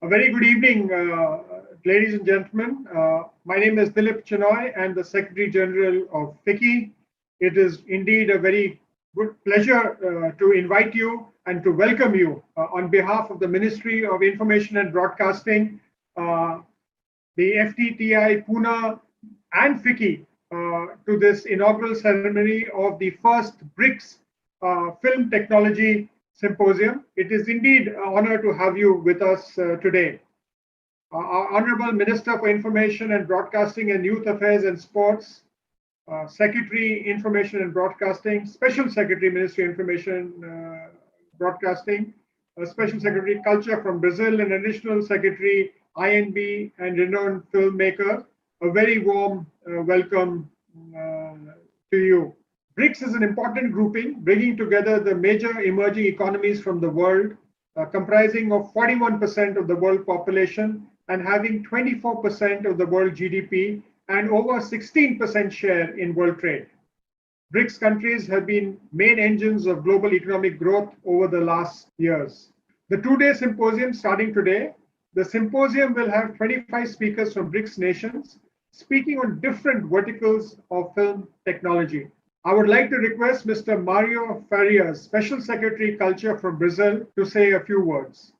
A very good evening, ladies and gentlemen. My name is Dilip Chenoy and the Secretary General of FICCI. It is indeed a very good pleasure to invite you and to welcome you on behalf of the Ministry of Information and Broadcasting, the FTTI Pune and FICCI to this inaugural ceremony of the first BRICS Film Technology Symposium. It is indeed an honor to have you with us today. Our Honorable Minister for Information and Broadcasting and Youth Affairs and Sports, Secretary Information and Broadcasting, Special Secretary Ministry Information Broadcasting, Special Secretary Culture from Brazil, and Additional Secretary INB and renowned filmmaker, a very warm welcome to you. BRICS is an important grouping bringing together the major emerging economies from the world, comprising of 41% of the world population and having 24% of the world GDP and over 16% share in world trade. BRICS countries have been main engines of global economic growth over the last years. The two-day symposium starting today, the symposium will have 25 speakers from BRICS nations speaking on different verticals of film technology. I would like to request Mr. Mario Farias, Special Secretary Culture from Brazil, to say a few words.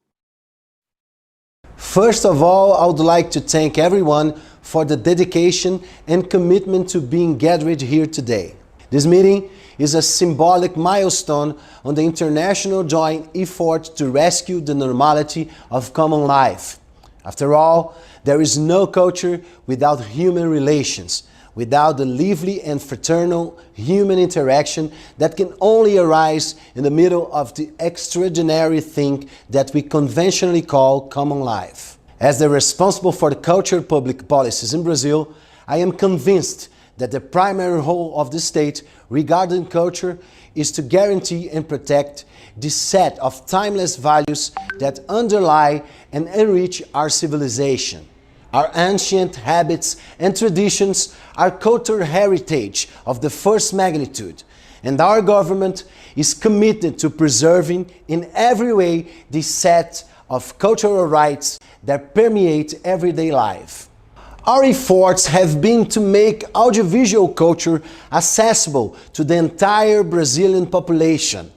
First of all, I would like to thank everyone for the dedication and commitment to being gathered here today. This meeting is a symbolic milestone on the international joint effort to rescue the normality of common life. After all, there is no culture without human relations, without the lively and fraternal human interaction that can only arise in the middle of the extraordinary thing that we conventionally call common life. As the responsible for the culture public policies in Brazil, I am convinced that the primary role of the state regarding culture is to guarantee and protect the set of timeless values that underlie and enrich our civilization. Our ancient habits and traditions are cultural heritage of the first magnitude, and our government is committed to preserving in every way the set of cultural rights that permeate everyday life. Our efforts have been to make audiovisual culture accessible to the entire Brazilian population,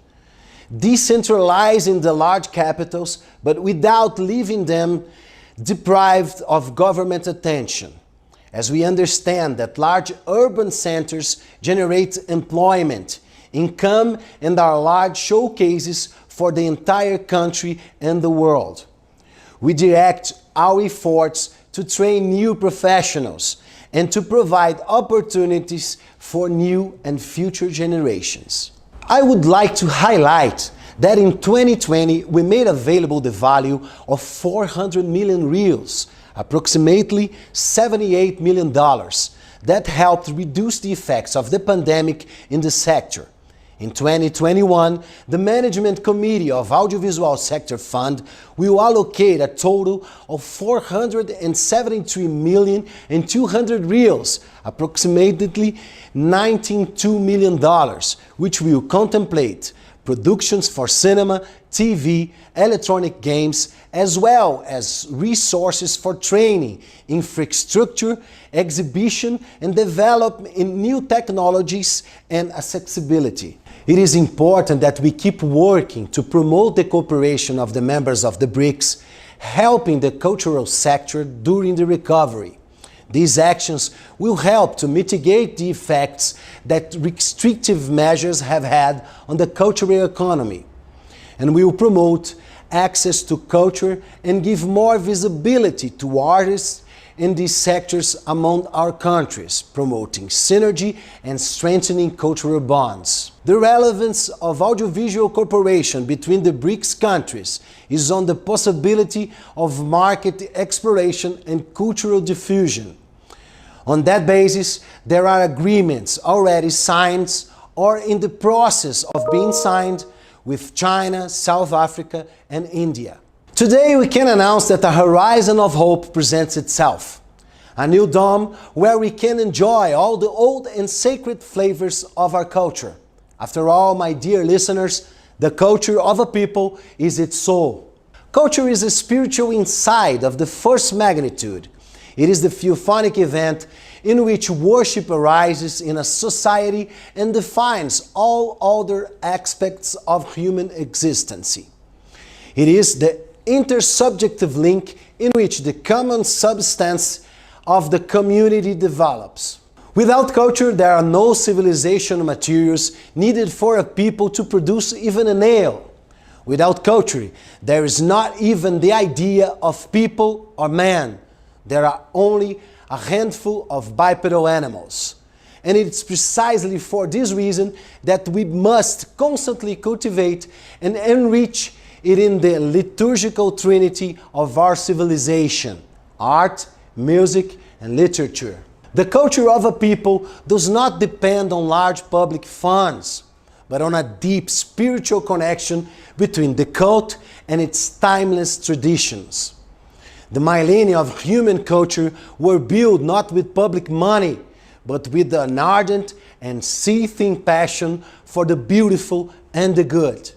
decentralized in the large capitals, but without leaving them deprived of government attention, as we understand that large urban centers generate employment, income, and are large showcases for the entire country and the world. We direct our efforts to train new professionals and to provide opportunities for new and future generations. I would like to highlight that in 2020 we made available the value of 400 million reals, approximately $78 million, that helped reduce the effects of the pandemic in the sector. In 2021, the Management Committee of Audiovisual Sector Fund will allocate a total of 473 million and 200 reals, approximately $92 million, which will contemplate productions for cinema, TV, electronic games, as well as resources for training, infrastructure, exhibition, and development in new technologies and accessibility. It is important that we keep working to promote the cooperation of the members of the BRICS, helping the cultural sector during the recovery. These actions will help to mitigate the effects that restrictive measures have had on the cultural economy, and will promote access to culture and give more visibility to artists in these sectors among our countries, promoting synergy and strengthening cultural bonds. The relevance of audiovisual cooperation between the BRICS countries is on the possibility of market exploration and cultural diffusion. On that basis, there are agreements already signed or in the process of being signed with China, South Africa, and India. Today we can announce that a horizon of hope presents itself. A new dome where we can enjoy all the old and sacred flavors of our culture. After all, my dear listeners, the culture of a people is its soul. Culture is a spiritual insight of the first magnitude. It is the theophonic event in which worship arises in a society and defines all other aspects of human existence. It is the intersubjective link in which the common substance of the community develops. Without culture, there are no civilization materials needed for a people to produce even a nail. Without culture, there is not even the idea of people or man. There are only a handful of bipedal animals. And it's precisely for this reason that we must constantly cultivate and enrich it in the liturgical trinity of our civilization: art, music, and literature. The culture of a people does not depend on large public funds, but on a deep spiritual connection between the cult and its timeless traditions. The millennia of human culture were built not with public money, but with an ardent and seething passion for the beautiful and the good.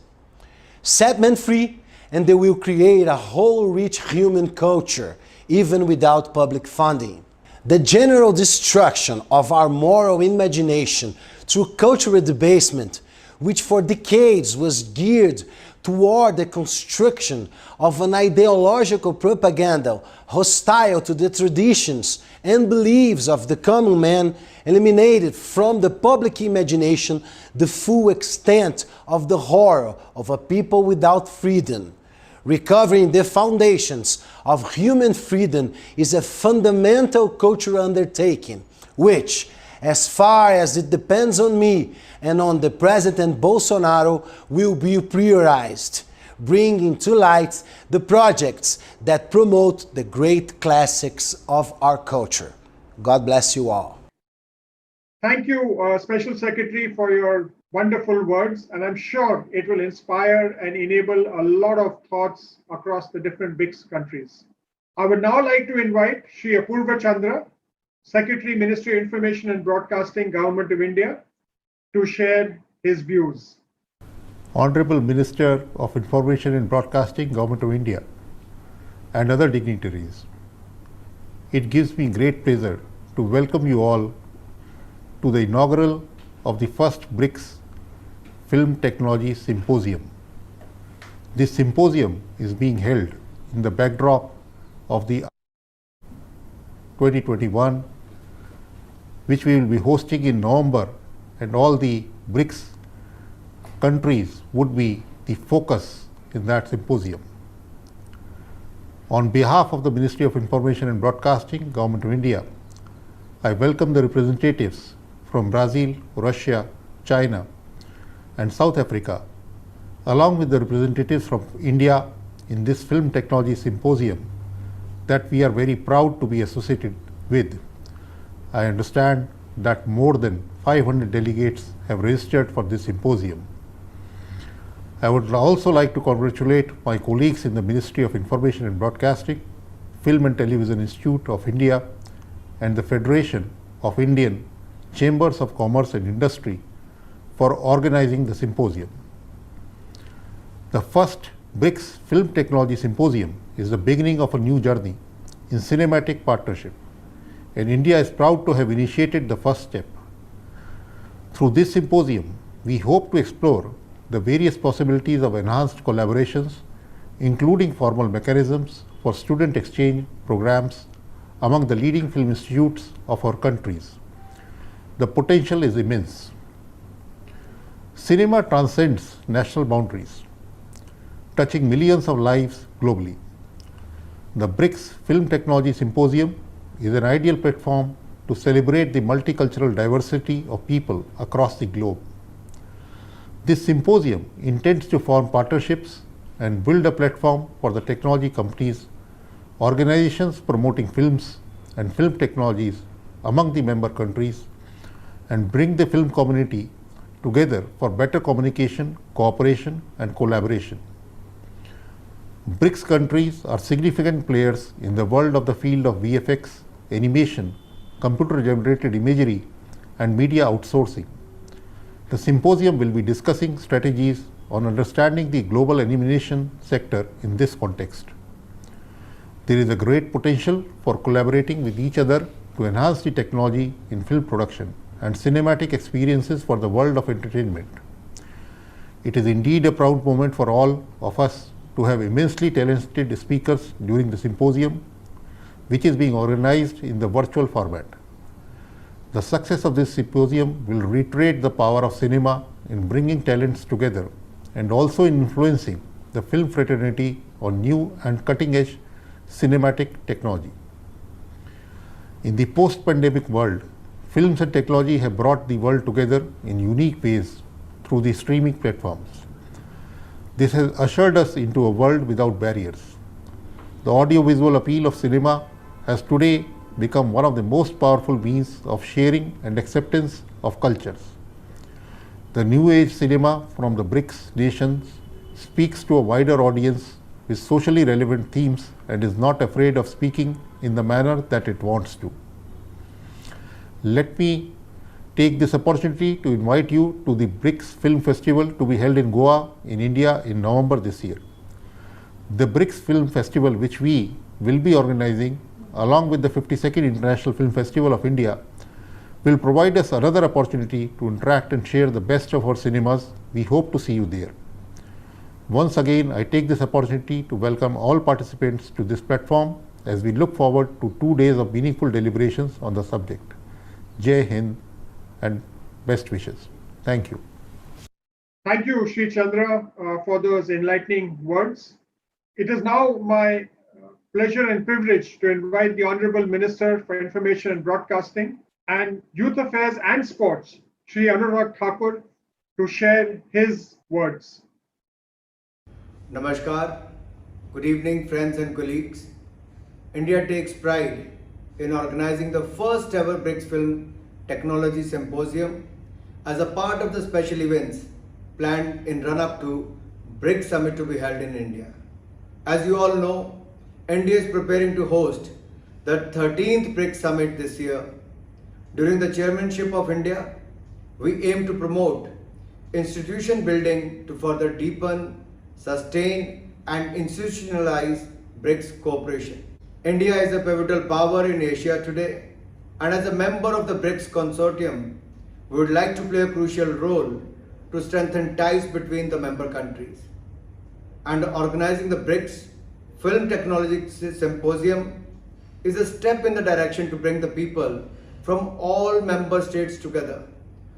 Set men free, and they will create a whole rich human culture, even without public funding. The general destruction of our moral imagination through cultural debasement, which for decades was geared toward the construction of an ideological propaganda hostile to the traditions and beliefs of the common man, eliminated from the public imagination the full extent of the horror of a people without freedom. Recovering the foundations of human freedom is a fundamental cultural undertaking, which, as far as it depends on me and on the President Bolsonaro, will be prioritized, bringing to light the projects that promote the great classics of our culture. God bless you all. Thank you, Special Secretary, for your wonderful words, and I'm sure it will inspire and enable a lot of thoughts across the different BRICS countries. I would now like to invite Shri Apurva Chandra, Secretary, Ministry of Information and Broadcasting, Government of India, to share his views. Honorable Minister of Information and Broadcasting, Government of India, and other dignitaries, it gives me great pleasure to welcome you all to the inaugural of the first BRICS Film Technology Symposium. This symposium is being held in the backdrop of the 2021, which we will be hosting in November, and all the BRICS countries would be the focus in that symposium. On behalf of the Ministry of Information and Broadcasting, Government of India, I welcome the representatives from Brazil, Russia, China, and South Africa, along with the representatives from India in this Film Technology Symposium that we are very proud to be associated with. I understand that more than 500 delegates have registered for this symposium. I would also like to congratulate my colleagues in the Ministry of Information and Broadcasting, Film and Television Institute of India, and the Federation of Indian Chambers of Commerce and Industry for organizing the symposium. The first BRICS Film Technology Symposium is the beginning of a new journey in cinematic partnership, and India is proud to have initiated the first step. Through this symposium, we hope to explore the various possibilities of enhanced collaborations, including formal mechanisms for student exchange programs among the leading film institutes of our countries. The potential is immense. Cinema transcends national boundaries, touching millions of lives globally. The BRICS Film Technology Symposium is an ideal platform to celebrate the multicultural diversity of people across the globe. This symposium intends to form partnerships and build a platform for the technology companies, organizations promoting films and film technologies among the member countries, and bring the film community together for better communication, cooperation, and collaboration. BRICS countries are significant players in the world of the field of VFX, animation, computer-generated imagery, and media outsourcing. The symposium will be discussing strategies on understanding the global animation sector in this context. There is a great potential for collaborating with each other to enhance the technology in film production and cinematic experiences for the world of entertainment. It is indeed a proud moment for all of us to have immensely talented speakers during the symposium, which is being organized in the virtual format. The success of this symposium will reiterate the power of cinema in bringing talents together and also in influencing the film fraternity on new and cutting-edge cinematic technology. In the post-pandemic world, films and technology have brought the world together in unique ways through the streaming platforms. This has ushered us into a world without barriers. The audiovisual appeal of cinema has today become one of the most powerful means of sharing and acceptance of cultures. The new age cinema from the BRICS nations speaks to a wider audience with socially relevant themes and is not afraid of speaking in the manner that it wants to. Let me take this opportunity to invite you to the BRICS Film Festival to be held in Goa in India in November this year. The BRICS Film Festival, which we will be organizing along with the 52nd International Film Festival of India, will provide us another opportunity to interact and share the best of our cinemas. We hope to see you there. Once again, I take this opportunity to welcome all participants to this platform as we look forward to 2 days of meaningful deliberations on the subject. Jai Hind and best wishes. Thank you. Thank you, Sri Chandra, for those enlightening words. It is now my pleasure and privilege to invite the Honorable Minister for Information and Broadcasting and Youth Affairs and Sports, Sri Anurag Thakur, to share his words. Namaskar. Good evening, friends and colleagues. India takes pride in organizing the first ever BRICS Film Technology Symposium as a part of the special events planned in run-up to BRICS Summit to be held in India. As you all know, India is preparing to host the 13th BRICS Summit this year. During the chairmanship of India, we aim to promote institution building to further deepen, sustain and institutionalize BRICS cooperation. India is a pivotal power in Asia today, and as a member of the BRICS consortium, we would like to play a crucial role to strengthen ties between the member countries. And organizing the BRICS Film Technology Symposium is a step in the direction to bring the people from all member states together.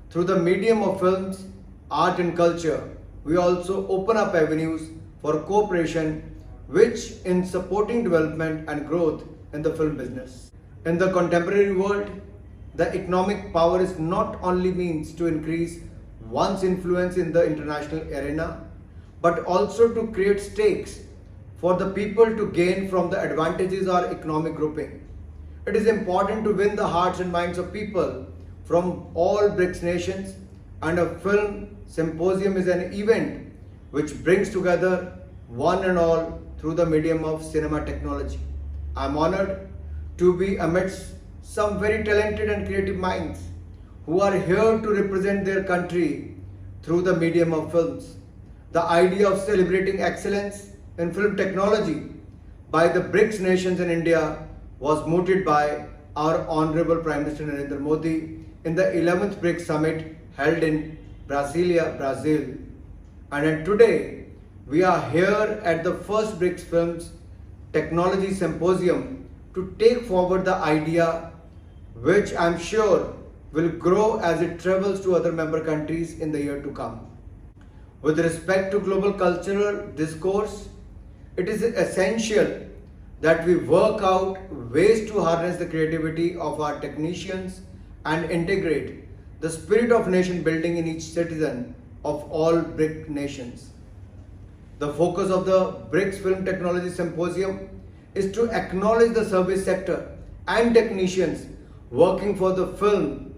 Through the medium of films, art and culture, we also open up avenues for cooperation which in supporting development and growth in the film business. In the contemporary world, the economic power is not only means to increase one's influence in the international arena, but also to create stakes for the people to gain from the advantages or economic grouping. It is important to win the hearts and minds of people from all BRICS nations, and a film symposium is an event which brings together one and all through the medium of cinema technology. I am honored to be amidst some very talented and creative minds who are here to represent their country through the medium of films. The idea of celebrating excellence in film technology by the BRICS nations in India was mooted by our Honorable Prime Minister Narendra Modi in the 11th BRICS Summit held in Brasilia, Brazil. And today we are here at the first BRICS Films Technology Symposium to take forward the idea, which I am sure will grow as it travels to other member countries in the year to come. With respect to global cultural discourse, it is essential that we work out ways to harness the creativity of our technicians and integrate the spirit of nation building in each citizen of all BRIC nations. The focus of the BRICS Film Technology Symposium is to acknowledge the service sector and technicians working for the film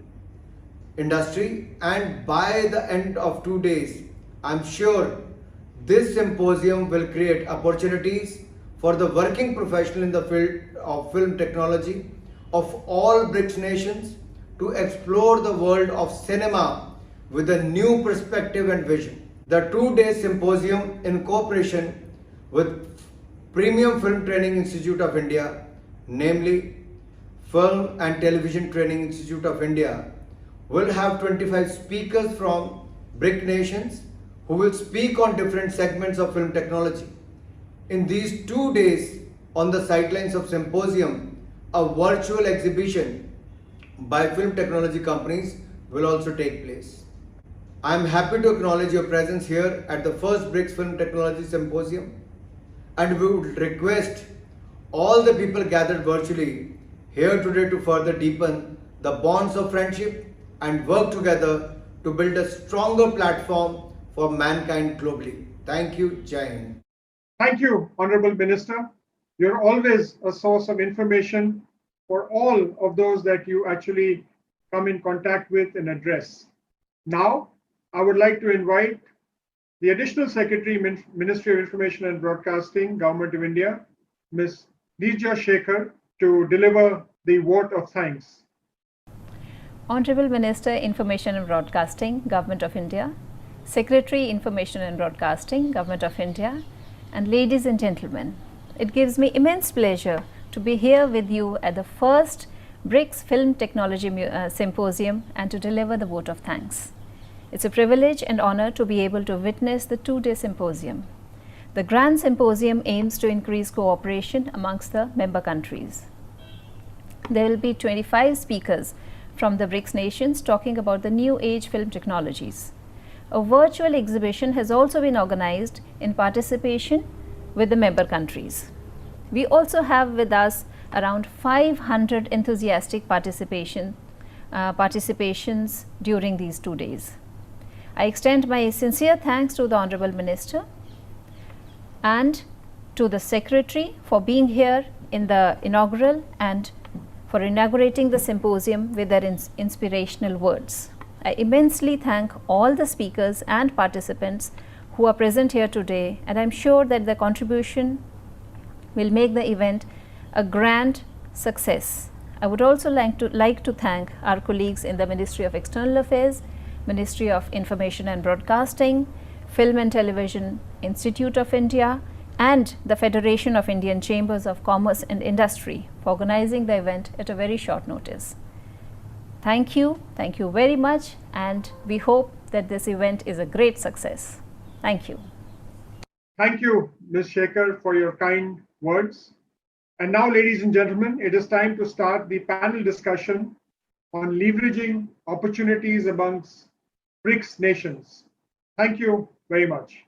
industry, and by the end of 2 days, I'm sure this symposium will create opportunities for the working professional in the field of film technology of all BRICS nations to explore the world of cinema with a new perspective and vision. the 2-day symposium in cooperation with Premium Film Training Institute of India, namely Film and Television Training Institute of India, will have 25 speakers from BRIC nations who will speak on different segments of film technology. In these 2 days, on the sidelines of Symposium, a virtual exhibition by film technology companies will also take place. I am happy to acknowledge your presence here at the first BRICS Film Technology Symposium, and we would request all the people gathered virtually here today to further deepen the bonds of friendship and work together to build a stronger platform for mankind globally. Thank you. Jai Hind. Thank you, Honorable Minister. You're always a source of information for all of those that you actually come in contact with and address. Now, I would like to invite the Additional Secretary, Ministry of Information and Broadcasting, Government of India, Ms. Nirja Shekhar, to deliver the vote of thanks. Honorable Minister, Information and Broadcasting, Government of India, Secretary, Information and Broadcasting, Government of India, and ladies and gentlemen, it gives me immense pleasure to be here with you at the first BRICS Film Technology Symposium and to deliver the vote of thanks. It's a privilege and honor to be able to witness the 2-day symposium. The Grand Symposium aims to increase cooperation amongst the member countries. There will be 25 speakers from the BRICS nations talking about the new age film technologies. A virtual exhibition has also been organized in participation with the member countries. We also have with us around 500 enthusiastic participations during these 2 days. I extend my sincere thanks to the Honorable Minister and to the Secretary for being here in the inaugural and for inaugurating the symposium with their inspirational words. I immensely thank all the speakers and participants who are present here today, and I am sure that their contribution will make the event a grand success. I would also like to thank our colleagues in the Ministry of External Affairs, Ministry of Information and Broadcasting, Film and Television Institute of India, and the Federation of Indian Chambers of Commerce and Industry for organizing the event at a very short notice. Thank you very much, and we hope that this event is a great success. Thank you. Thank you, Ms. Shekhar, for your kind words. And now, ladies and gentlemen, it is time to start the panel discussion on leveraging opportunities amongst BRICS nations. Thank you very much.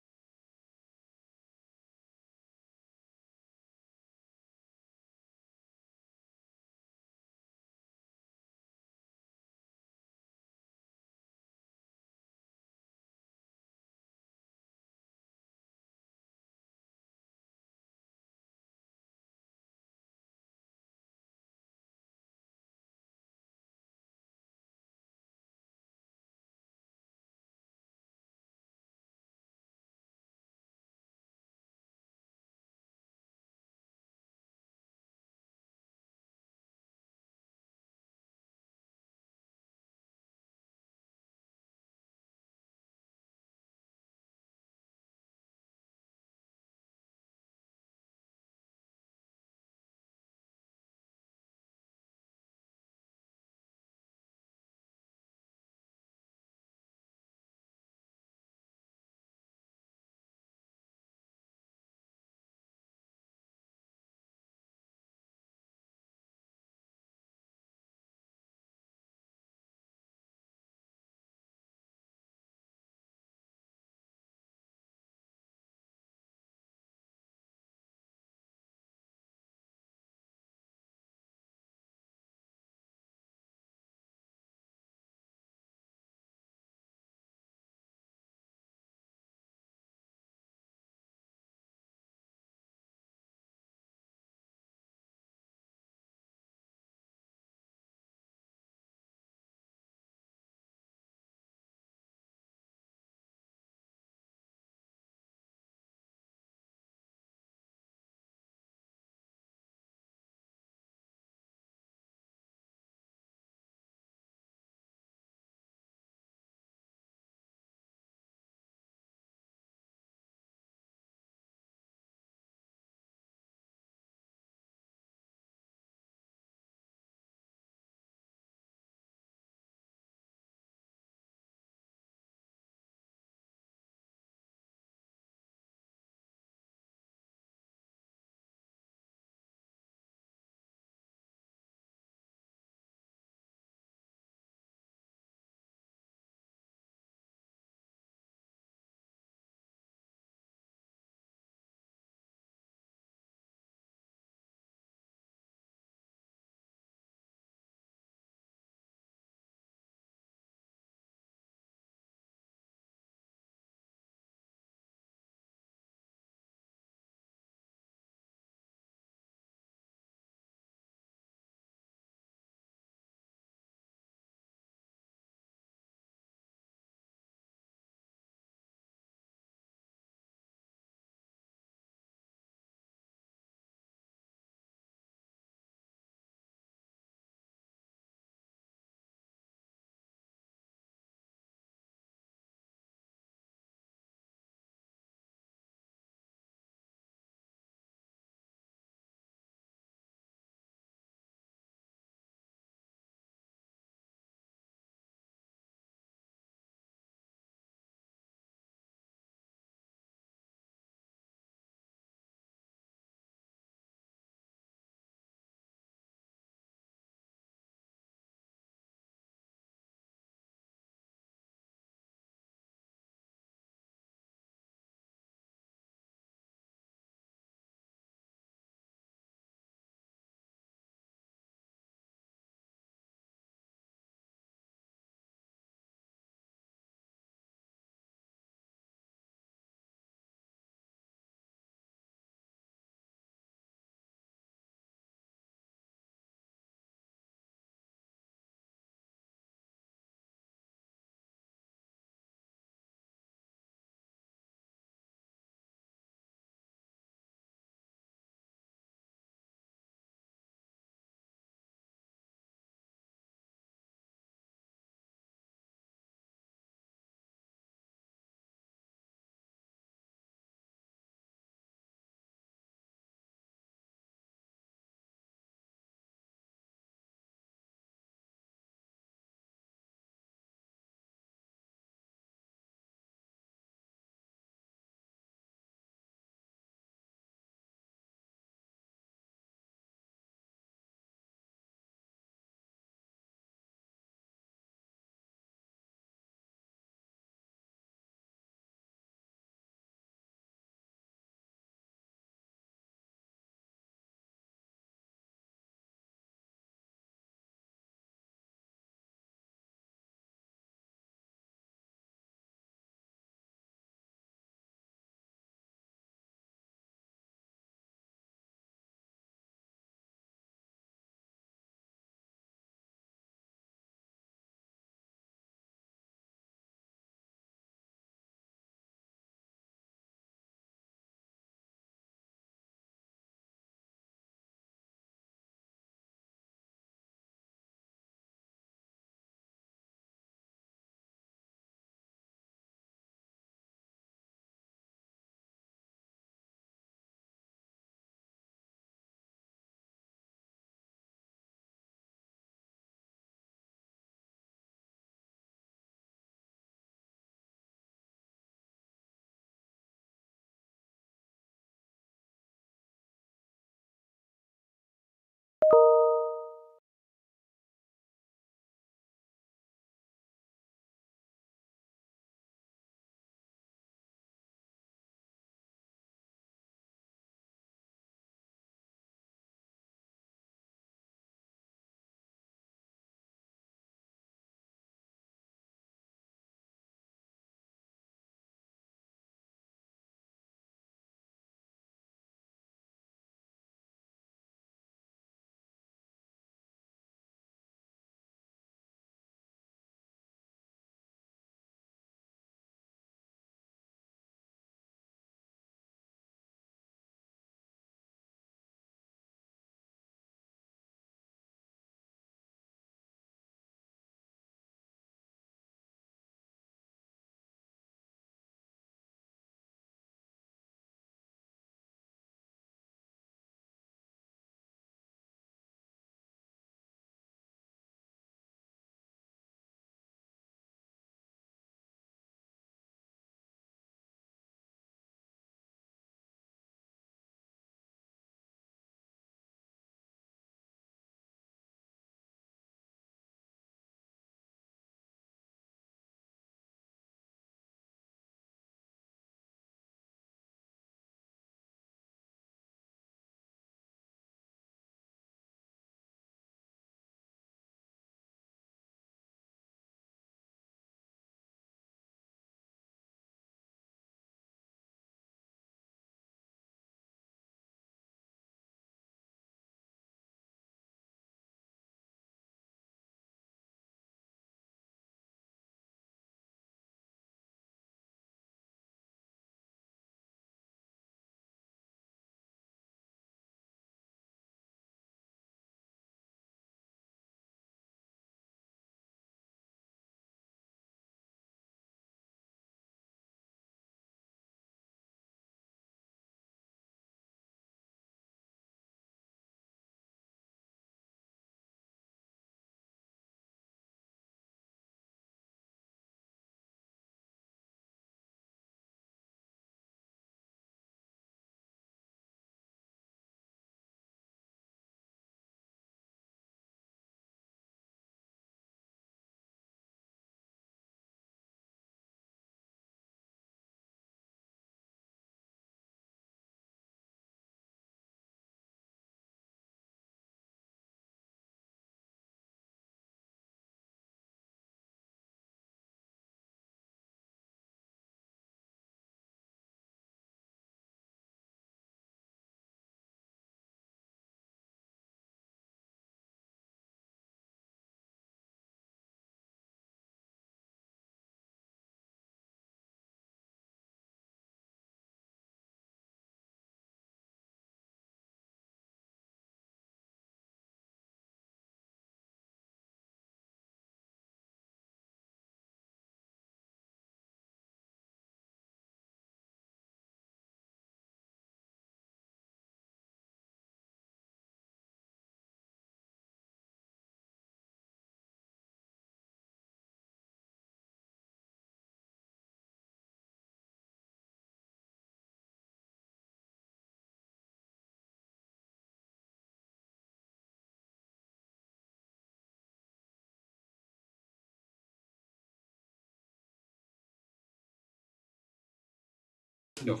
No.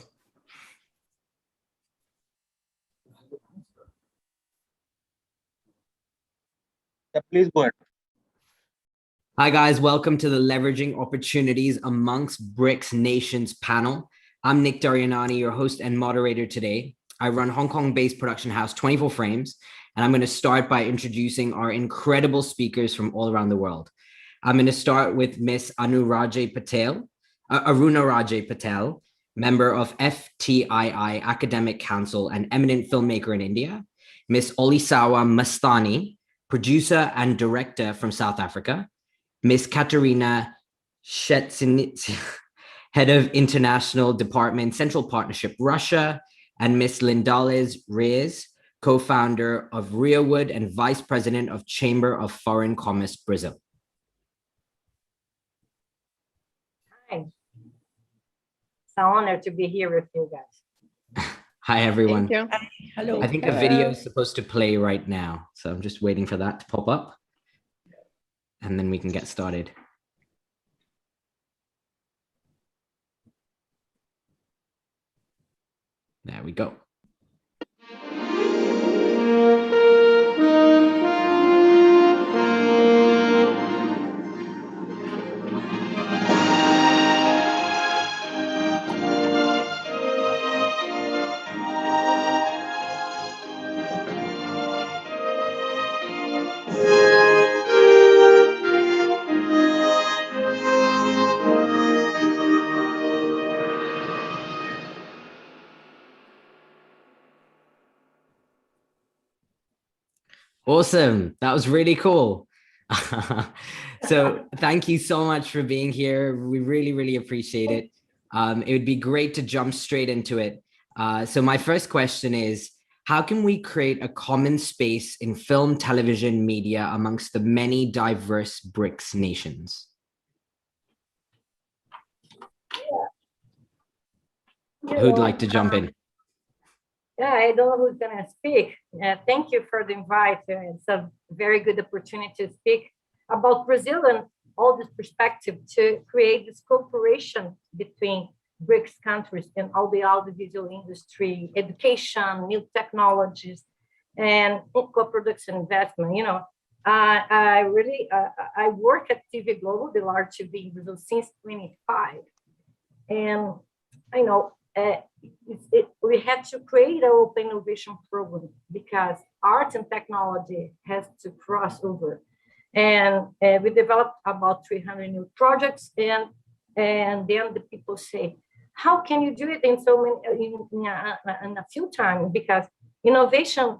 Yeah, please go ahead. Hi guys, welcome to the Leveraging Opportunities Amongst BRICS Nations panel. I'm Nick Darianani, your host and moderator today. I run Hong Kong-based production house 24 Frames, and I'm going to start by introducing our incredible speakers from all around the world. I'm going to start with Miss Aruna Rajay Patel, member of FTII Academic Council and eminent filmmaker in India. Miss Olisawa Mastani, producer and director from South Africa. Miss Katerina Shetsinitz, head of International Department, Central Partnership, Russia, and Miss Lindales Reyes, co-founder of Reawood and vice president of Chamber of Foreign Commerce, Brazil. Hi. It's an honor to be here with you guys. Hi, everyone. Thank you. Hello. I think a video is supposed to play right now, so I'm just waiting for that to pop up, and then we can get started. There we go. Awesome. That was really cool. So thank you so much for being here. We really, really appreciate it. It would be great to jump straight into it. So my first question is, how can we create a common space in film, television, media amongst the many diverse BRICS nations? Who'd like to jump in? Yeah, I don't know who's going to speak. Thank you for the invite. It's a very good opportunity to speak about Brazil and all this perspective to create this cooperation between BRICS countries and all the audiovisual industry, education, new technologies, and co-production investment. You know, I work at TV Global, the large TV in Brazil, since 25. And I know we had to create an open innovation program because art and technology has to cross over. And we developed about 300 new projects. And then the people say, how can you do it in so many, in a few times? Because innovation,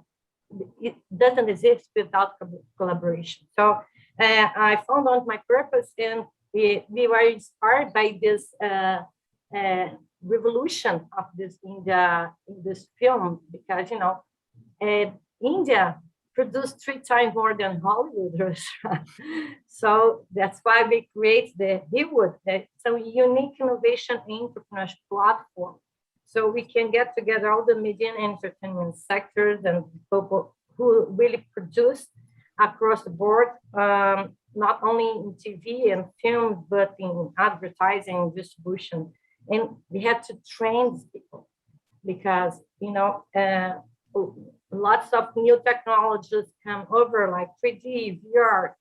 it doesn't exist without collaboration. So I found out my purpose, and we were inspired by this revolution of this India in this film, because India produced 3 times more than Hollywood. So that's why we create the Reawood, some unique innovation entrepreneurship platform, so we can get together all the media and entertainment sectors and people who really produce across the board, not only in TV and film, but in advertising, distribution. And we had to train these people because, lots of new technologies come over, like 3D, VR,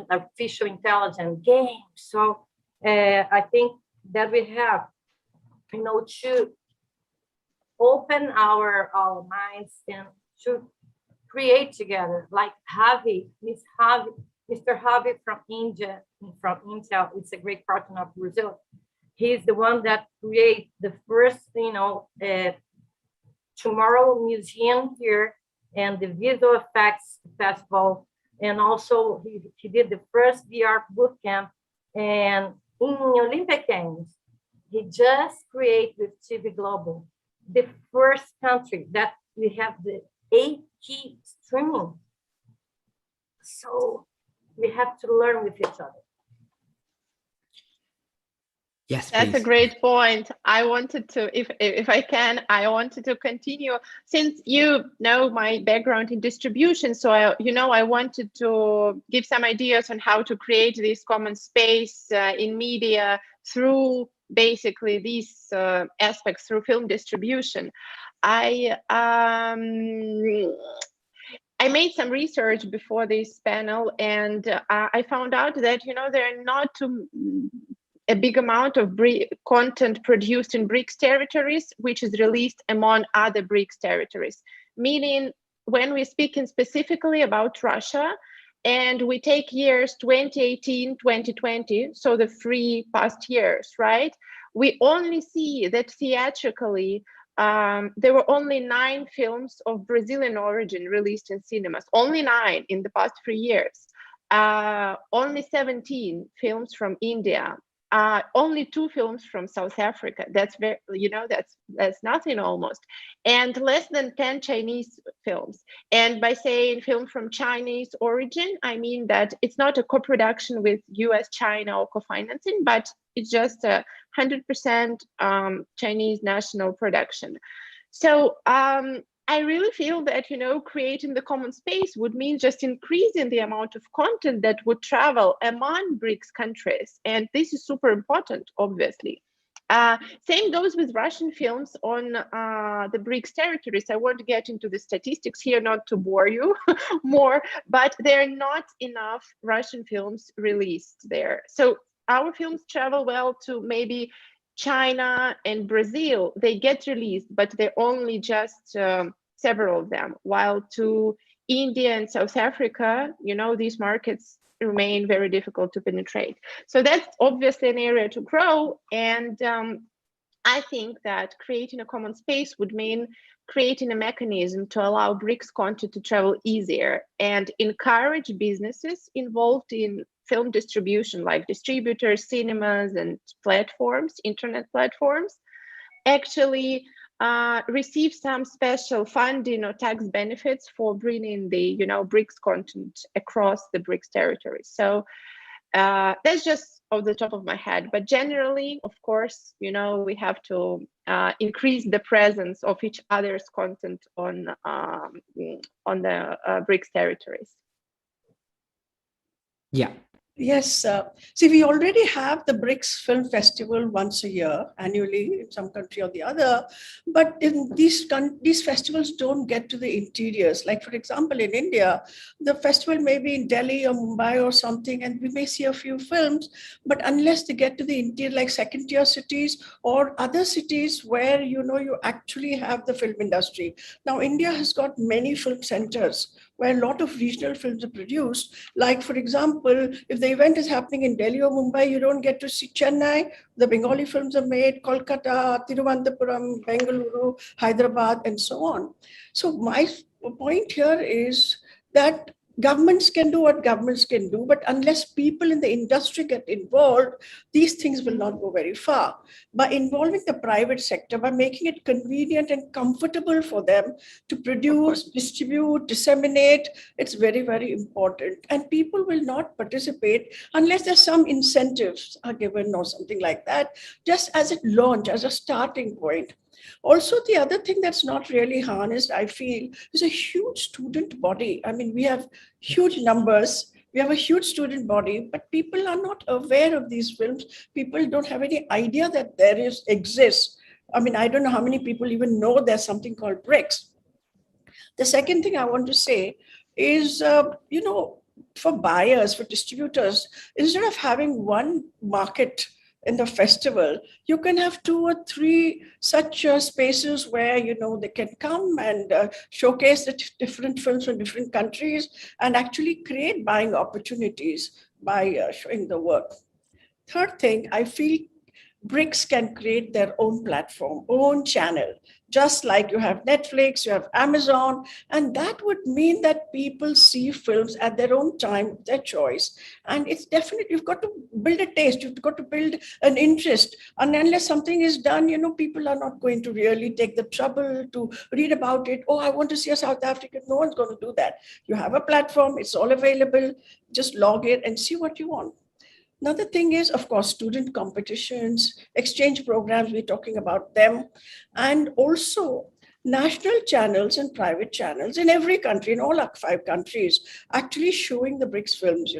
artificial intelligence, games. So I think that we have, to open our minds and to create together, like Mr. Javi from India, from Intel. It's a great partner of Brazil. He's the one that created the first, Tomorrow Museum here and the Visual Effects Festival. And also he did the first VR bootcamp. And in Olympic Games, he just created with TV Global, the first country that we have the 8K streaming. So we have to learn with each other. Yes, that's please. a great point. I wanted to, if I can, I wanted to continue, since you know my background in distribution. So I wanted to give some ideas on how to create this common space in media through basically these aspects through film distribution. I made some research before this panel, and I found out that there are not a big amount of content produced in BRICS territories, which is released among other BRICS territories. Meaning, when we're speaking specifically about Russia, and we take years 2018, 2020, so the 3 past years, right? We only see that theatrically, there were only 9 films of Brazilian origin released in cinemas, only 9 in the past 3 years. Only 17 films from India, only 2 films from South Africa. That's very, that's nothing almost, and less than 10 Chinese films. And by saying film from Chinese origin, I mean that it's not a co-production with US, China, or co-financing, but it's just a 100% Chinese national production. So I really feel that, creating the common space would mean just increasing the amount of content that would travel among BRICS countries. And this is super important, obviously. Same goes with Russian films on the BRICS territories. I won't get into the statistics here, not to bore you more, but there are not enough Russian films released there. So our films travel well to maybe China and Brazil. They get released, but they're only just several of them, while to India and South Africa, these markets remain very difficult to penetrate. So that's obviously an area to grow. And I think that creating a common space would mean creating a mechanism to allow BRICS content to travel easier and encourage businesses involved in film distribution, like distributors, cinemas, and platforms, internet platforms, actually receive some special funding or tax benefits for bringing the BRICS content across the BRICS territories. So that's just off the top of my head, but generally, of course, we have to increase the presence of each other's content on the BRICS territories. Yeah. Yes. See, we already have the BRICS Film Festival once a year, annually, in some country or the other. But in these festivals don't get to the interiors. Like, for example, in India, the festival may be in Delhi or Mumbai or something, and we may see a few films. But unless they get to the interior, like second-tier cities or other cities where, you actually have the film industry. Now, India has got many film centers where a lot of regional films are produced. Like, for example, if the event is happening in Delhi or Mumbai, you don't get to see Chennai. The Bengali films are made, Kolkata, Thiruvananthapuram, Bengaluru, Hyderabad, and so on. So my point here is that governments can do what governments can do, but unless people in the industry get involved, these things will not go very far. By involving the private sector, by making it convenient and comfortable for them to produce, distribute, disseminate, it's very, very important. And people will not participate unless there's some incentives are given or something like that, just as a launch, as a starting point. Also, the other thing that's not really harnessed, I feel, is a huge student body. I mean, we have huge numbers. We have a huge student body, but people are not aware of these films. People don't have any idea that exists. I mean, I don't know how many people even know there's something called BRICS. The second thing I want to say is, for buyers, for distributors, instead of having one market in the festival, you can have 2 or 3 such spaces where they can come and showcase the different films from different countries and actually create buying opportunities by showing the work. Third thing, I feel BRICS can create their own platform, own channel, just like you have Netflix, you have Amazon, and that would mean that people see films at their own time, their choice. And it's definitely, you've got to build a taste, you've got to build an interest. And unless something is done, people are not going to really take the trouble to read about it. Oh, I want to see a South African. No one's going to do that. You have a platform, it's all available. Just log in and see what you want. Another thing is, of course, student competitions, exchange programs, we're talking about them. And also, national channels and private channels in every country, in all our 5 countries, actually showing the BRICS films,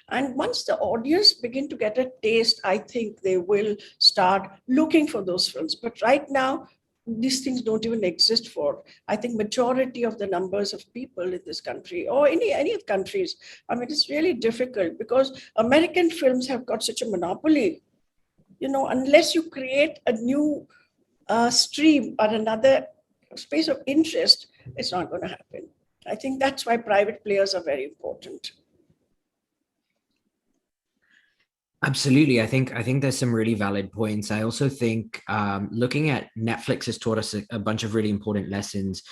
And once the audience begin to get a taste, I think they will start looking for those films. But right now, these things don't even exist for, I think, majority of the numbers of people in this country or any of countries. I mean, it's really difficult because American films have got such a monopoly. Unless you create a new stream or another space of interest, it's not going to happen. I think that's why private players are very important. Absolutely. I think there's some really valid points. I also think looking at Netflix has taught us a bunch of really important lessons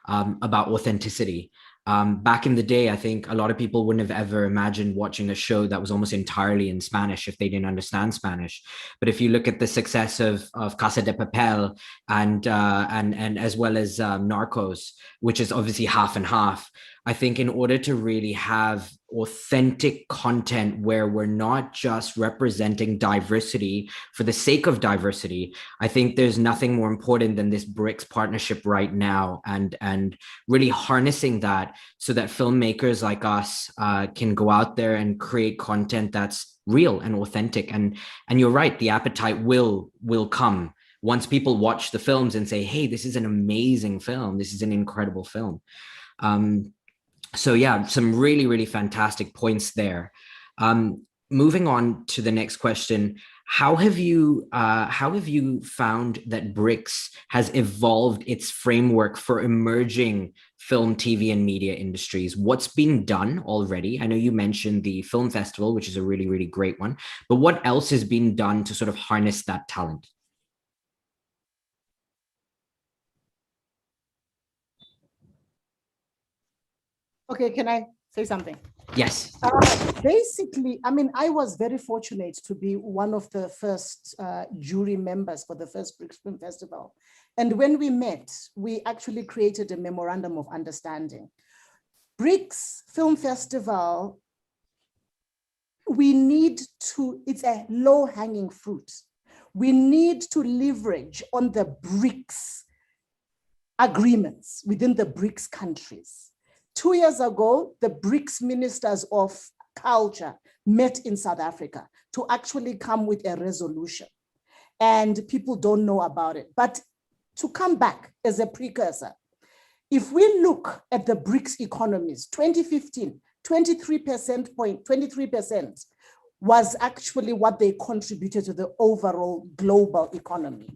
about authenticity. Back in the day, I think a lot of people wouldn't have ever imagined watching a show that was almost entirely in Spanish if they didn't understand Spanish. But if you look at the success of Casa de Papel and as well as Narcos, which is obviously half and half, I think in order to really have authentic content where we're not just representing diversity for the sake of diversity, I think there's nothing more important than this BRICS partnership right now, and really harnessing that so that filmmakers like us can go out there and create content that's real and authentic. And you're right, the appetite will come once people watch the films and say, hey, this is an amazing film, this is an incredible film. So yeah, some really, really fantastic points there. Moving on to the next question, how have you found that BRICS has evolved its framework for emerging film, TV, and media industries? What's been done already? I know you mentioned the film festival, which is a really, really great one, but what else has been done to sort of harness that talent? Okay, can I say something? Yes. Basically, I mean, I was very fortunate to be one of the first jury members for the first BRICS Film Festival. And when we met, we actually created a memorandum of understanding. BRICS Film Festival, it's a low-hanging fruit. We need to leverage on the BRICS agreements within the BRICS countries. 2 years ago, the BRICS ministers of culture met in South Africa to actually come with a resolution. And people don't know about it. But to come back as a precursor, if we look at the BRICS economies, 2015, 23% was actually what they contributed to the overall global economy.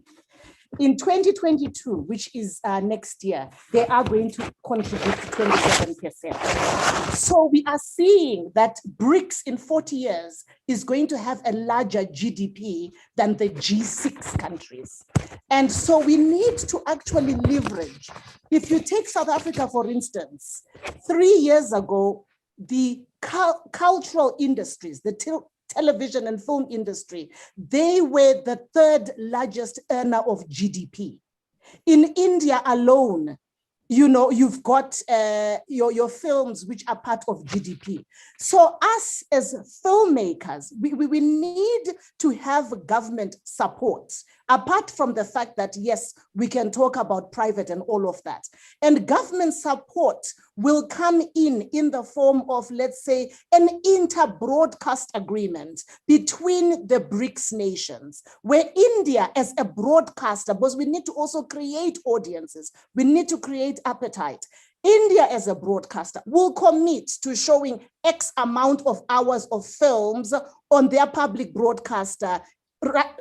In 2022, which is next year, they are going to contribute to 27%. So we are seeing that BRICS in 40 years is going to have a larger GDP than the G6 countries. And so we need to actually leverage. If you take South Africa, for instance, 3 years ago, the cultural industries, the television and film industry, they were the 3rd largest earner of GDP. In India alone, you've got your films which are part of GDP. So us as filmmakers, we need to have government support, apart from the fact that, yes, we can talk about private and all of that. And government support will come in the form of, let's say, an inter-broadcast agreement between the BRICS nations, where India as a broadcaster, because we need to also create audiences, we need to create appetite. India as a broadcaster will commit to showing X amount of hours of films on their public broadcaster,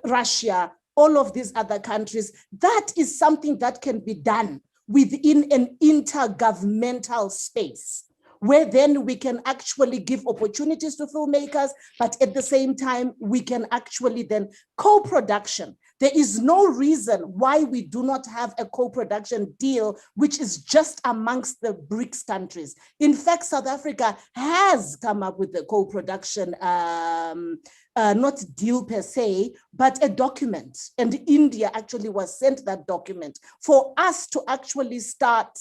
Russia, all of these other countries. That is something that can be done within an intergovernmental space, where then we can actually give opportunities to filmmakers, but at the same time, we can actually then co-production. There is no reason why we do not have a co-production deal, which is just amongst the BRICS countries. In fact, South Africa has come up with the co-production, not deal per se, but a document. And India actually was sent that document for us to actually start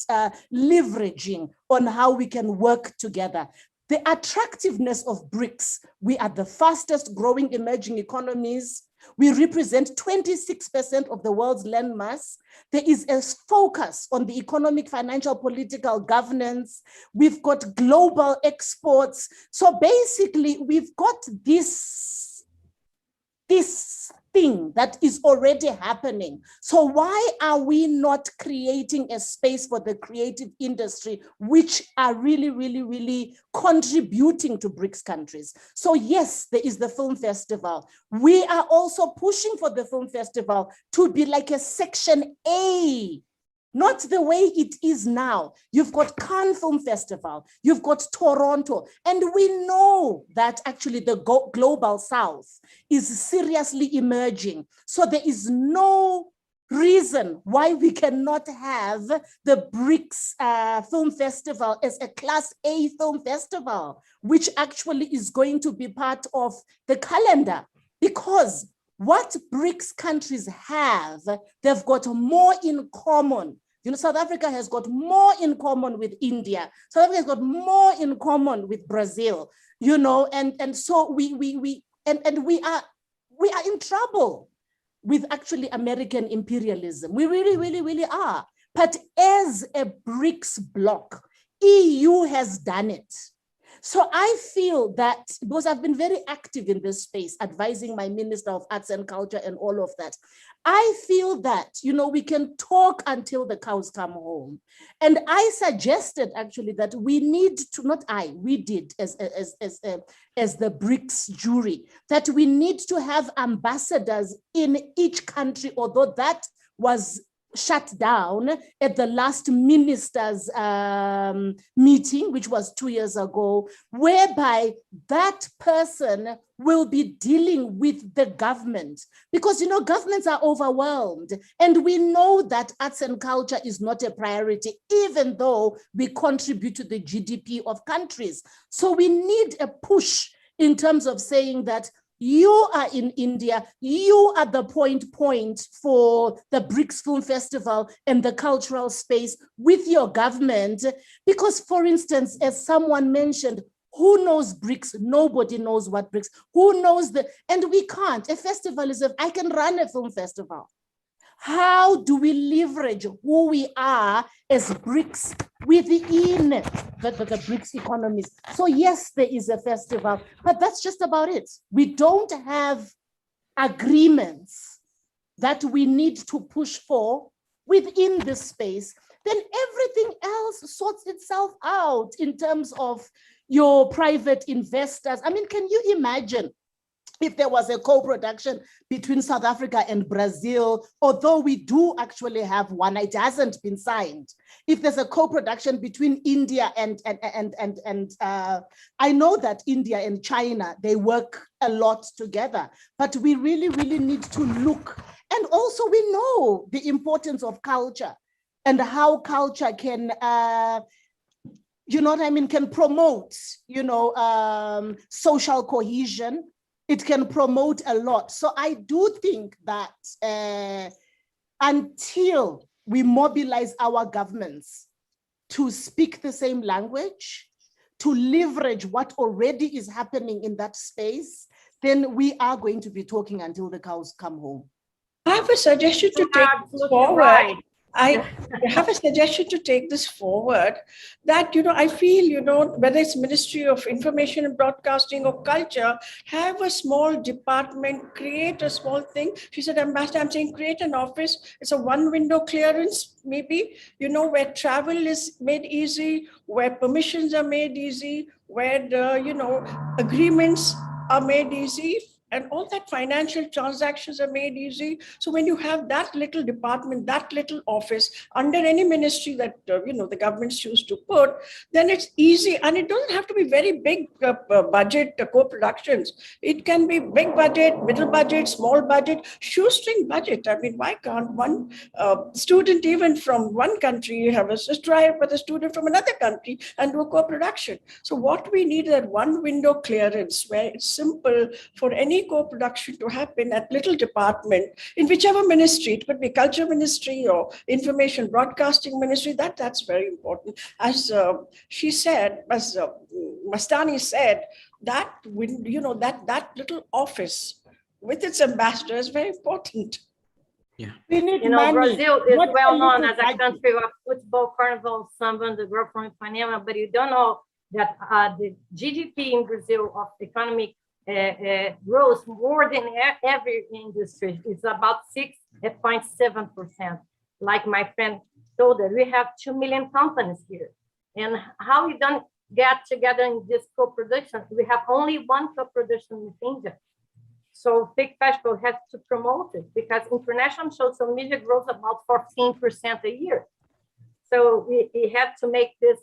leveraging on how we can work together. The attractiveness of BRICS, we are the fastest growing emerging economies. We represent 26% of the world's landmass. There is a focus on the economic, financial, political governance. We've got global exports. So basically, we've got this thing that is already happening. So why are we not creating a space for the creative industry, which are really, really, really contributing to BRICS countries? So yes, there is the film festival. We are also pushing for the film festival to be like a section A, not the way it is now. You've got Cannes Film Festival, you've got Toronto, and we know that actually the global South is seriously emerging. So there is no reason why we cannot have the BRICS Film Festival as a Class A film festival, which actually is going to be part of the calendar, because what BRICS countries have, they've got more in common. You know, South Africa has got more in common with India. South Africa has got more in common with Brazil, you know, and so we are in trouble with actually American imperialism. We really, really, really are. But as a BRICS bloc, EU has done it. So I feel that, because I've been very active in this space, advising my Minister of Arts and Culture and all of that, I feel that, you know, we can talk until the cows come home. And I suggested actually that we need to, we did as the BRICS jury, that we need to have ambassadors in each country, although that was shut down at the last ministers' meeting, which was 2 years ago, whereby that person will be dealing with the government. Because, you know, governments are overwhelmed. And we know that arts and culture is not a priority, even though we contribute to the GDP of countries. So we need a push in terms of saying that you are in India, you are the point for the BRICS Film Festival and the cultural space with your government. Because, for instance, as someone mentioned, who knows BRICS? Nobody knows what BRICS, who knows and we can't. A festival is, I can run a film festival. How do we leverage who we are as BRICS within the BRICS economies? So yes, there is a festival, but that's just about it. We don't have agreements that we need to push for within this space. Then everything else sorts itself out in terms of your private investors. I mean, can you imagine if there was a co-production between South Africa and Brazil, although we do actually have one, it hasn't been signed. If there's a co-production between India and I know that India and China, they work a lot together, but we really, really need to look. And also we know the importance of culture and how culture can, you know what I mean, can promote, you know, social cohesion. It can promote a lot. So I do think that until we mobilize our governments to speak the same language, to leverage what already is happening in that space, then we are going to be talking until the cows come home. I have a suggestion to take this forward. Right. I have a suggestion to take this forward, that, you know, I feel, you know, whether it's Ministry of Information and Broadcasting or Culture, have a small department, create a small thing. She said, Ambassador, I'm saying create an office. It's a one window clearance, maybe, you know, where travel is made easy, where permissions are made easy, where the, you know, agreements are made easy, and all that financial transactions are made easy. So when you have that little department, that little office under any ministry that, you know, the governments choose to put, then it's easy. And it doesn't have to be very big budget co-productions. It can be big budget, middle budget, small budget, shoestring budget. I mean, why can't one student even from one country have a drive with a student from another country and do a co-production? So what we need is that one window clearance where it's simple for any co-production to happen at little department in whichever ministry. It could be Culture Ministry or Information Broadcasting Ministry. That's very important. As she said, as Mastani said, that, you know, that little office with its ambassador is very important. Yeah. We need You know, money, Brazil is not well known as a budget. country of football, carnival, samba, and the girl from Ipanema, but you don't know that the GDP in Brazil of economic grows more than every industry. It's about 6.7%. Like my friend told us, we have 2 million companies here. And how you don't get together in this co-production? We have only one co-production with India. So FIC Festival has to promote it because international social media grows about 14% a year. So we have to make this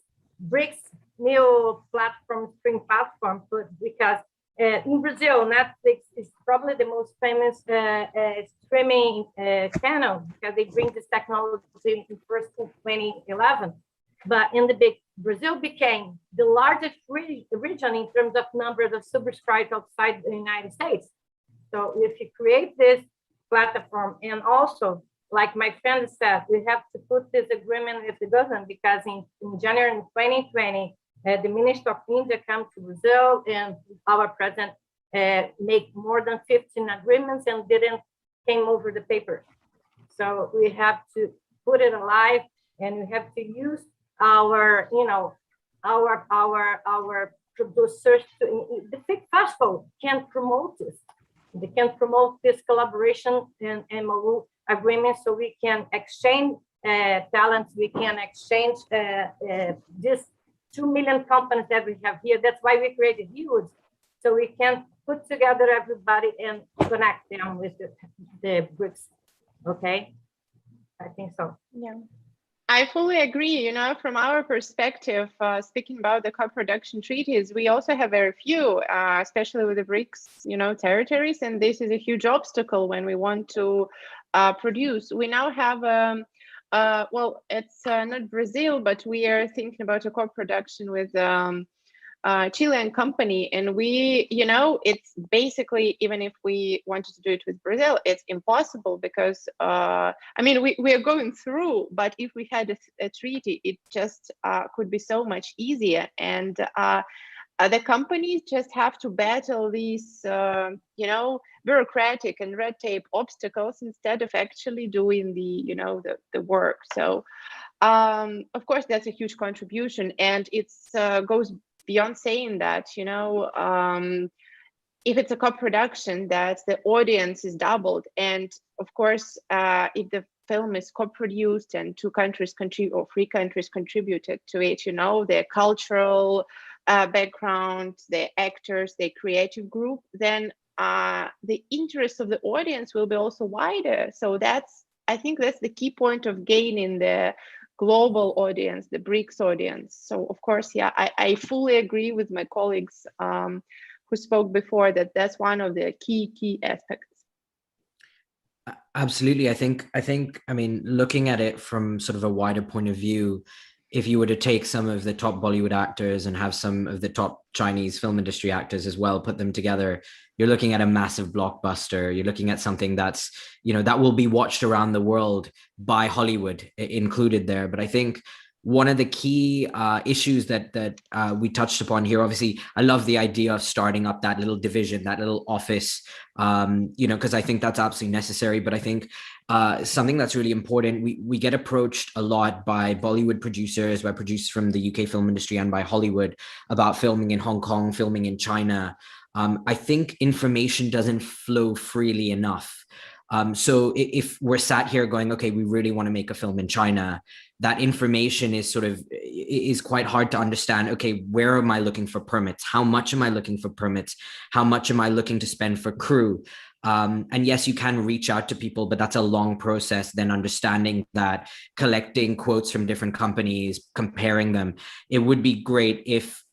BRICS new platform, stream platform, because in Brazil, Netflix is probably the most famous streaming channel because they bring this technology first in 2011. But in the Brazil became the largest region in terms of numbers of subscribers outside the United States. So if you create this platform, and also, like my friend said, we have to put this agreement with the government because in January 2020, the Minister of India came to Brazil and our president made more than 15 agreements and didn't came over the paper. So we have to put it alive and we have to use our, you know, our producers to, the FIC Festival can promote this. They can promote this collaboration and MOU agreement so we can exchange talents, we can exchange this 2 million companies that we have here. That's why we created HUGE, so we can put together everybody and connect them with the BRICS. Okay, I think so. Yeah. I fully agree. You know, from our perspective, speaking about the co-production treaties, we also have very few, especially with the BRICS, you know, territories, and this is a huge obstacle when we want to produce. We now have, well, it's not Brazil, but we are thinking about a co-production with Chilean company, and we, you know, it's basically, even if we wanted to do it with Brazil, it's impossible because I mean we are going through, but if we had a treaty, it just could be so much easier, and the companies just have to battle these you know, bureaucratic and red tape obstacles instead of actually doing the, you know, the work. So of course that's a huge contribution, and it's goes beyond saying that, you know, if it's a co-production, that the audience is doubled. And of course, if the film is co-produced and 2 countries contribute or 3 countries contributed to it, you know, their cultural background, their actors, their creative group, then the interest of the audience will be also wider. So that's, I think that's the key point of gaining the global audience, the BRICS audience. So of course, yeah, I fully agree with my colleagues who spoke before that that's one of the key aspects. Absolutely. I think, I mean, looking at it from sort of a wider point of view, if you were to take some of the top Bollywood actors and have some of the top Chinese film industry actors as well, put them together, you're looking at a massive blockbuster. You're looking at something that's, you know, that will be watched around the world by Hollywood included there. But I think one of the key issues that we touched upon here, obviously, I love the idea of starting up that little division, that little office, you know, because I think that's absolutely necessary. But I think something that's really important, we get approached a lot by Bollywood producers, by producers from the UK film industry and by Hollywood about filming in Hong Kong, filming in China. I think information doesn't flow freely enough. So if we're sat here going, okay, we really want to make a film in China, that information is sort of, is quite hard to understand. Okay, where am I looking for permits? How much am I looking for permits? How much am I looking to spend for crew? And yes, you can reach out to people, but that's a long process. Then understanding that, collecting quotes from different companies, comparing them. It would be great if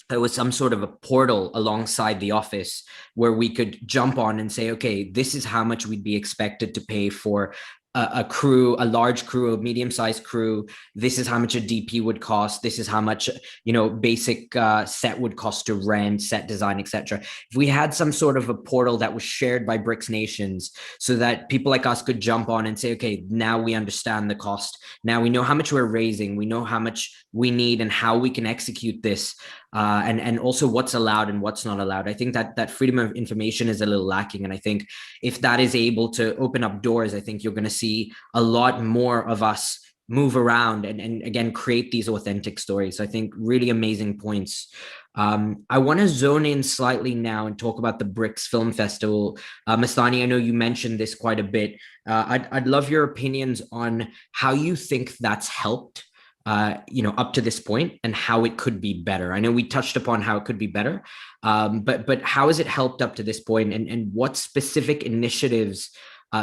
there was some sort of a portal alongside the office where we could jump on and say, okay, this is how much we'd be expected to pay for a crew, a large crew, a medium-sized crew. This is how much a DP would cost. This is how much, you know, basic set would cost to rent, set design, etc. If we had some sort of a portal that was shared by BRICS nations so that people like us could jump on and say, okay, now we understand the cost. Now we know how much we're raising. We know how much we need and how we can execute this. and also what's allowed and what's not allowed. I think that freedom of information is a little lacking. And I think if that is able to open up doors, I think you're going to see a lot more of us move around and again, create these authentic stories. So I think really amazing points. I want to zone in slightly now and talk about the BRICS Film Festival. Mastani, I know you mentioned this quite a bit. I'd love your opinions on how you think that's helped up to this point and how it could be better. I know we touched upon how it could be better, but how has it helped up to this point, and what specific initiatives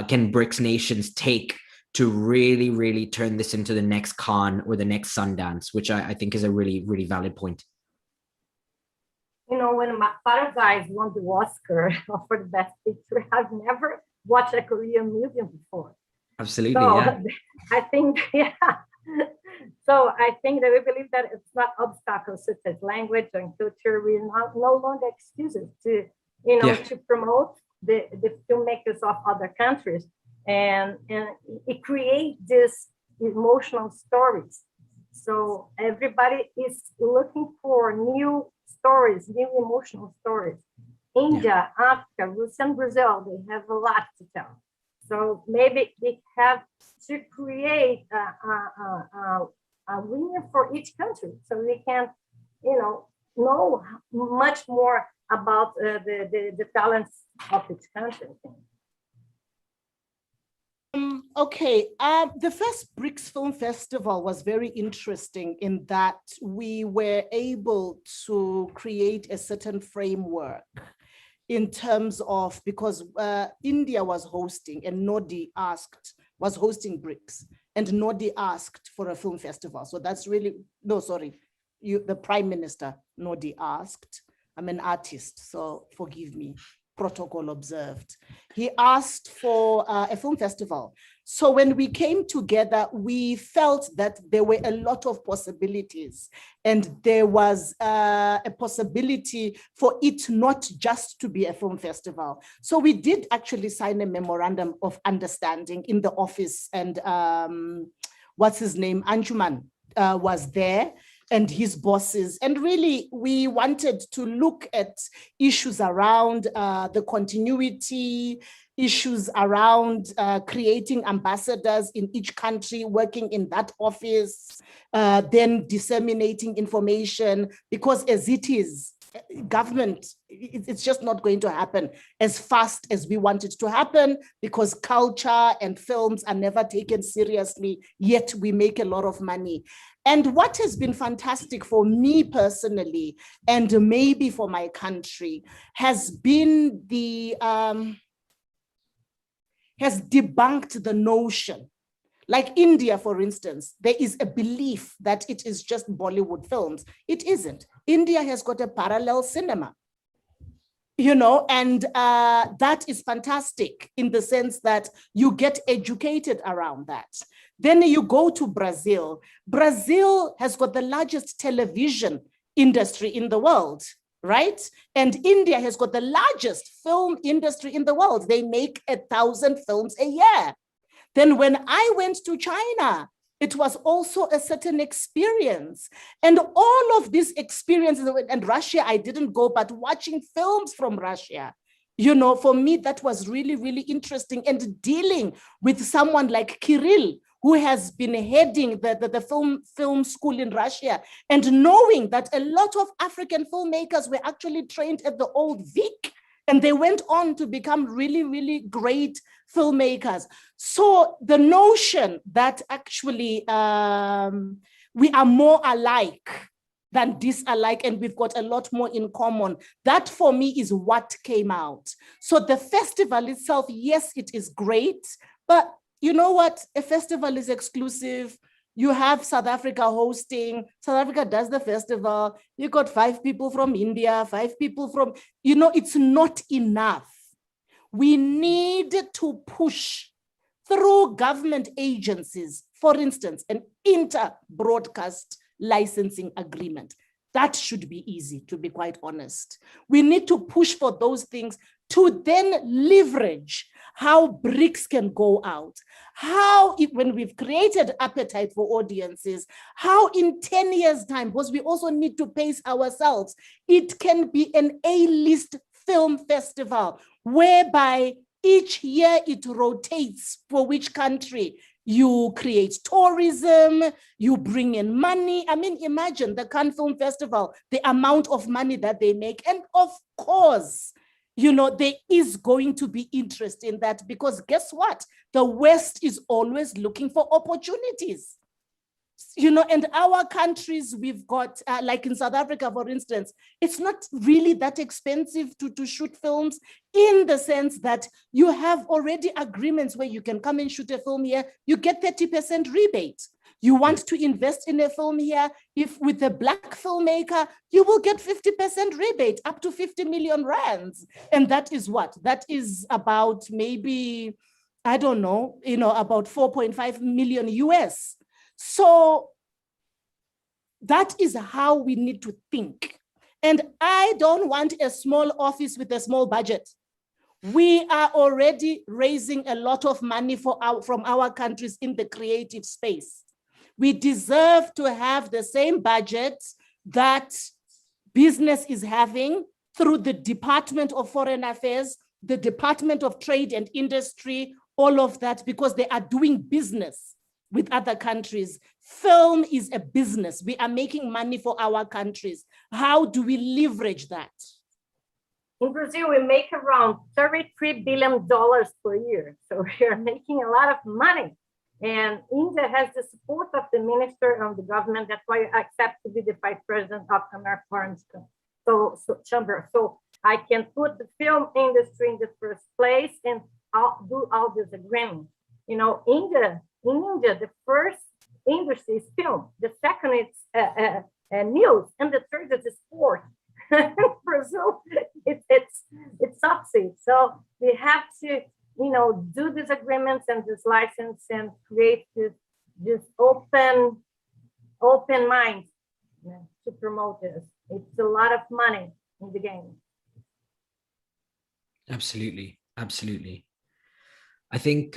can BRICS nations take to really, really turn this into the next Cannes or the next Sundance, which I think is a really, really valid point. You know, when Paradise won the Oscar for the best picture, I've never watched a Korean movie before. Absolutely, so, yeah. I think, yeah. So I think that we believe that it's not obstacles such as language and culture. We're no longer excuses to, to promote the filmmakers of other countries. And it creates these emotional stories. So everybody is looking for new stories, new emotional stories. India, Africa, Russia, and Brazil, they have a lot to tell. So maybe we have to create a winner for each country, so we can, know much more about the talents of each country. Okay, the first BRICS Film Festival was very interesting in that we were able to create a certain framework in terms of, because India was hosting and was hosting BRICS, and Nodi asked for a film festival. So that's really, the Prime Minister, Nodi, asked. I'm an artist, so forgive me, protocol observed. He asked for a film festival. So when we came together, we felt that there were a lot of possibilities, and there was a possibility for it not just to be a film festival. So we did actually sign a memorandum of understanding in the office, and what's his name, Anjuman, was there, and his bosses. And really, we wanted to look at issues around the continuity, issues around creating ambassadors in each country, working in that office, then disseminating information, because as it is, government, it's just not going to happen as fast as we want it to happen, because culture and films are never taken seriously, yet we make a lot of money. And what has been fantastic for me personally, and maybe for my country, has been has debunked the notion. Like India, for instance, there is a belief that it is just Bollywood films. It isn't. India has got a parallel cinema, and that is fantastic in the sense that you get educated around that. Then you go to Brazil. Brazil has got the largest television industry in the world, right? And India has got the largest film industry in the world. They make 1,000 films a year. Then when I went to China, it was also a certain experience. And all of these experiences, and Russia, I didn't go, but watching films from Russia, for me, that was really, really interesting. And dealing with someone like Kirill, who has been heading the film school in Russia, and knowing that a lot of African filmmakers were actually trained at the old Vic, and they went on to become really, really great filmmakers. So the notion that actually we are more alike than disalike, and we've got a lot more in common, that for me is what came out. So the festival itself, yes, it is great, but you know what? A festival is exclusive. You have South Africa hosting. South Africa does the festival. You got 5 people from India, 5 people from, it's not enough. We need to push through government agencies, for instance, an inter-broadcast licensing agreement. That should be easy, to be quite honest. We need to push for those things to then leverage how BRICS can go out, how when we've created appetite for audiences, how in 10 years' time, because we also need to pace ourselves, it can be an A-list film festival whereby each year it rotates for which country. You create tourism, you bring in money. I mean, imagine the Cannes Film Festival, the amount of money that they make. And of course, there is going to be interest in that, because guess what? The West is always looking for opportunities. And our countries, we've got, like in South Africa, for instance, it's not really that expensive to shoot films, in the sense that you have already agreements where you can come and shoot a film here, you get 30% rebate. You want to invest in a film here, if with a Black filmmaker, you will get 50% rebate, up to 50 million rands. And that is what? That is about maybe, I don't know, about 4.5 million US. So that is how we need to think. And I don't want a small office with a small budget. We are already raising a lot of money from our countries in the creative space. We deserve to have the same budget that business is having through the Department of Foreign Affairs, the Department of Trade and Industry, all of that, because they are doing business with other countries. Film is a business. We are making money for our countries. How do we leverage that? In Brazil, we make around $33 billion per year. So we are making a lot of money. And India has the support of the minister of the government. That's why I accept to be the vice president of American Foreign Chamber. So I can put the film industry in the first place and do all this agreement. In India, the first industry is film. The second is news, and the third is sport. In Brazil, it's opposite. So we have to, do these agreements and this license and create this open mind to promote this. It's a lot of money in the game. Absolutely, absolutely. I think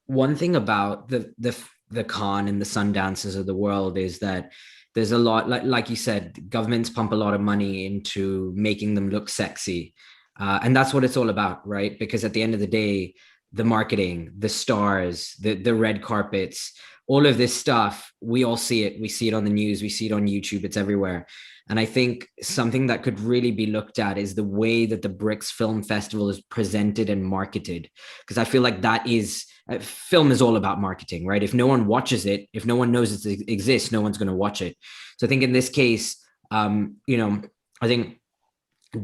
one thing about the Cannes and the Sundances of the world is that there's a lot, like you said, governments pump a lot of money into making them look sexy. And that's what it's all about, right? Because at the end of the day, the marketing, the stars, the red carpets, all of this stuff, we all see it. We see it on the news, we see it on YouTube, it's everywhere. And I think something that could really be looked at is the way that the BRICS Film Festival is presented and marketed. Because I feel like that is, film is all about marketing, right? If no one watches it, if no one knows it exists, no one's going to watch it. So I think in this case, I think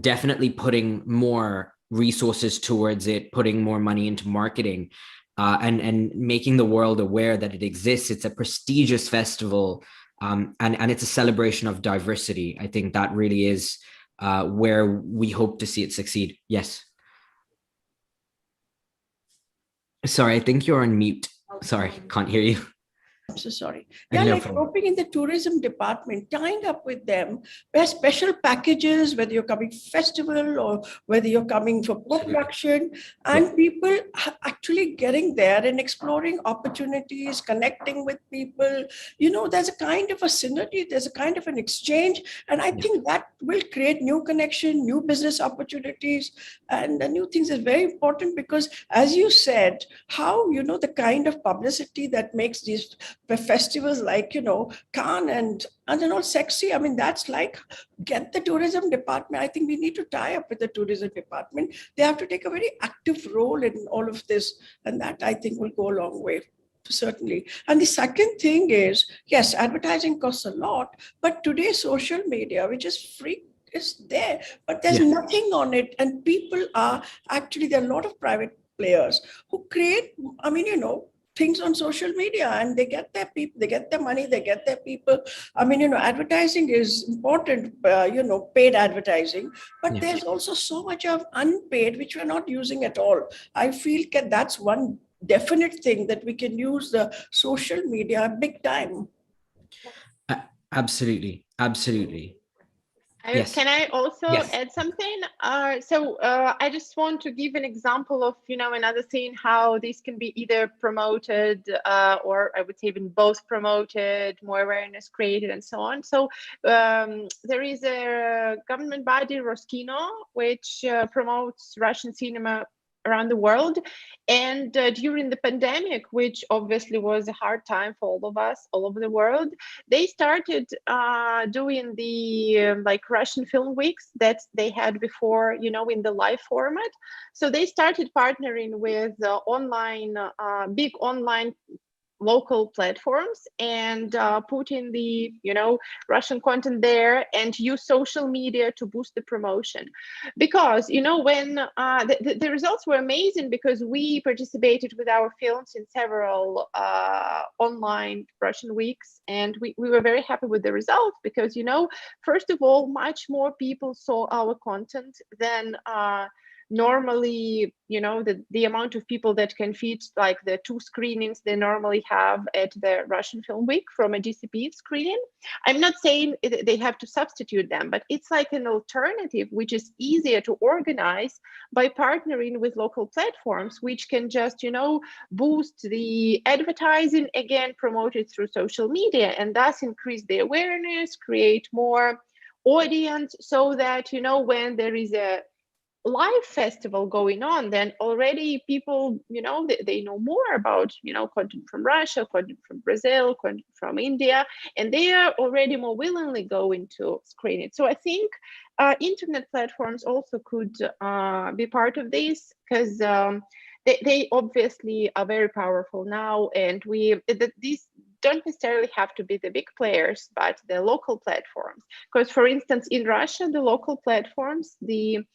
definitely putting more resources towards it, putting more money into marketing, and making the world aware that it exists. It's a prestigious festival. And it's a celebration of diversity. I think that really is where we hope to see it succeed. Yes. Sorry, I think you're on mute. Sorry, can't hear you. I'm so sorry. Yeah, no, like working in the tourism department, tying up with them, where special packages, whether you're coming festival or whether you're coming for production, and people actually getting there and exploring opportunities, connecting with people. There's a kind of a synergy, there's a kind of an exchange, and I think that will create new connection, new business opportunities, and the new things is very important because, as you said, how, the kind of publicity that makes these festivals like, Cannes and all sexy. I mean, that's like, get the tourism department. I think we need to tie up with the tourism department. They have to take a very active role in all of this. And that, I think, will go a long way, certainly. And the second thing is, yes, advertising costs a lot, but today social media, which is free, is there, but there's nothing on it. And people are actually, there are a lot of private players who create, things on social media, and they get their people, they get their money, they get their people. Advertising is important, paid advertising, but there's also so much of unpaid, which we're not using at all. I feel that that's one definite thing that we can use the social media big time. Absolutely, absolutely. Yes. Can I also Yes. add something? I just want to give an example of, another thing, how this can be either promoted or I would say even both promoted, more awareness created and so on. So there is a government body, Roskino, which promotes Russian cinema around the world. And during the pandemic, which obviously was a hard time for all of us all over the world, they started doing the like Russian film weeks that they had before, in the live format. So they started partnering with big online local platforms and putting the Russian content there and use social media to boost the promotion, because when the results were amazing, because we participated with our films in several online Russian weeks, and we were very happy with the results, because first of all, much more people saw our content than normally, the amount of people that can fit like the 2 screenings they normally have at the Russian Film Week from a DCP screening. I'm not saying they have to substitute them, but it's like an alternative which is easier to organize by partnering with local platforms, which can just boost the advertising, again promoted through social media, and thus increase the awareness, create more audience, so that when there is a live festival going on, then already people they know more about content from Russia, content from Brazil, content from India, and they are already more willingly going to screen it. So I think internet platforms also could be part of this, because they obviously are very powerful now, and these don't necessarily have to be the big players, but the local platforms. Because for instance, in Russia, the local platforms, the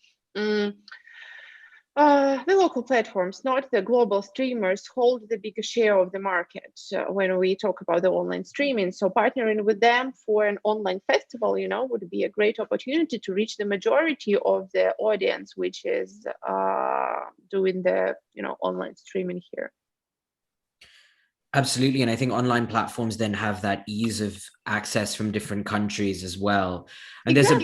local platforms, not the global streamers, hold the biggest share of the market when we talk about the online streaming. So partnering with them for an online festival, would be a great opportunity to reach the majority of the audience, which is doing the online streaming here. Absolutely. And I think online platforms then have that ease of access from different countries as well. And Exactly.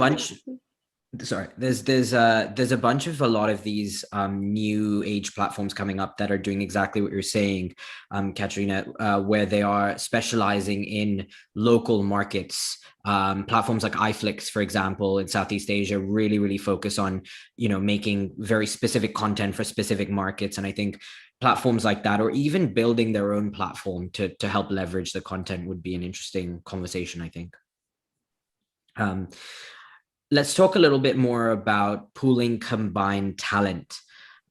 there's a bunch of a lot of these new age platforms coming up that are doing exactly what you're saying, Katerina, where they are specializing in local markets. Platforms like iFlix, for example, in Southeast Asia, really focus on making very specific content for specific markets. And I think platforms like that, or even building their own platform to help leverage the content, would be an interesting conversation, I think. Let's talk a little bit more about pooling combined talent.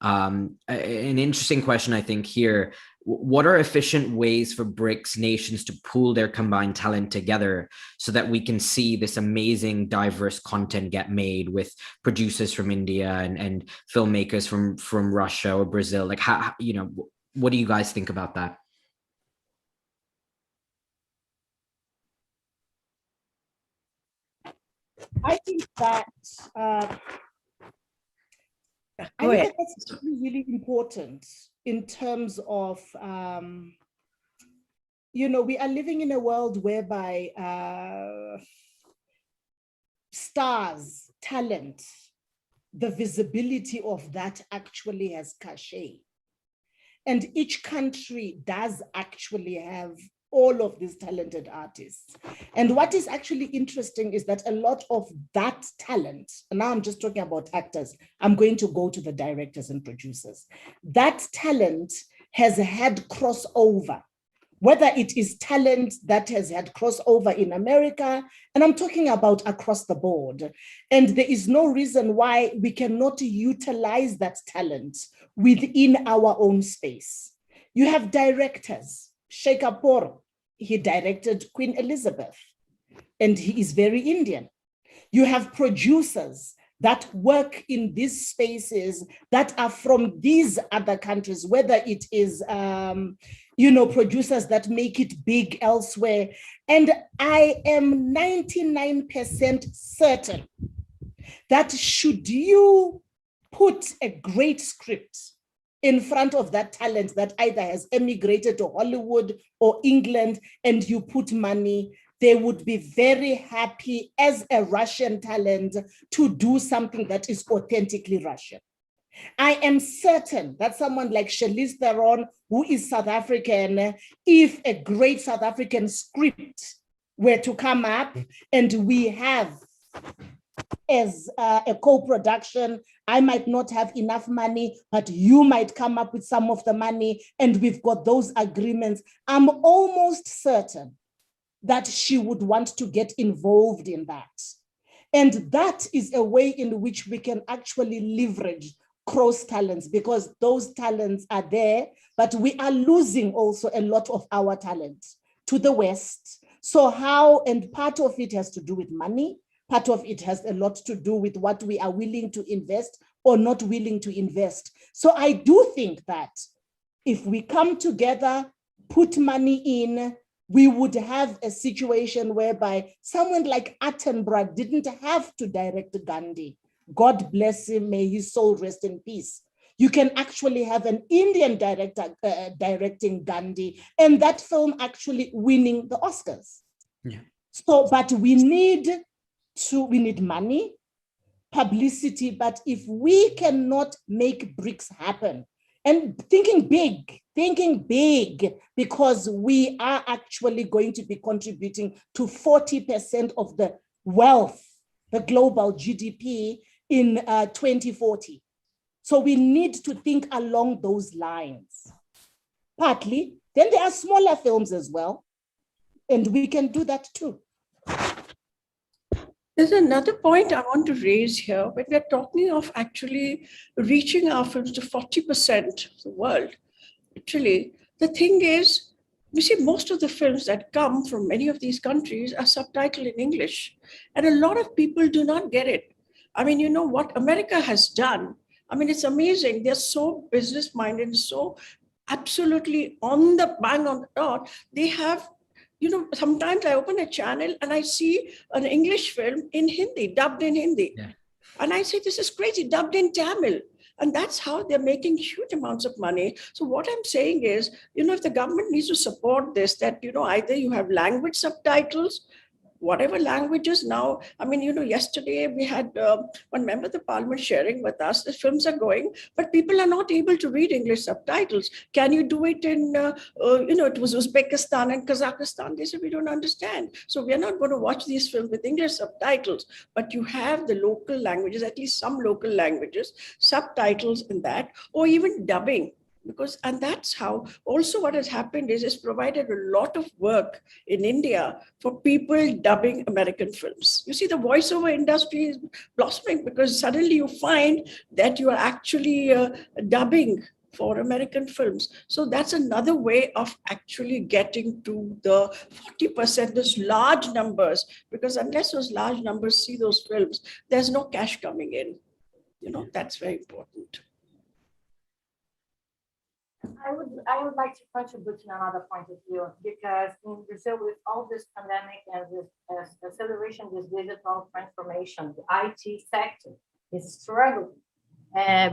An interesting question, I think, here. What are efficient ways for BRICS nations to pool their combined talent together so that we can see this amazing diverse content get made with producers from India and filmmakers from Russia or Brazil? Like, how, what do you guys think about that? I think that that's really important in terms of, we are living in a world whereby stars, talent, the visibility of that actually has cachet. And each country does actually have all of these talented artists. And what is actually interesting is that a lot of that talent, and now I'm just talking about actors, I'm going to go to the directors and producers. That talent has had crossover, whether it is talent that has had crossover in America, and I'm talking about across the board. And there is no reason why we cannot utilize that talent within our own space. You have directors. Sheikh Kapoor, he directed Queen Elizabeth, and he is very Indian. You have producers that work in these spaces that are from these other countries, whether it is, producers that make it big elsewhere. And I am 99% certain that should you put a great script in front of that talent that either has emigrated to Hollywood or England, and you put money, they would be very happy as a Russian talent to do something that is authentically Russian. I am certain that someone like Charlize Theron, who is South African, if a great South African script were to come up and we have as a co-production, I might not have enough money, but you might come up with some of the money and we've got those agreements. I'm almost certain that she would want to get involved in that. And that is a way in which we can actually leverage cross talents, because those talents are there, but we are losing also a lot of our talent to the West. So how, and part of it has to do with money, part of it has a lot to do with what we are willing to invest or not willing to invest. So I do think that if we come together, put money in, we would have a situation whereby someone like Attenborough didn't have to direct Gandhi. God bless him, may his soul rest in peace. You can actually have an Indian director directing Gandhi, and that film actually winning the Oscars. Yeah. So, but we need money, publicity, but if we cannot make BRICS happen, and thinking big, because we are actually going to be contributing to 40% of the wealth, the global GDP in 2040. So we need to think along those lines. Partly, then there are smaller films as well, and we can do that too. There's another point I want to raise here. When we're talking of actually reaching our films to 40% of the world, actually, the thing is, you see, most of the films that come from many of these countries are subtitled in English, and a lot of people do not get it. I mean, you know what America has done? I mean, it's amazing. They're so business-minded, so absolutely on the bang on the dot. They have, you know, sometimes I open a channel and I see an English film in Hindi, dubbed in Hindi. Yeah. And I say, this is crazy, dubbed in Tamil. And that's how they're making huge amounts of money. So what I'm saying is, you know, if the government needs to support this, that, you know, either you have language subtitles, whatever languages now. I mean, you know, yesterday we had one member of the parliament sharing with us, the films are going, but people are not able to read English subtitles. Can you do it in, you know, it was Uzbekistan and Kazakhstan. They said, we don't understand. So we're not going to watch these films with English subtitles, but you have the local languages, at least some local languages, subtitles in that, or even dubbing. Because, and that's how also what has happened is it's provided a lot of work in India for people dubbing American films. You see, the voiceover industry is blossoming because suddenly you find that you are actually dubbing for American films. So that's another way of actually getting to the 40%, those large numbers, because unless those large numbers see those films, there's no cash coming in. You know, that's very important. I would like to contribute to another point of view, because in Brazil, with all this pandemic and this acceleration, this digital transformation, the IT sector is struggling.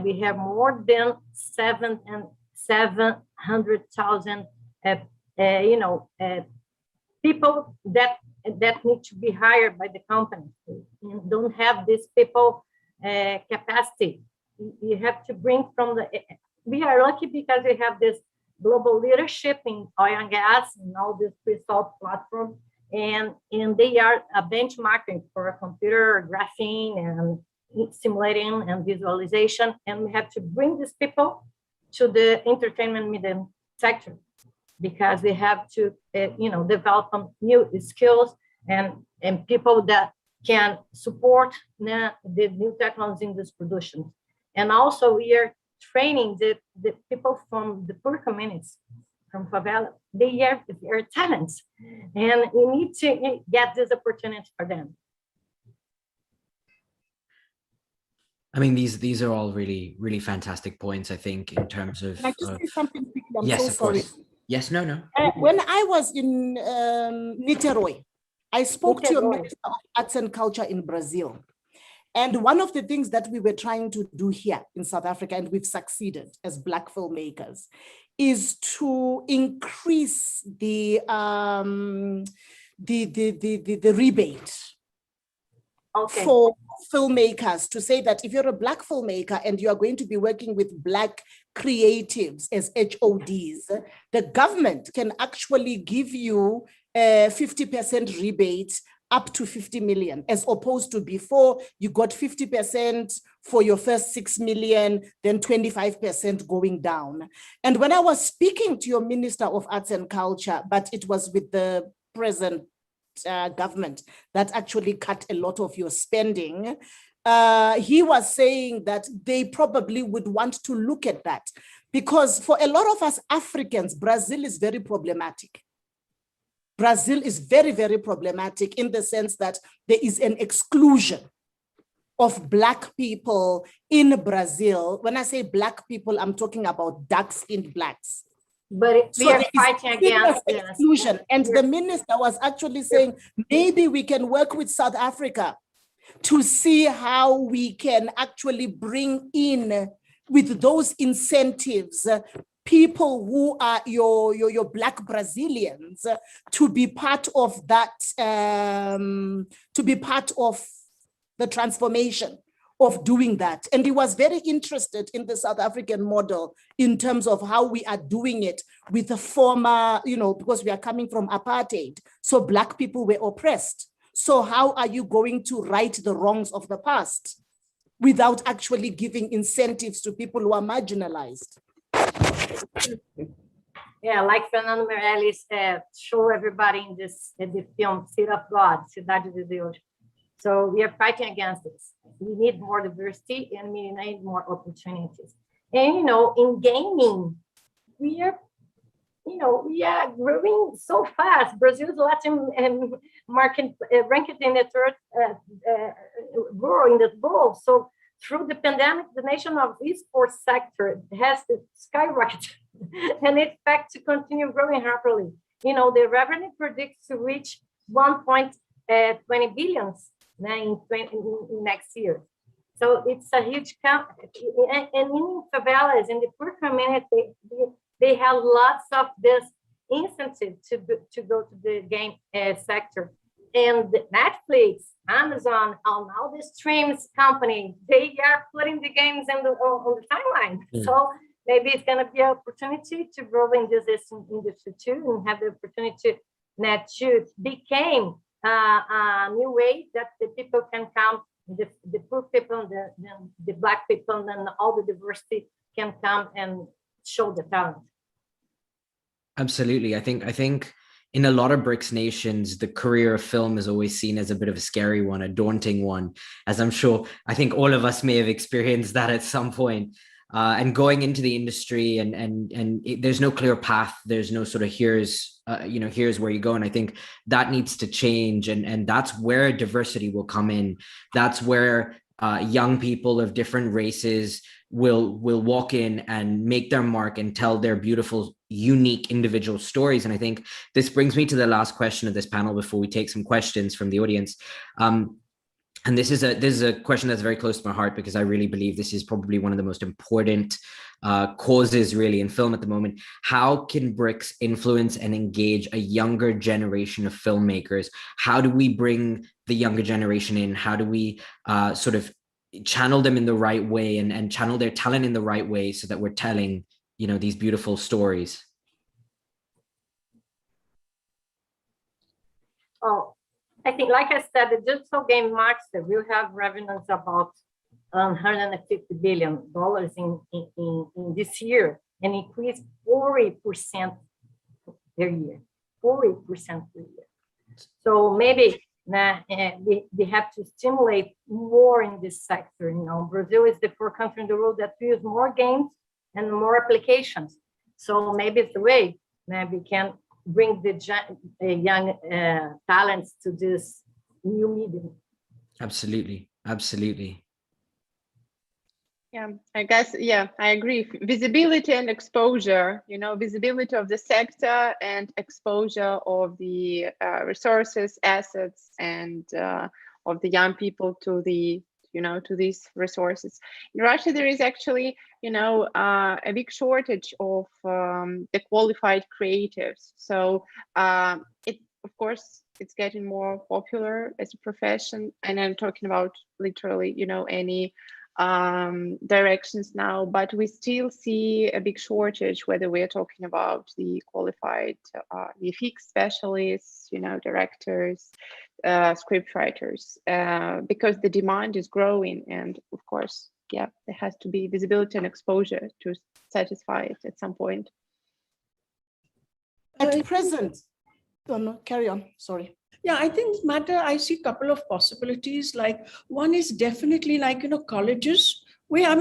We have more than 700,000 people that need to be hired by the company, and don't have this people capacity. You have to bring from the. We are lucky because we have this global leadership in oil and gas and all this pre-salt platform, and they are a benchmarking for computer graphing and simulating and visualization. And we have to bring these people to the entertainment media sector, because we have to, develop new skills and people that can support the new technology in this production. And also we are training the people from the poor communities, from favela. They are talents, and we need to get this opportunity for them. I mean, these are all really, really fantastic points, I think, in terms of. Can I just say something quickly? I'm yes, so of sorry. course. Yes, no. When I was in Niterói, I spoke to a Minister of Arts and Culture in Brazil. And one of the things that we were trying to do here in South Africa, and we've succeeded as Black filmmakers, is to increase the the rebate Okay. for filmmakers, to say that if you're a Black filmmaker and you are going to be working with Black creatives as HODs, the government can actually give you a 50% rebate up to 50 million, as opposed to before you got 50% for your first 6 million, then 25% going down. And when I was speaking to your Minister of Arts and Culture, but it was with the present government that actually cut a lot of your spending, he was saying that they probably would want to look at that, because for a lot of us Africans, Brazil is very problematic. Brazil is very, very problematic in the sense that there is an exclusion of Black people in Brazil. When I say Black people, I'm talking about dark-skinned Blacks. But So we are there is fighting against this. exclusion. And the minister was actually saying, maybe we can work with South Africa to see how we can actually bring in, with those incentives, people who are your Black Brazilians to be part of that, to be part of the transformation of doing that. And he was very interested in the South African model in terms of how we are doing it with the former, because we are coming from apartheid. So Black people were oppressed. So how are you going to right the wrongs of the past without actually giving incentives to people who are marginalized? Yeah, like Fernando Meirelles show everybody in the film City of God, Cidade de Deus. So we are fighting against this. We need more diversity and we need more opportunities. And in gaming, we are growing so fast. Brazil's Latin market ranked in the third in the world. So through the pandemic, the nation of esports sector has skyrocketed and it's expect to continue growing rapidly. The revenue predicts to reach 1.20 billion in next year. So it's a huge count. And in favelas, in the poor community, they have lots of this incentive to go to the game sector. And Netflix, Amazon, all the streams company, they are putting the games on the timeline. So maybe it's going to be an opportunity to grow in this industry too, and have the opportunity to become a new way that the people can come, the poor people, the Black people, and all the diversity can come and show the talent. Absolutely. I think in a lot of BRICS nations, the career of film is always seen as a bit of a scary one, a daunting one, as I think all of us may have experienced that at some point. And going into the industry there's no clear path. There's no sort of here's where you go. And I think that needs to change. And that's where diversity will come in. That's where young people of different races will walk in and make their mark and tell their beautiful, unique individual stories. And I think this brings me to the last question of this panel before we take some questions from the audience. And this is a question that's very close to my heart, because I really believe this is probably one of the most important causes really in film at the moment. How can BRICS influence and engage a younger generation of filmmakers? How do we bring the younger generation in? How do we sort of channel them in the right way and channel their talent in the right way so that we're telling, these beautiful stories? Oh, I think, like I said, the digital game market will have revenues about $150 billion in this year, and increase 40% per year, 40% per year. So maybe they have to stimulate more in this sector. Brazil is the first country in the world that uses more games and more applications. So maybe it's the way that we can bring the young talents to this new medium. Absolutely. Yeah, I guess, I agree. Visibility and exposure, visibility of the sector and exposure of the resources, assets, and of the young people to the, to these resources. In Russia, there is actually, a big shortage of the qualified creatives. So of course, it's getting more popular as a profession. And I'm talking about literally, any directions now, but we still see a big shortage, whether we're talking about the qualified VFX specialists, directors, script writers, because the demand is growing. And of course, there has to be visibility and exposure to satisfy it at some point. At present, no, carry on, sorry. Yeah, I think matter, I see a couple of possibilities. Like one is definitely like, colleges, where,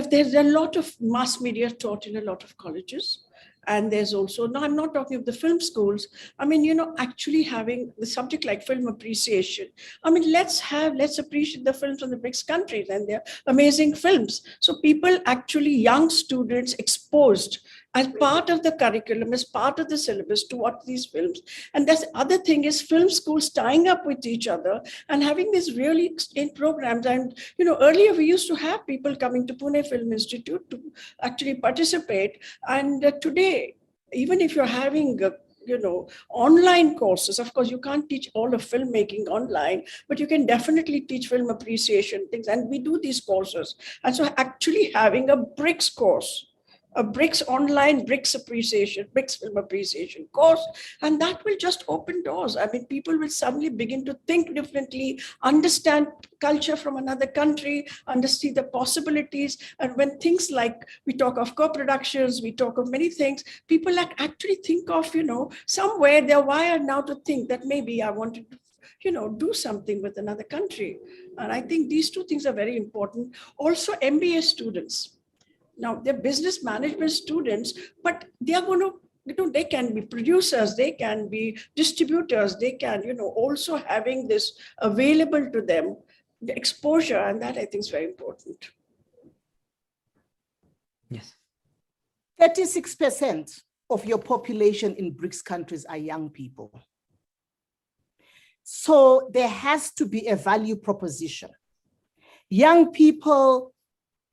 if there's a lot of mass media taught in a lot of colleges. And there's also, no, I'm not talking of the film schools. Actually having the subject like film appreciation. Let's appreciate the films from the BRICS countries, and they're amazing films. So people actually, young students exposed as part of the curriculum, as part of the syllabus to watch these films. And that's the other thing is film schools tying up with each other and having these really in programs. And, earlier we used to have people coming to Pune Film Institute to actually participate. And today, even if you're having online courses, of course, you can't teach all of filmmaking online, but you can definitely teach film appreciation things. And we do these courses. And so actually having a BRICS course, a BRICS online BRICS film appreciation course, and that will just open doors. People will suddenly begin to think differently, understand culture from another country, understand the possibilities. And when things like, we talk of co-productions, we talk of many things, people actually think of, somewhere they're wired now to think that maybe I want to do something with another country. And I think these two things are very important. Also, MBA students. Now, they're business management students, but they are going to, they can be producers, they can be distributors, they can, also having this available to them, the exposure, and that I think is very important. Yes. 36% of your population in BRICS countries are young people. So there has to be a value proposition. Young people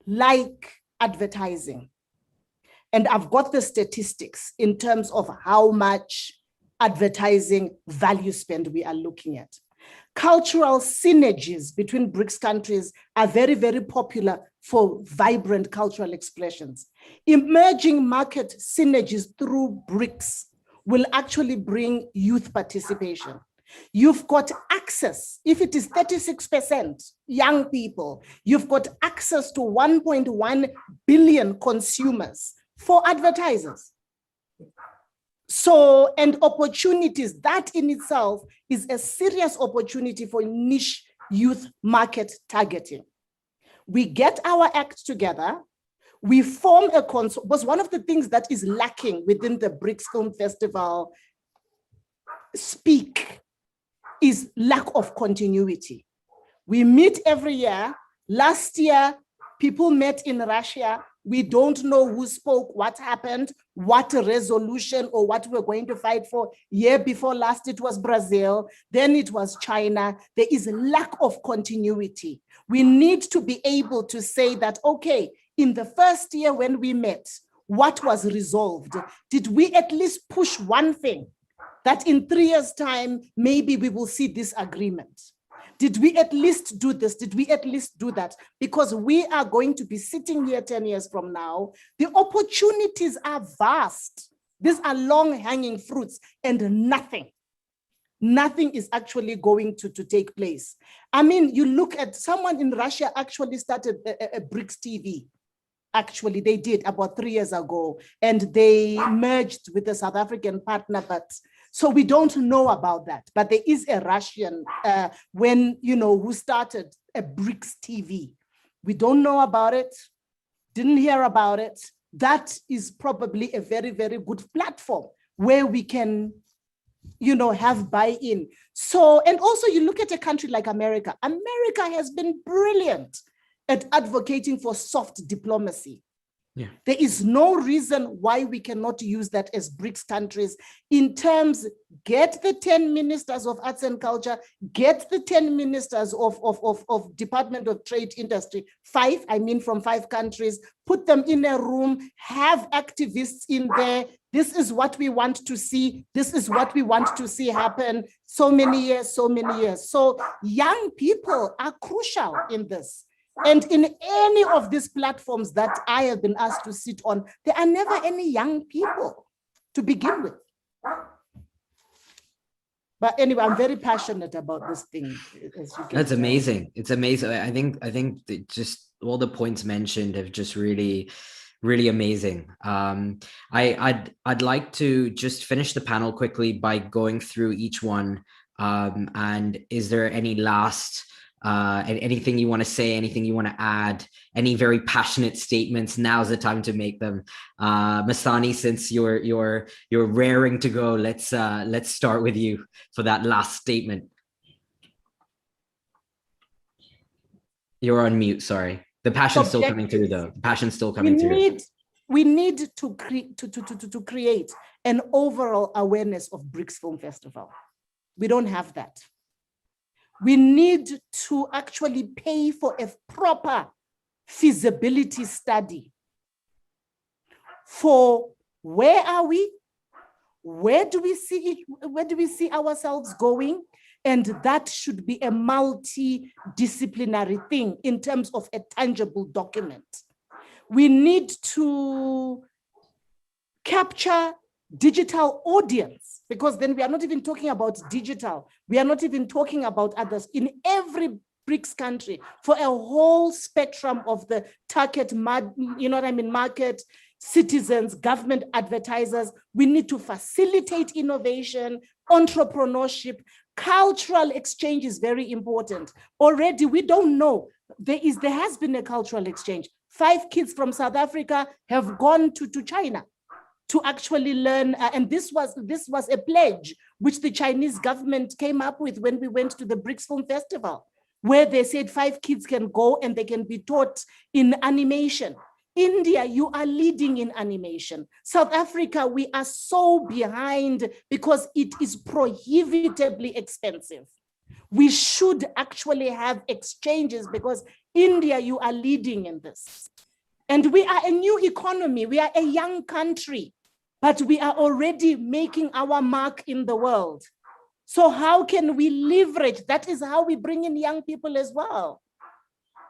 like advertising. And I've got the statistics in terms of how much advertising value spend we are looking at. Cultural synergies between BRICS countries are very, very popular for vibrant cultural expressions. Emerging market synergies through BRICS will actually bring youth participation. You've got access, if it is 36% young people, you've got access to 1.1 billion consumers for advertisers. So, and opportunities, that in itself is a serious opportunity for niche youth market targeting. We get our act together, we form a console, was one of the things that is lacking within the BRICS Film Festival speak is lack of continuity. We meet every year. Last year, people met in Russia. We don't know who spoke, what happened, what resolution or what we're going to fight for. Year before last, it was Brazil, then it was China. There is a lack of continuity. We need to be able to say that, okay, in the first year when we met, what was resolved? Did we at least push one thing? That in 3 years' time, maybe we will see this agreement. Did we at least do this? Did we at least do that? Because we are going to be sitting here 10 years from now. The opportunities are vast. These are long-hanging fruits and nothing is actually going to take place. You look at someone in Russia actually started a BRICS TV. Actually, they did about 3 years ago, and they merged with a South African partner, so we don't know about that, but there is a Russian who started a BRICS TV. We don't know about it, didn't hear about it. That is probably a very, very good platform where we can, have buy-in. So, and also you look at a country like America. America has been brilliant at advocating for soft diplomacy. Yeah. There is no reason why we cannot use that as BRICS countries in terms, get the 10 ministers of arts and culture, get the 10 ministers of Department of Trade Industry, from 5 countries, put them in a room, have activists in there. This is what we want to see. This is what we want to see happen. So many years, so many years. So young people are crucial in this. And in any of these platforms that I have been asked to sit on, there are never any young people to begin with. But anyway, I'm very passionate about this thing. That's amazing. It's amazing. I think that just all the points mentioned have just really amazing. I'd like to just finish the panel quickly by going through each one. And is there any last anything you want to say, anything you want to add, any very passionate statements? Now's the time to make them. Masani, since you're raring to go, let's start with you for that last statement. You're on mute, sorry. The passion's still coming through though. The passion's still coming through. We need to create an overall awareness of BRICS Film Festival. We don't have that. We need to actually pay for a proper feasibility study for where are we, where do we see ourselves going, and that should be a multidisciplinary thing in terms of a tangible document. We need to capture digital audience, because then we are not even talking about digital. We are not even talking about others. In every BRICS country, for a whole spectrum of the target, market, citizens, government, advertisers, we need to facilitate innovation, entrepreneurship. Cultural exchange is very important. Already, we don't know. There has been a cultural exchange. 5 kids from South Africa have gone to China to actually learn, and this was a pledge which the Chinese government came up with when we went to the BRICS Film Festival, where they said 5 kids can go and they can be taught in animation. India, you are leading in animation. South Africa, we are so behind because it is prohibitively expensive. We should actually have exchanges because India, you are leading in this. And we are a new economy. We are a young country, but we are already making our mark in the world. So how can we leverage? That is how we bring in young people as well.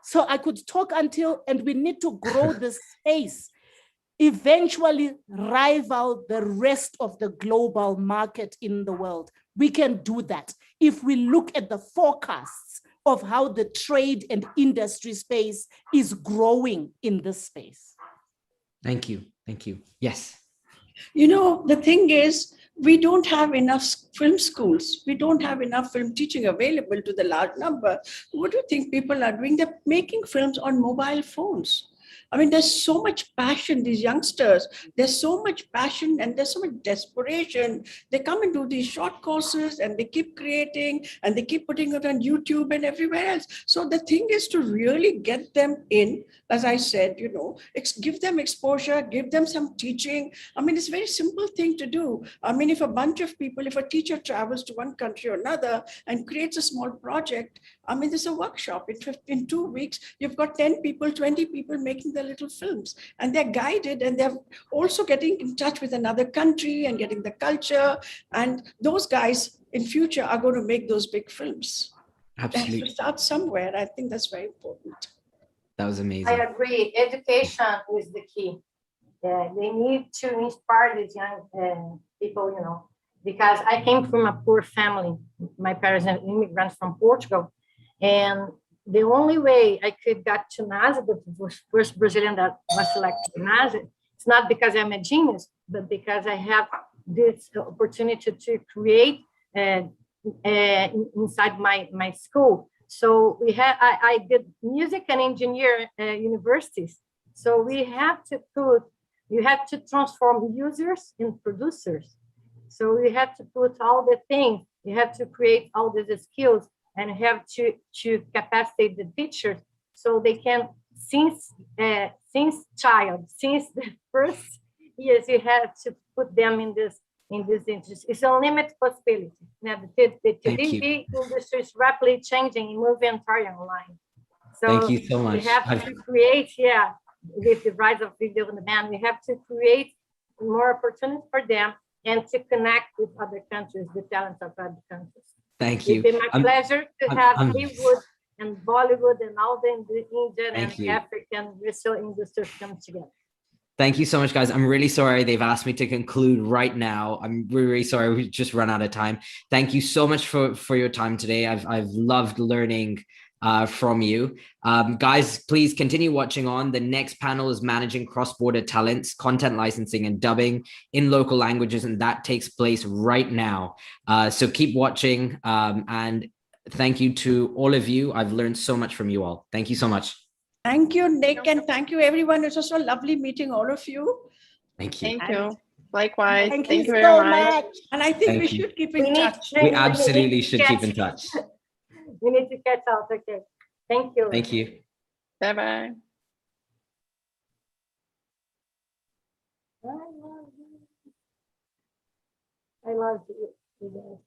So I could talk until, and we need to grow this space, eventually rival the rest of the global market in the world. We can do that if we look at the forecasts of how the trade and industry space is growing in this space. Thank you. Thank you. Yes. You know, the thing is, we don't have enough film schools. We don't have enough film teaching available to the large number. What do you think people are doing? They're making films on mobile phones. I mean, there's so much passion, these youngsters, there's so much passion and there's so much desperation. They come and do these short courses and they keep creating and they keep putting it on YouTube and everywhere else. So the thing is to really get them in, as I said, you know, give them exposure, give them some teaching. I mean, it's a very simple thing to do. I mean, if a bunch of people, if a teacher travels to one country or another and creates a small project, I mean, there's a workshop. In 2 weeks, you've got 10 people, 20 people making the little films, and they're guided and they're also getting in touch with another country and getting the culture. And those guys in future are going to make those big films. Absolutely. They have to start somewhere. I think that's very important. That was amazing. I agree. Education is the key. They need to inspire these young people, you know, because I came from a poor family. My parents are immigrants from Portugal. And the only way I could get to NASA, the first Brazilian that was selected to NASA, it's not because I'm a genius, but because I have this opportunity to create inside my school. So I did music and engineer universities. So you have to transform users in producers. So you have to put all the things, you have to create all the skills, and have to capacitate the teachers so they can since the first years, you have to put them in this industry. It's a limited possibility. Now, the TV industry is rapidly changing and moving entirely online. So thank you so much. We have to create, with the rise of video on demand, we have to create more opportunities for them and to connect with other countries, the talents of other countries. Thank you. It's been my pleasure to have Hollywood and Bollywood and all the Indian and African visual industries come together. Thank you so much, guys. I'm really sorry they've asked me to conclude right now. I'm really sorry we just run out of time. Thank you so much for your time today. I've loved learning from you. Guys, please continue watching on. The next panel is managing cross-border talents, content licensing and dubbing in local languages, and that takes place right now. So keep watching, and thank you to all of you. I've learned so much from you all. Thank you so much. Thank you, Nick, and thank you, everyone. It was so lovely meeting all of you. Thank you. Thank you. Likewise. Thank Thank you you so very much. much. And I think Thank we you. should keep in touch. We absolutely should keep in touch. We need to catch up. Okay. Thank you. Thank you. Bye-bye. I love you guys.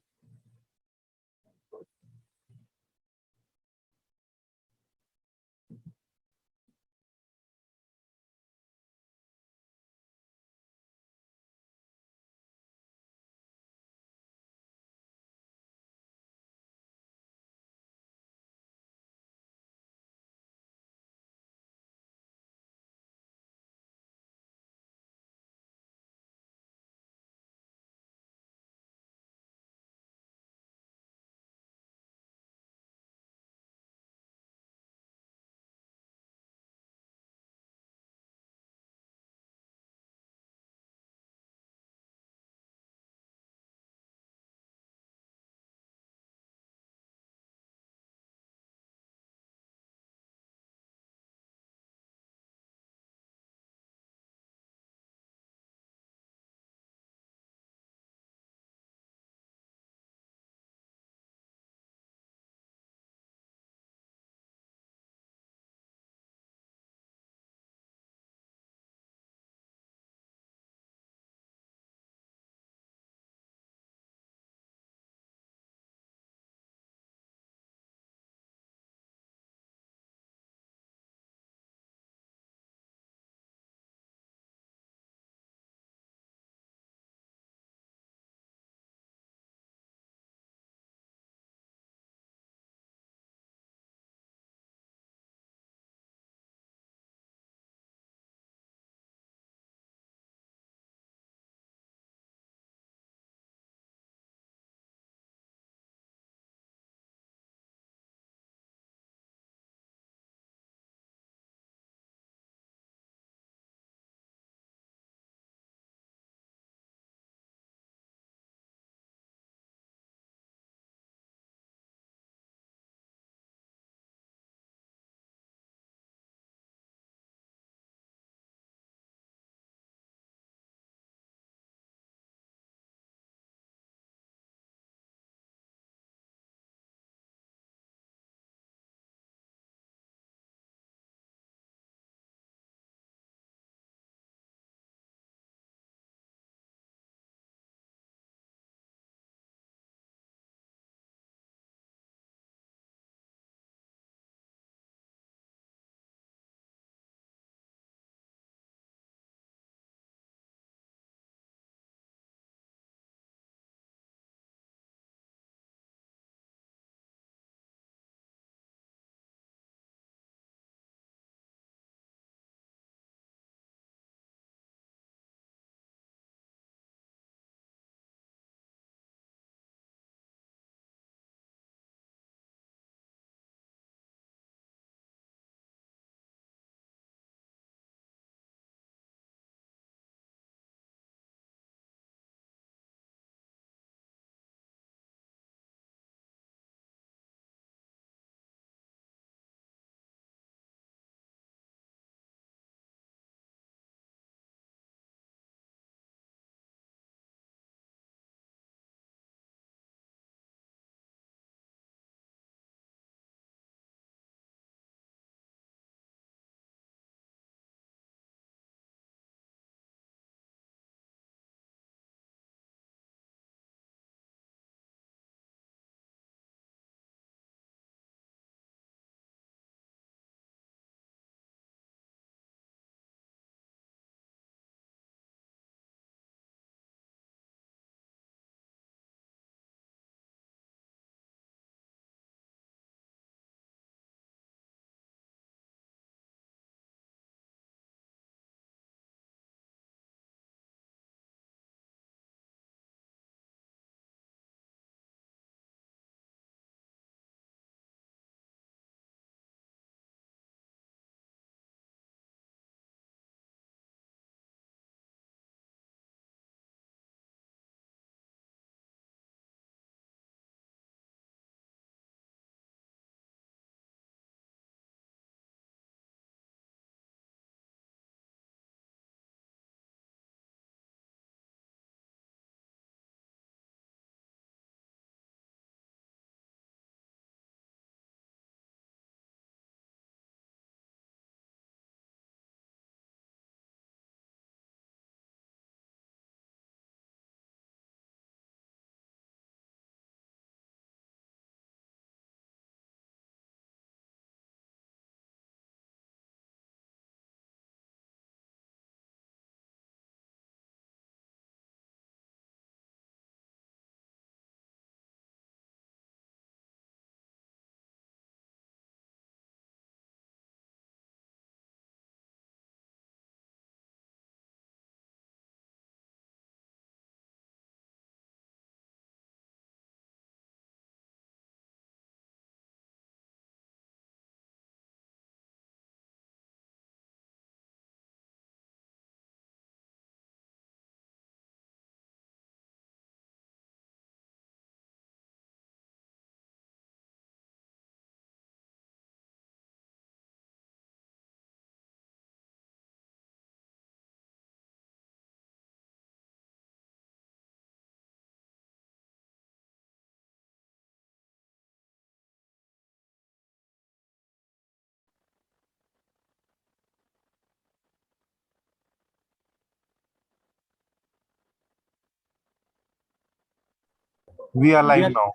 We are live now.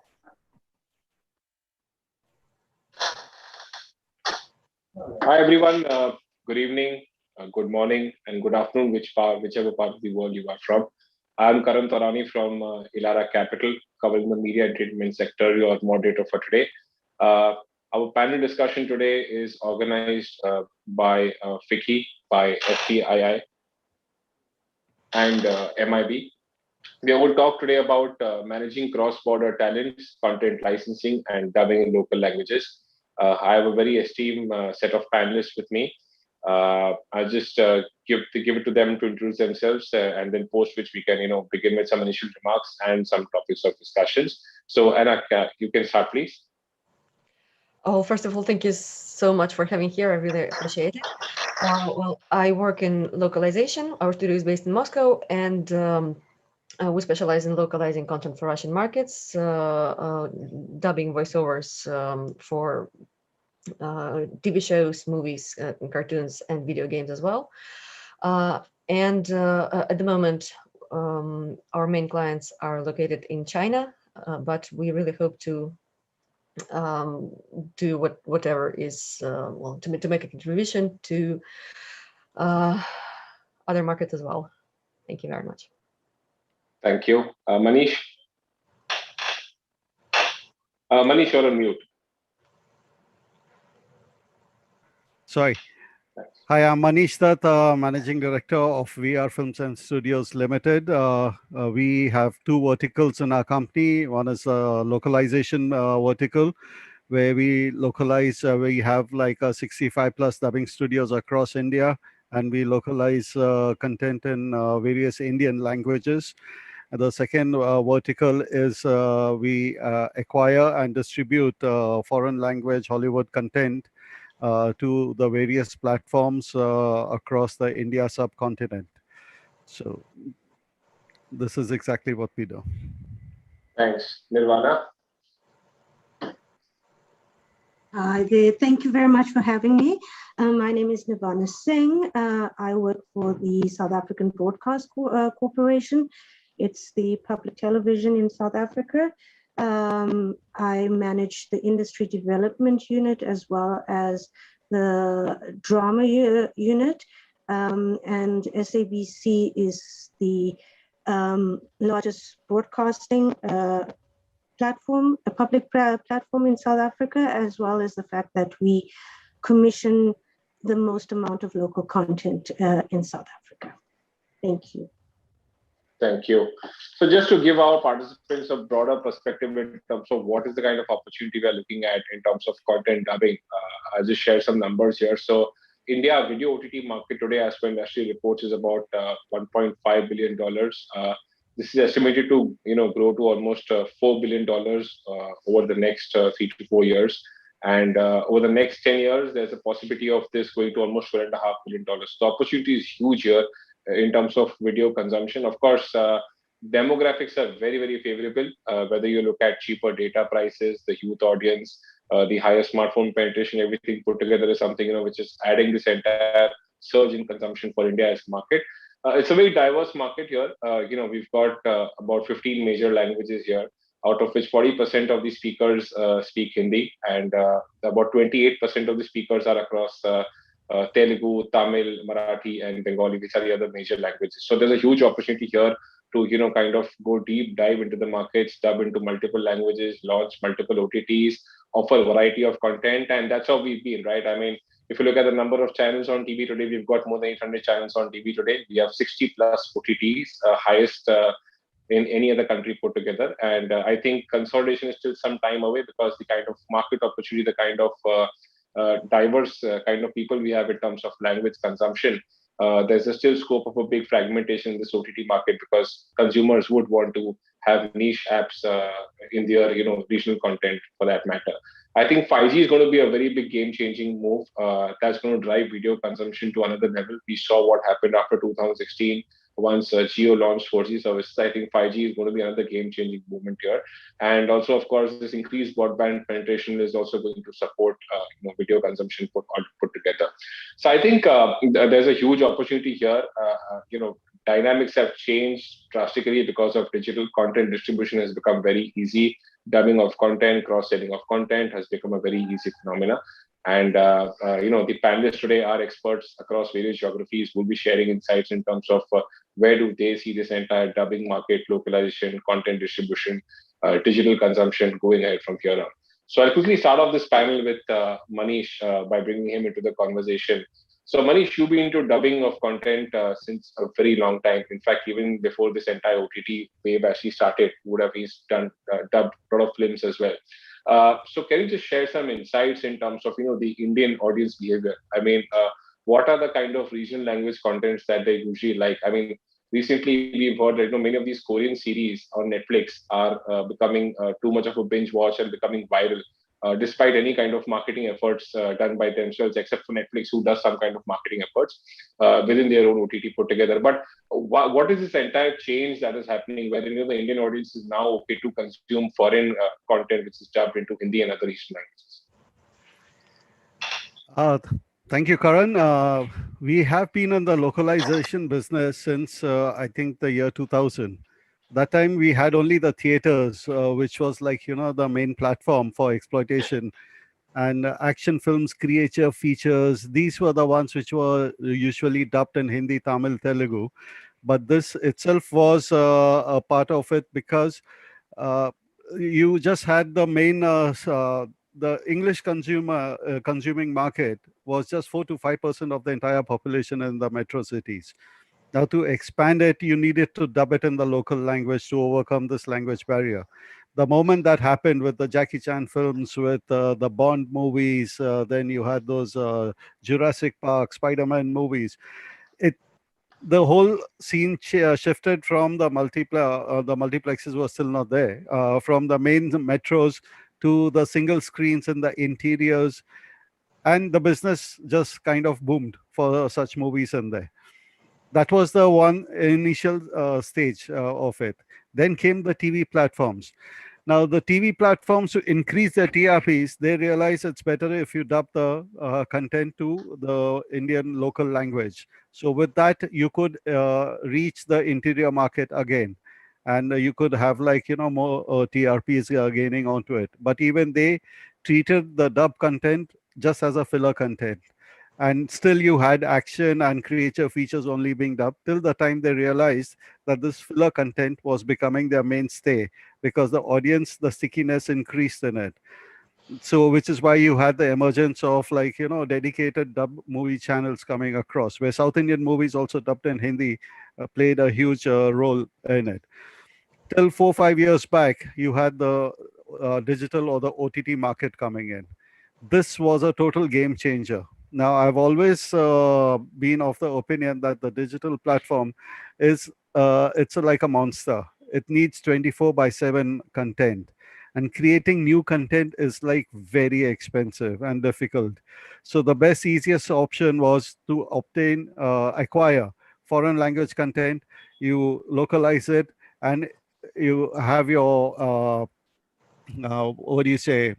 Hi everyone. Good evening, good morning, and good afternoon, whichever part of the world you are from. I'm Karan Tarani from Elara Capital, covering the media entertainment sector. Your moderator for today. Our panel discussion today is organized by FICCI, by FTII, and MIB. We will talk today about managing cross-border talents, content licensing, and dubbing in local languages. I have a very esteemed set of panelists with me. I'll just give it to them to introduce themselves, and then post which we can, begin with some initial remarks and some topics of discussions. So, Anna, you can start, please. Oh, first of all, thank you so much for having here. I really appreciate it. Well, I work in localization. Our studio is based in Moscow, and we specialize in localizing content for Russian markets, dubbing voiceovers for TV shows, movies, cartoons, and video games as well. And at the moment, our main clients are located in China, but we really hope to do whatever is, to make a contribution to other markets as well. Thank you very much. Thank you. Manish? Manish, you're on mute. Sorry. Hi, I'm Manish Dutt, Managing Director of VR Films and Studios Limited. We have two verticals in our company. One is a localization vertical, where we localize, we have like 65 plus dubbing studios across India, and we localize content in various Indian languages. And the second vertical is we acquire and distribute foreign language Hollywood content to the various platforms across the India subcontinent. So this is exactly what we do. Thanks. Nirvana? Hi there. Thank you very much for having me. My name is Nirvana Singh. I work for the South African Broadcast Corporation. It's the public television in South Africa. I manage the industry development unit as well as the drama unit. And SABC is the largest broadcasting platform, a public platform in South Africa, as well as the fact that we commission the most amount of local content in South Africa. Thank you. Thank you. So just to give our participants a broader perspective in terms of what is the kind of opportunity we are looking at in terms of content dubbing, I'll just share some numbers here. So India video OTT market today, as per industry reports, is about $1.5 billion. This is estimated to grow to almost $4 billion over the next 3 to 4 years. And over the next 10 years, there's a possibility of this going to almost $4.5 billion. The opportunity is huge here in terms of video consumption. Of course, demographics are very, very favorable, whether you look at cheaper data prices, the youth audience, the higher smartphone penetration, everything put together is something which is adding this entire surge in consumption for India as a market. It's a very diverse market here. We've got about 15 major languages here, out of which 40% of the speakers speak Hindi, and about 28% of the speakers are across Telugu, Tamil, Marathi, and Bengali, which are the other major languages. So there's a huge opportunity here to kind of go deep dive into the markets, dub into multiple languages, launch multiple OTTs, offer a variety of content, and that's how we've been, right? I mean, if you look at the number of channels on TV today, we've got more than 800 channels on TV today. We have 60 plus OTTs, highest in any other country put together. And I think consolidation is still some time away, because the kind of market opportunity, the kind of diverse kind of people we have in terms of language consumption, there's a still scope of a big fragmentation in this OTT market, because consumers would want to have niche apps in their regional content for that matter. I think 5G is going to be a very big game-changing move. That's going to drive video consumption to another level. We saw what happened after 2016 once Jio launched 4G services. I think 5G is going to be another game-changing movement here. And also, of course, this increased broadband penetration is also going to support video consumption put together. So I think there's a huge opportunity here. dynamics have changed drastically because of digital content distribution has become very easy. Dubbing of content, cross-selling of content has become a very easy phenomena. And the panelists today are experts across various geographies. Will be sharing insights in terms of where do they see this entire dubbing market, localization, content distribution, digital consumption going ahead from here on. So I'll quickly start off this panel with Manish by bringing him into the conversation. So Manish, you've been into dubbing of content since a very long time. In fact, even before this entire OTT wave actually started, would have he's done dubbed a lot of films as well. So can you just share some insights in terms of the Indian audience behavior? I mean, what are the kind of regional language contents that they usually like? I mean, recently we've heard that many of these Korean series on Netflix are becoming too much of a binge watch and becoming viral, despite any kind of marketing efforts done by themselves, except for Netflix, who does some kind of marketing efforts within their own OTT put together. But what is this entire change that is happening, where the Indian audience is now okay to consume foreign content which is dubbed into Hindi and other regional languages? Thank you, Karan. We have been in the localization business since I think the year 2000. That time we had only the theaters, which was like, the main platform for exploitation. And action films, creature features, these were the ones which were usually dubbed in Hindi, Tamil, Telugu. But this itself was a part of it because you just had the main, the English consuming market was just 4 to 5% of the entire population in the metro cities. Now, to expand it, you needed to dub it in the local language to overcome this language barrier. The moment that happened with the Jackie Chan films, with the Bond movies, then you had those Jurassic Park, Spider-Man movies, the whole scene shifted from the multiplexes were still not there, from the main metros to the single screens in the interiors, and the business just kind of boomed for such movies in there. That was the one initial stage of it. Then came the TV platforms. Now, the TV platforms, to increase their TRPs, they realize it's better if you dub the content to the Indian local language. So with that, you could reach the interior market again. And you could have more TRPs gaining onto it. But even they treated the dub content just as a filler content. And still you had action and creature features only being dubbed till the time they realized that this filler content was becoming their mainstay, because the audience, the stickiness increased in it. So which is why you had the emergence of dedicated dub movie channels coming across, where South Indian movies also dubbed in Hindi played a huge role in it. Till 4-5 years back, you had the digital or the OTT market coming in. This was a total game changer. Now, I've always been of the opinion that the digital platform is it's like a monster. It needs 24/7 content, and creating new content is like very expensive and difficult. So the best, easiest option was to acquire foreign language content. You localize it, and you have your what do you say,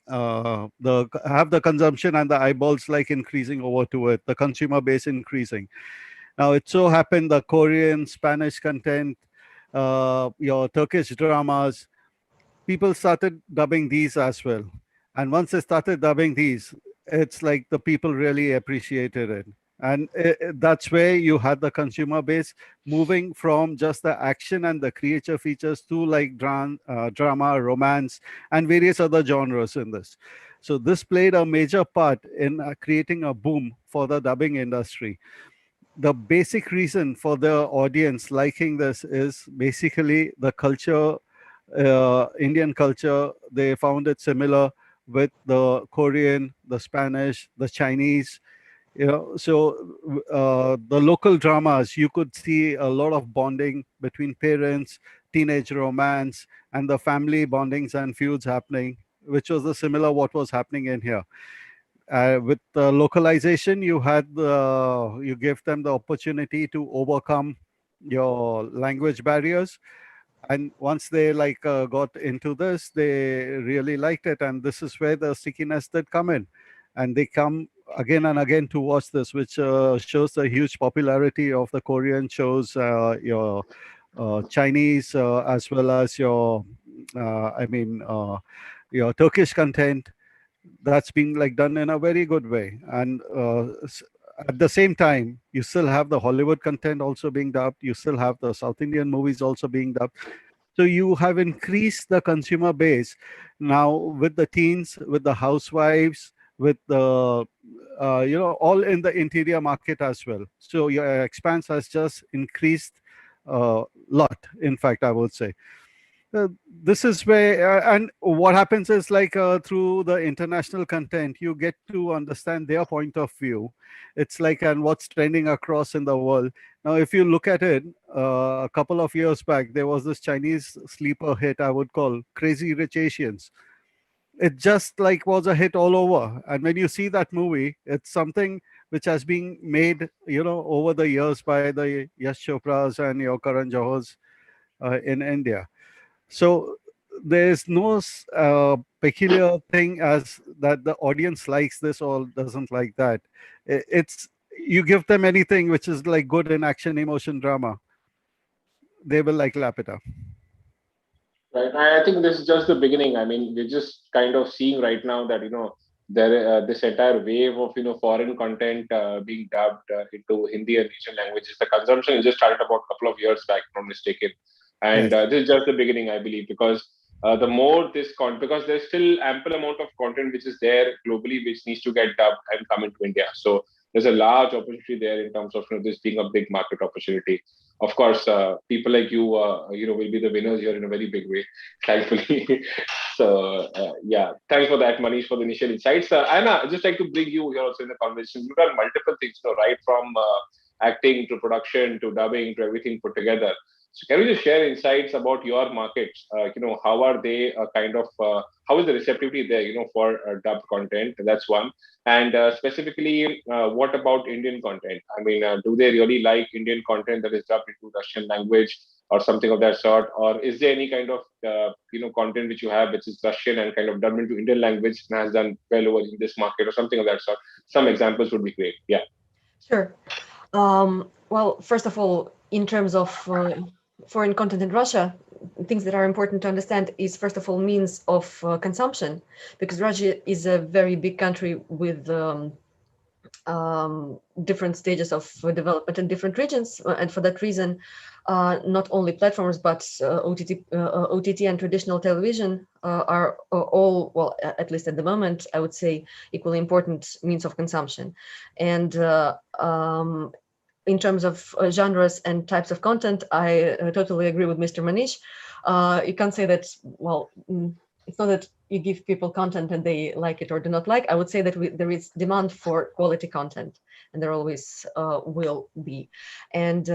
have the consumption and the eyeballs increasing over to it, the consumer base increasing. Now, it so happened the Korean, Spanish content, your Turkish dramas, people started dubbing these as well. And once they started dubbing these, it's like the people really appreciated it. And that's where you had the consumer base moving from just the action and the creature features to drama, romance, and various other genres in this. So this played a major part in creating a boom for the dubbing industry. The basic reason for the audience liking this is basically the culture, Indian culture. They found it similar with the Korean, the Spanish, the Chinese. So the local dramas, you could see a lot of bonding between parents, teenage romance, and the family bondings and feuds happening, which was the similar what was happening in here. With the localization, you give them the opportunity to overcome your language barriers. And once they got into this, they really liked it. And this is where the stickiness did come in. And they come again and again to watch this, which shows the huge popularity of the Korean shows, your Chinese, as well as your, your Turkish content. That's being like done in a very good way. And at the same time, you still have the Hollywood content also being dubbed. You still have the South Indian movies also being dubbed. So you have increased the consumer base now with the teens, with the housewives, with the, all in the interior market as well. So your expanse has just increased a lot, in fact, I would say. This is where, and what happens is like through the international content, you get to understand their point of view. It's like, and what's trending across in the world. Now, if you look at it, a couple of years back, there was this Chinese sleeper hit, I would call Crazy Rich Asians. It just like was a hit all over. And when you see that movie, it's something which has been made, over the years by the Yash Chopras and your Karan Johars in India. So there's no peculiar thing as that the audience likes this or doesn't like that. It's, you give them anything which is like good in action, emotion, drama, they will like lap it up. Right. I think this is just the beginning. I mean, we're just kind of seeing right now that there this entire wave of foreign content being dubbed into Hindi and regional languages. The consumption just started about a couple of years back, if I'm not mistaken, and this is just the beginning, I believe, because the more this because there's still ample amount of content which is there globally which needs to get dubbed and come into India. So there's a large opportunity there in terms of this being a big market opportunity. Of course, people like you, will be the winners here in a very big way, thankfully. So, yeah, thanks for that, Manish, for the initial insights. Anna, I'd just like to bring you here also in the conversation. You've done multiple things, right from acting to production to dubbing to everything put together. So, can you just share insights about your markets? How are they how is the receptivity there, for dubbed content? That's one. And specifically, what about Indian content? I mean, do they really like Indian content that is dubbed into Russian language or something of that sort? Or is there any kind of, content which you have which is Russian and kind of dubbed into Indian language and has done well over in this market or something of that sort? Some examples would be great. Yeah. Sure. Well, first of all, in terms of foreign content in Russia, things that are important to understand is, first of all, means of consumption, because Russia is a very big country with different stages of development in different regions. And for that reason, not only platforms, but OTT and traditional television are all, well, at least at the moment, I would say, equally important means of consumption. And in terms of genres and types of content, I totally agree with Mr. Manish. You can't say that, well, it's not that you give people content and they like it or do not like. I would say that there is demand for quality content, and there always will be. And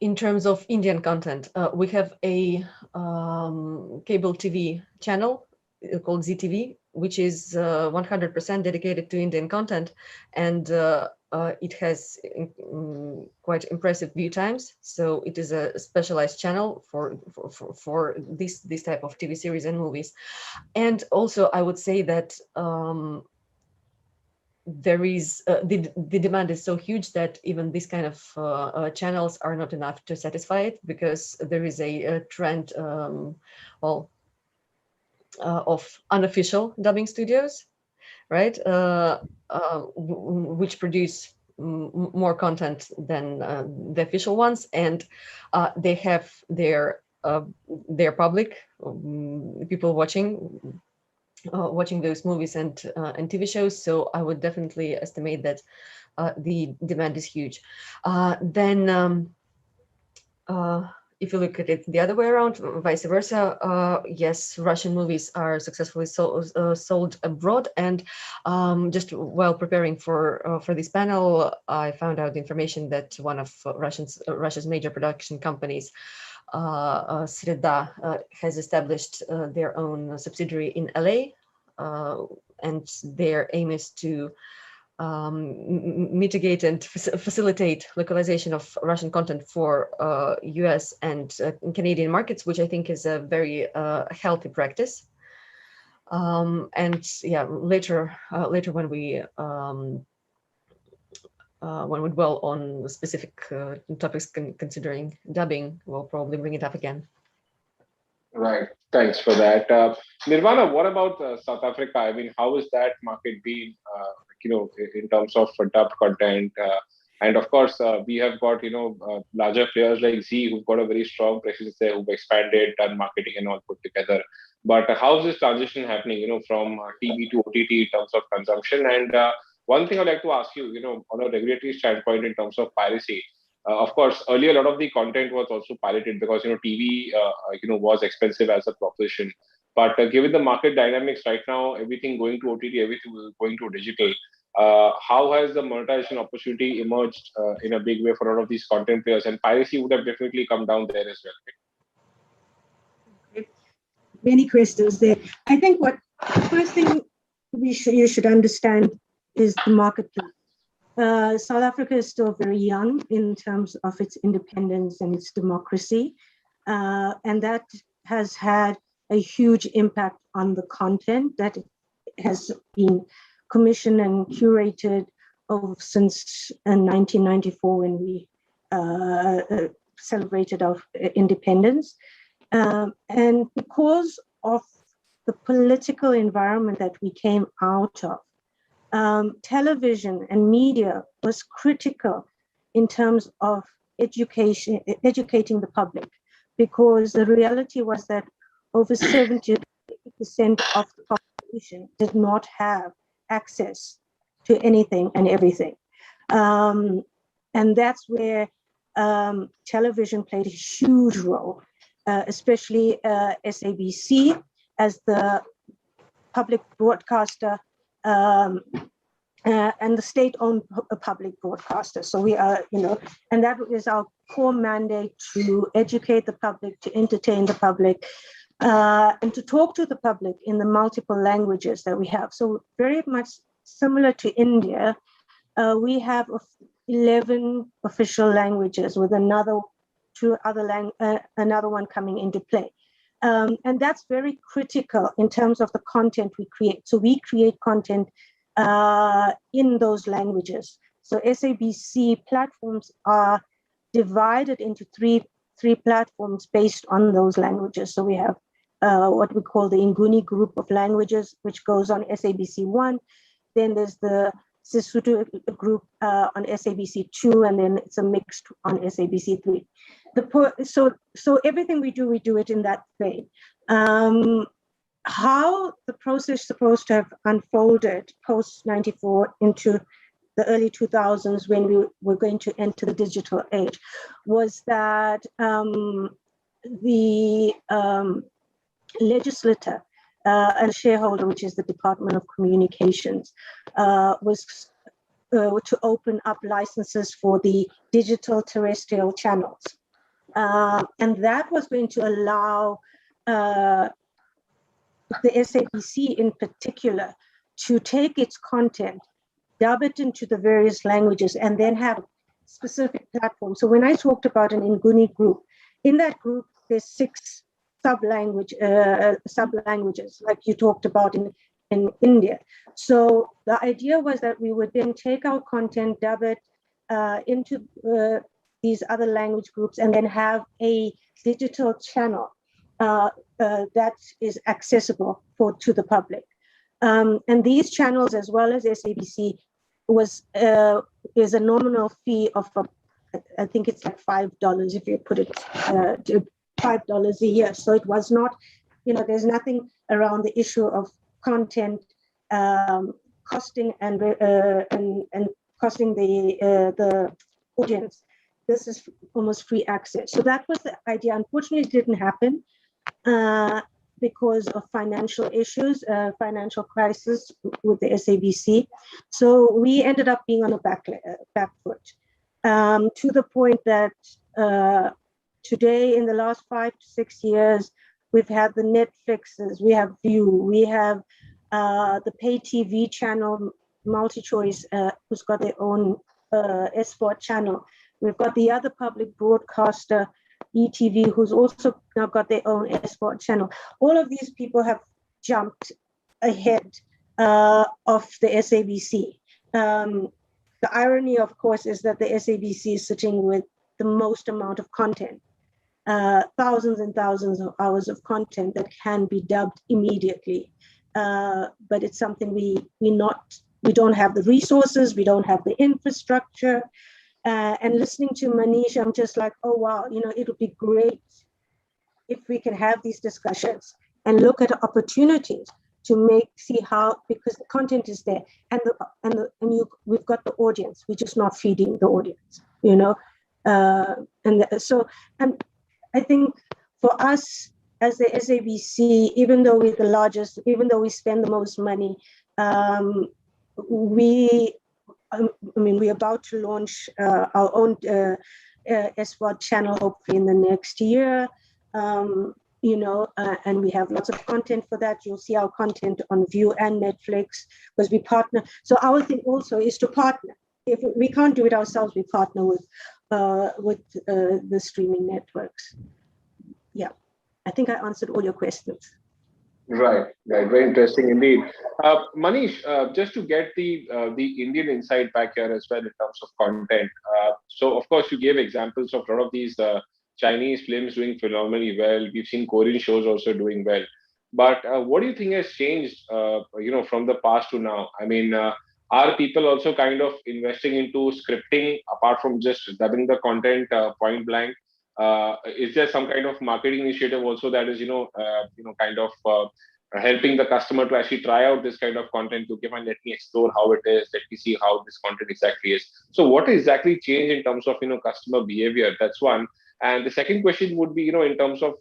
in terms of Indian content, we have a cable TV channel called ZTV, which is 100% dedicated to Indian content, and it has quite impressive view times. So it is a specialized channel for this type of TV series and movies. And also, I would say that there is the demand is so huge that even these kind of channels are not enough to satisfy it, because there is a trend, of unofficial dubbing studios, right, which produce more content than the official ones, and they have their public, people watching those movies and TV shows. So I would definitely estimate that the demand is huge. Then if you look at it the other way around, vice versa, yes, Russian movies are successfully sold abroad. And just while preparing for this panel, I found out information that one of Russia's major production companies, Sreda, has established their own subsidiary in LA, and their aim is to mitigate and facilitate localization of Russian content for US and Canadian markets, which I think is a very healthy practice. And yeah, later when we dwell on the specific topics considering dubbing, we'll probably bring it up again. Right. Thanks for that. Nirvana, what about South Africa? I mean, how is that market been, in terms of dubbed content? And of course, we have got, larger players like Z who've got a very strong presence there, who've expanded, done marketing and all put together. But how is this transition happening, from TV to OTT in terms of consumption? And one thing I'd like to ask you, on a regulatory standpoint in terms of piracy, of course, earlier a lot of the content was also pirated because TV, was expensive as a proposition. But given the market dynamics right now, everything going to OTT, everything going to digital, how has the monetization opportunity emerged in a big way for a lot of these content players? And piracy would have definitely come down there as well. Right? Many questions there. I think first thing you should understand is the marketplace. South Africa is still very young in terms of its independence and its democracy, and that has had a huge impact on the content that has been commissioned and curated since 1994 when we celebrated our independence. And because of the political environment that we came out of, television and media was critical in terms of educating the public, because the reality was that over 70% of the population did not have access to anything and everything. And that's where television played a huge role, especially SABC as the public broadcaster and the state-owned public broadcaster. So we are, and that is our core mandate, to educate the public, to entertain the public, and to talk to the public in the multiple languages that we have. So very much similar to India, we have 11 official languages with another one coming into play. And that's very critical in terms of the content we create. So we create content in those languages. So SABC platforms are divided into three platforms based on those languages. So we have what we call the Nguni group of languages, which goes on SABC 1. Then there's the Sesotho group on SABC 2, and then it's a mixed on SABC 3. So everything we do it in that way. How the process is supposed to have unfolded post 94 into the early 2000s, when we were going to enter the digital age, was that the legislator and shareholder, which is the Department of Communications, was to open up licenses for the digital terrestrial channels. And that was going to allow the SABC in particular to take its content, dub it into the various languages, and then have specific platforms. So when I talked about an Nguni group, in that group, there's 6 sub-languages, like you talked about in India. So the idea was that we would then take our content, dub it into these other language groups, and then have a digital channel that is accessible to the public. And these channels, as well as SABC, is a nominal fee of, I think it's like $5 if you put it to $5 a year. So it was not, there's nothing around the issue of content costing and costing the audience. This is almost free access. So that was the idea. Unfortunately, it didn't happen because of financial issues, financial crisis with the SABC. So we ended up being on a back foot, to the point that today, in the last 5 to 6 years, we've had the Netflixes, we have View, we have the pay TV channel MultiChoice, who's got their own sport channel. We've got the other public broadcaster, ETV, who's also now got their own sport channel. All of these people have jumped ahead of the SABC. The irony, of course, is that the SABC is sitting with the most amount of content, thousands and thousands of hours of content that can be dubbed immediately. But it's something we don't have the resources, we don't have the infrastructure. And listening to Manish, I'm just like, oh wow, it would be great if we can have these discussions and look at opportunities to see how, because the content is there and we've got the audience, we're just not feeding the audience, so I think for us as the SABC, even though we're the largest, even though we spend the most money, we're about to launch our own SWAT channel hopefully in the next year. And we have lots of content for that. You'll see our content on View and Netflix because we partner. So our thing also is to partner. If we can't do it ourselves, we partner with the streaming networks. Yeah, I think I answered all your questions. Right. Very interesting indeed. Manish, just to get the Indian insight back here as well in terms of content. So of course you gave examples of a lot of these Chinese films doing phenomenally well. We've seen Korean shows also doing well. But what do you think has changed, from the past to now? I mean, are people also kind of investing into scripting apart from just dubbing the content point blank? Is there some kind of marketing initiative also that is, helping the customer to actually try out this kind of content to fine, let me explore how it is, let me see how this content exactly is. So what exactly changed in terms of, customer behavior? That's one. And the second question would be, in terms of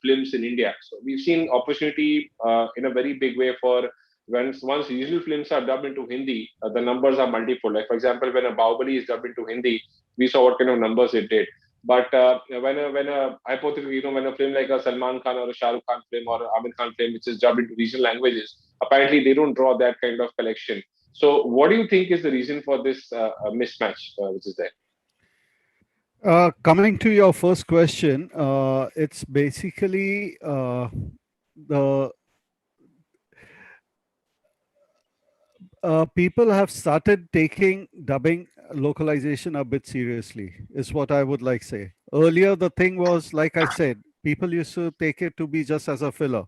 films in India. So we've seen opportunity in a very big way for once regional films are dubbed into Hindi, the numbers are multiple. Like for example, when a Bahubali is dubbed into Hindi, we saw what kind of numbers it did. But when a hypothetically, when a film like a Salman Khan or a Shah Rukh Khan film or a Amir Khan film, which is dubbed into regional languages, apparently they don't draw that kind of collection. So what do you think is the reason for this mismatch which is there? Coming to your first question, it's basically the people have started taking dubbing localization a bit seriously, is what I would like say. Earlier, the thing was, like I said, people used to take it to be just as a filler.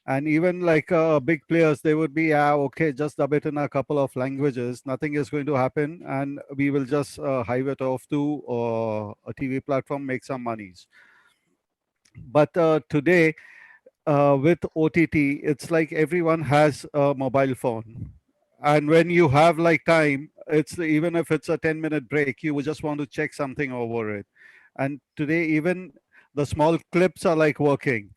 And even like big players, they would be, okay, just dub it in a couple of languages. Nothing is going to happen. And we will just hive it off to a TV platform, make some monies. But today, with OTT, it's like everyone has a mobile phone. And when you have like time, it's even if it's a 10-minute break, you would just want to check something over it. And today, even the small clips are like working.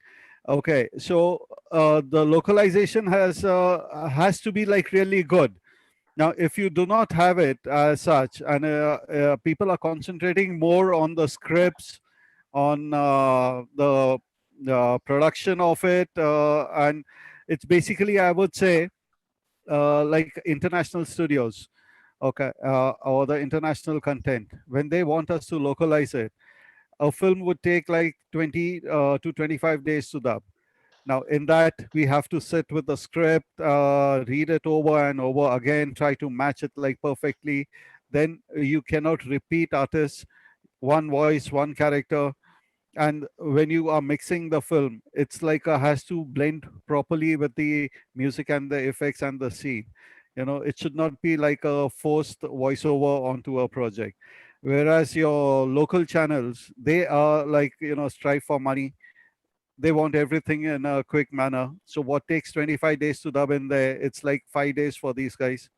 Okay, so the localization has to be like really good. Now, if you do not have it as such, and people are concentrating more on the scripts, on the production of it, and it's basically, I would say, like international studios, okay, or the international content. When they want us to localize it, a film would take like 20 to 25 days to dub. Now, in that, we have to sit with the script, read it over and over again, try to match it like perfectly. Then you cannot repeat artists, one voice, one character. And when you are mixing the film, it's like has to blend properly with the music and the effects and the scene. It should not be like a forced voiceover onto a project. Whereas your local channels, they are like, strive for money. They want everything in a quick manner. So what takes 25 days to dub in there, it's like 5 days for these guys.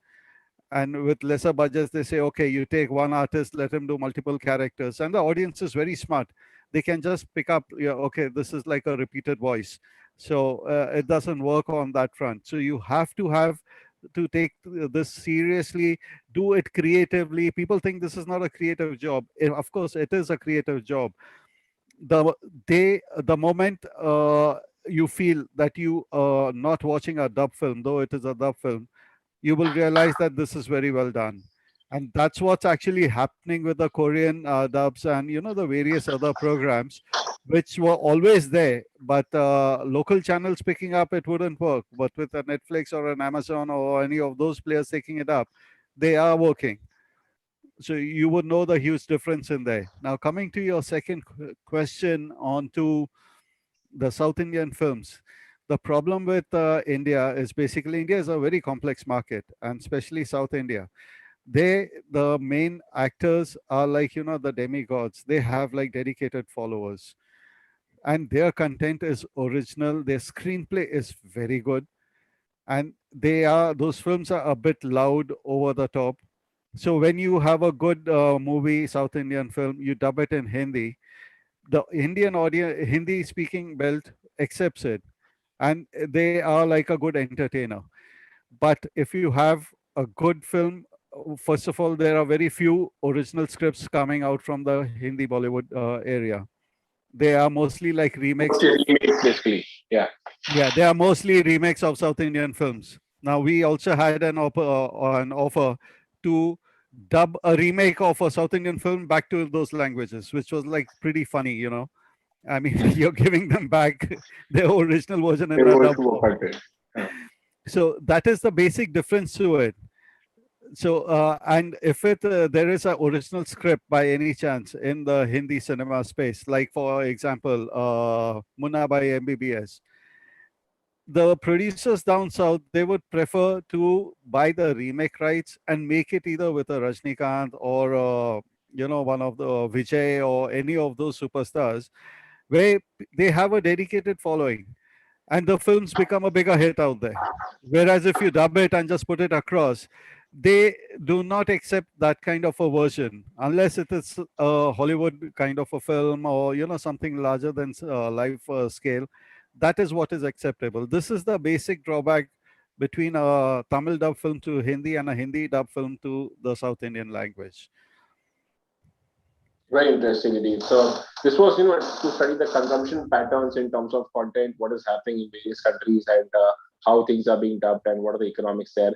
And with lesser budgets, they say, okay, you take one artist, let him do multiple characters. And the audience is very smart. They can just pick up, okay, this is like a repeated voice. So it doesn't work on that front. So you have to take this seriously, do it creatively. People think this is not a creative job. Of course, it is a creative job. The moment you feel that you are not watching a dub film, though it is a dub film, you will realize that this is very well done. And that's what's actually happening with the Korean dubs and the various other programs, which were always there, but local channels picking up it wouldn't work. But with a Netflix or an Amazon or any of those players taking it up, they are working. So you would know the huge difference in there. Now, coming to your second question on to the South Indian films. The problem with India is basically India is a very complex market, and especially South India. The main actors are like, the demigods. They have like dedicated followers, and their content is original. Their screenplay is very good, and those films are a bit loud, over the top. So when you have a good movie, South Indian film, you dub it in Hindi, the Indian audience, Hindi speaking belt accepts it, and they are like a good entertainer. But if you have a good film, first of all, there are very few original scripts coming out from the Hindi Bollywood area. They are mostly like remakes. Basically, yeah. Yeah, they are mostly remakes of South Indian films. Now we also had an offer to dub a remake of a South Indian film back to those languages, which was like pretty funny. I mean, you're giving them back their original version in the dub form. So that is the basic difference to it. So and if there is an original script by any chance in the Hindi cinema space, like for example, Munna by MBBS, the producers down south, they would prefer to buy the remake rights and make it either with a Rajnikant or one of the Vijay or any of those superstars, where they have a dedicated following, and the films become a bigger hit out there. Whereas if you dub it and just put it across, they do not accept that kind of a version unless it is a Hollywood kind of a film or something larger than life scale. That is what is acceptable. This is the basic drawback between a Tamil dub film to Hindi and a Hindi dub film to the South Indian language. Very interesting indeed. So this was, to study the consumption patterns in terms of content, what is happening in various countries, and how things are being dubbed, and what are the economics there.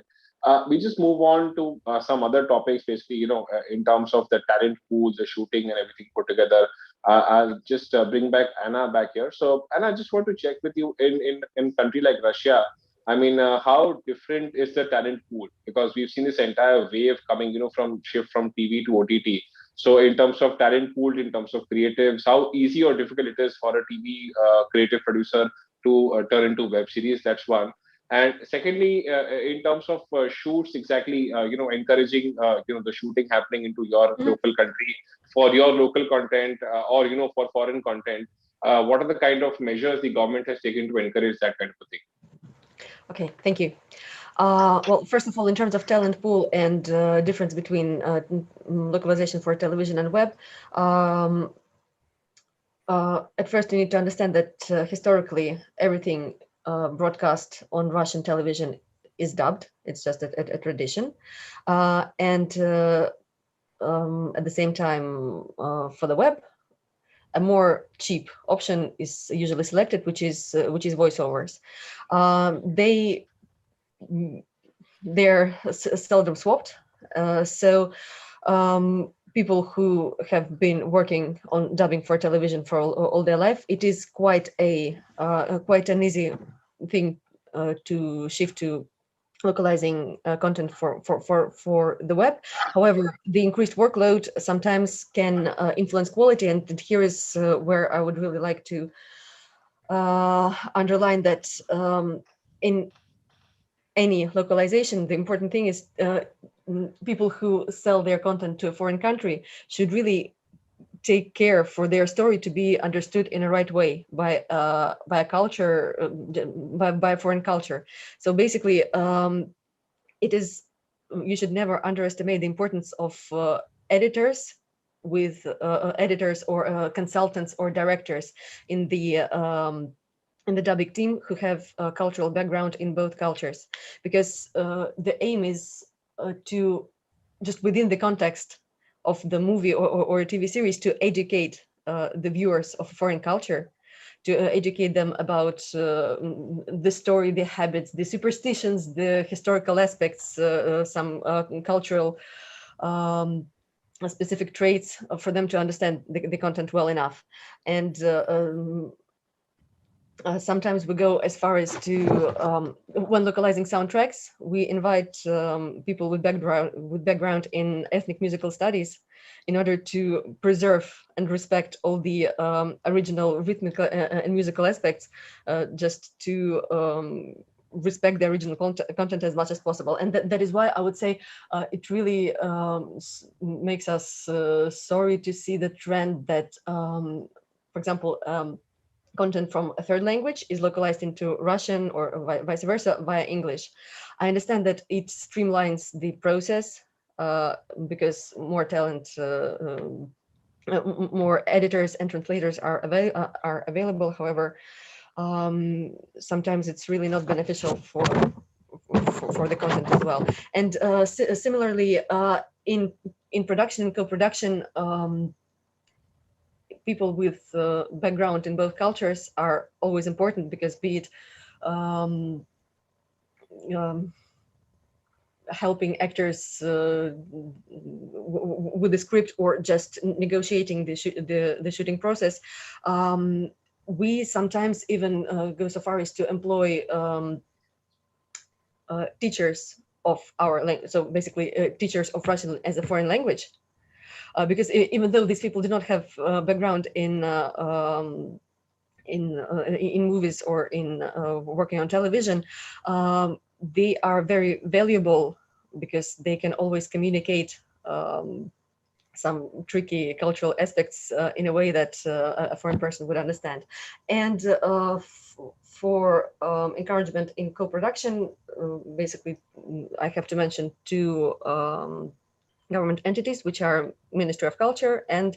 We just move on to some other topics, basically, in terms of the talent pools, the shooting, and everything put together. I'll just bring back Anna back here. So Anna, I just want to check with you in country like Russia. I mean, how different is the talent pool? Because we've seen this entire wave coming, from shift from TV to OTT. So in terms of talent pool, in terms of creatives, how easy or difficult it is for a TV creative producer to turn into web series? That's one. And secondly, in terms of shoots, exactly, encouraging, the shooting happening into your local country for your local content or, for foreign content. What are the kind of measures the government has taken to encourage that kind of a thing? Okay, thank you. Well, first of all, in terms of talent pool and difference between localization for television and web, at first you need to understand that historically everything broadcast on Russian television is dubbed. It's just a tradition. And at the same time, for the web, a more cheap option is usually selected, which is voiceovers. They're seldom swapped. So people who have been working on dubbing for television for all their life, it is quite an easy thing to shift to localizing content for the web. However, the increased workload sometimes can influence quality, and here is where I would really like to underline that in any localization, the important thing is people who sell their content to a foreign country should really take care for their story to be understood in a right way by a culture, by foreign culture. So basically, you should never underestimate the importance of editors with editors or consultants or directors in the dubbing team who have a cultural background in both cultures, because the aim is to just within the context of the movie or a TV series to educate the viewers of foreign culture, to educate them about the story, the habits, the superstitions, the historical aspects, some cultural specific traits for them to understand the content well enough. And sometimes we go as far as to, when localizing soundtracks, we invite people with background in ethnic musical studies in order to preserve and respect all the original rhythmical and musical aspects, just to respect the original content as much as possible. And that is why I would say it really makes us sorry to see the trend that, for example, content from a third language is localized into Russian or vice versa via English. I understand that it streamlines the process because more talent, more editors and translators are available. However, sometimes it's really not beneficial for the content as well. And similarly, in production and co-production, people with background in both cultures are always important, because be it helping actors with the script or just negotiating the shooting process, we sometimes even go so far as to employ teachers of our language, so basically teachers of Russian as a foreign language. Because even though these people do not have background in movies or in working on television, they are very valuable because they can always communicate some tricky cultural aspects in a way that a foreign person would understand. And for encouragement in co-production, basically, I have to mention two government entities, which are Ministry of Culture and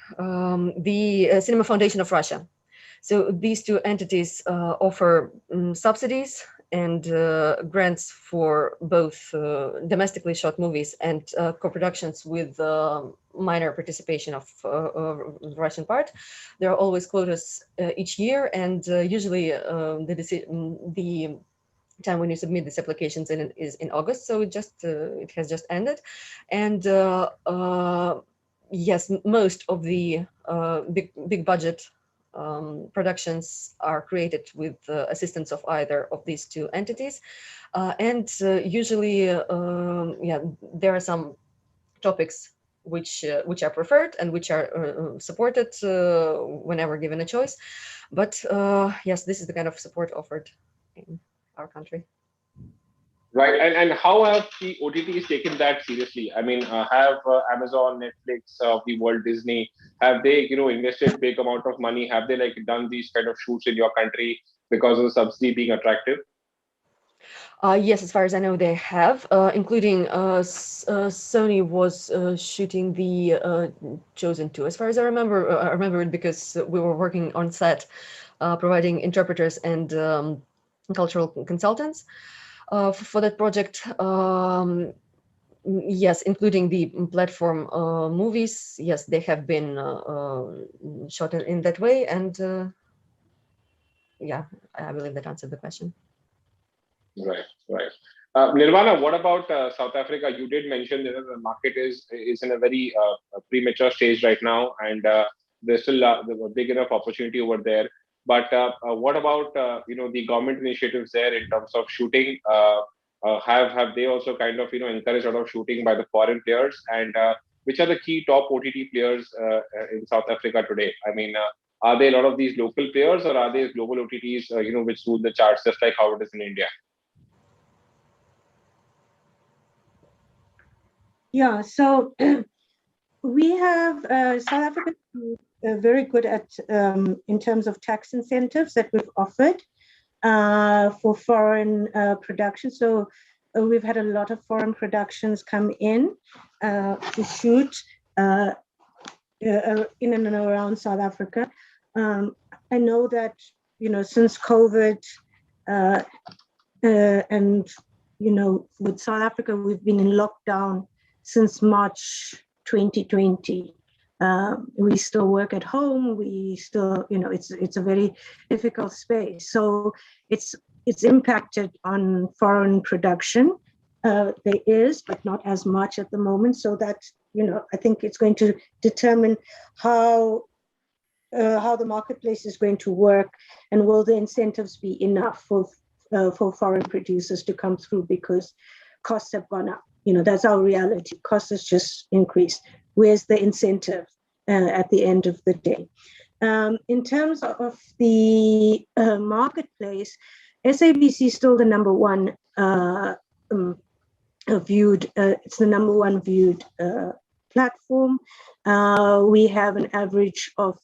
the Cinema Foundation of Russia. So these two entities offer subsidies and grants for both domestically shot movies and co-productions with minor participation of the Russian part. There are always quotas each year, and usually the time when you submit these applications is in August, so it has just ended. And yes, most of the big budget productions are created with assistance of either of these two entities, and usually, yeah, there are some topics which are preferred and which are supported whenever given a choice. But yes, this is the kind of support offered in our country. Right, and how have the OTTs taken that seriously? I mean, have Amazon, Netflix, the world, Disney, have they, invested big amount of money? Have they done these kind of shoots in your country because of the subsidy being attractive? Yes, as far as I know, they have, including Sony was shooting the Chosen 2. As far as I remember it because we were working on set, providing interpreters and cultural consultants for that project. Yes, including the platform movies. Yes, they have been shot in that way. And yeah, I believe that answered the question. Right. Nirvana, what about South Africa? You did mention that the market is in a very premature stage right now, and there's still a big enough opportunity over there. But what about the government initiatives there in terms of shooting? Have they also kind of encouraged a lot of shooting by the foreign players? And which are the key top OTT players in South Africa today? I mean, are there a lot of these local players, or are they global OTTs which rule the charts just like how it is in India? Yeah, so we have South Africa very good at in terms of tax incentives that we've offered for foreign production. So we've had a lot of foreign productions come in to shoot in and around South Africa. I know that since COVID and with South Africa, we've been in lockdown since March 2020. We still work at home. We still, it's a very difficult space. So it's impacted on foreign production. There is, but not as much at the moment. So that, I think it's going to determine how the marketplace is going to work, and will the incentives be enough for foreign producers to come through, because costs have gone up. That's our reality. Costs has just increased. Where's the incentive at the end of the day? In terms of the marketplace, SABC is still the number one viewed. It's the number one viewed platform. We have an average of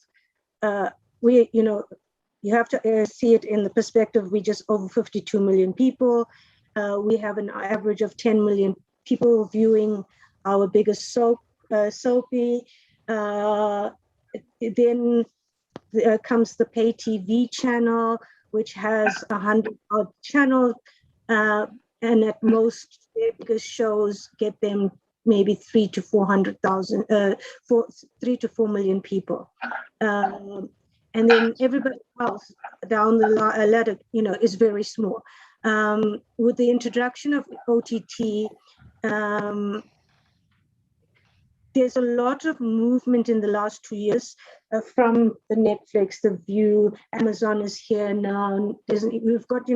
you have to see it in the perspective. We just over 52 million people. We have an average of 10 million people viewing our biggest soapy. Then comes the pay TV channel, which has 100 odd channels, and at most their biggest shows get them maybe 3 to 400,000, 3 to 4 million people. And then everybody else down the ladder, is very small. With the introduction of OTT, there's a lot of movement in the last 2 years from the Netflix, the View, Amazon is here now. We've got,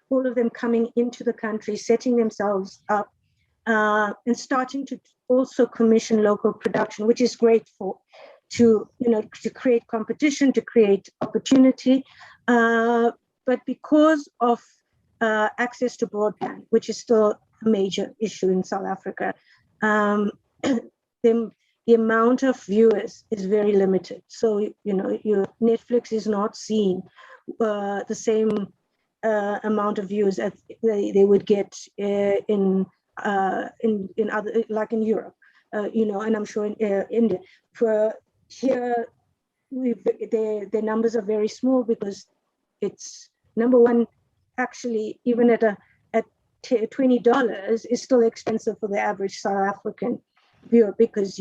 all of them coming into the country, setting themselves up, and starting to also commission local production, which is great to create competition, to create opportunity. But because of access to broadband, which is still a major issue in South Africa, the amount of viewers is very limited. So, your Netflix is not seeing the same amount of views as they would get in other, like in Europe, and I'm sure in India. For here, the numbers are very small, because it's number one. Actually, even at $20 is still expensive for the average South African viewer, because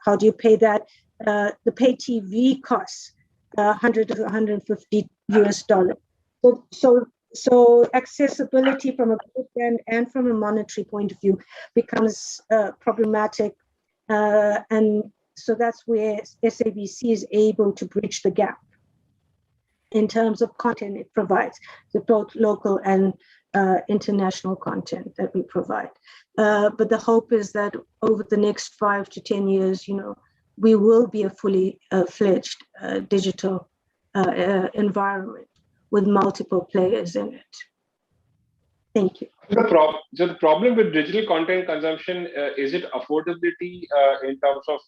how do you pay that? The pay TV costs $100 to $150 US. So accessibility from a broadband and from a monetary point of view becomes problematic, and so that's where SABC is able to bridge the gap in terms of content it provides, both local and international content that we provide. But the hope is that over the next 5 to 10 years, we will be a fully fledged digital environment with multiple players in it. Thank you. So the problem with digital content consumption, is it affordability in terms of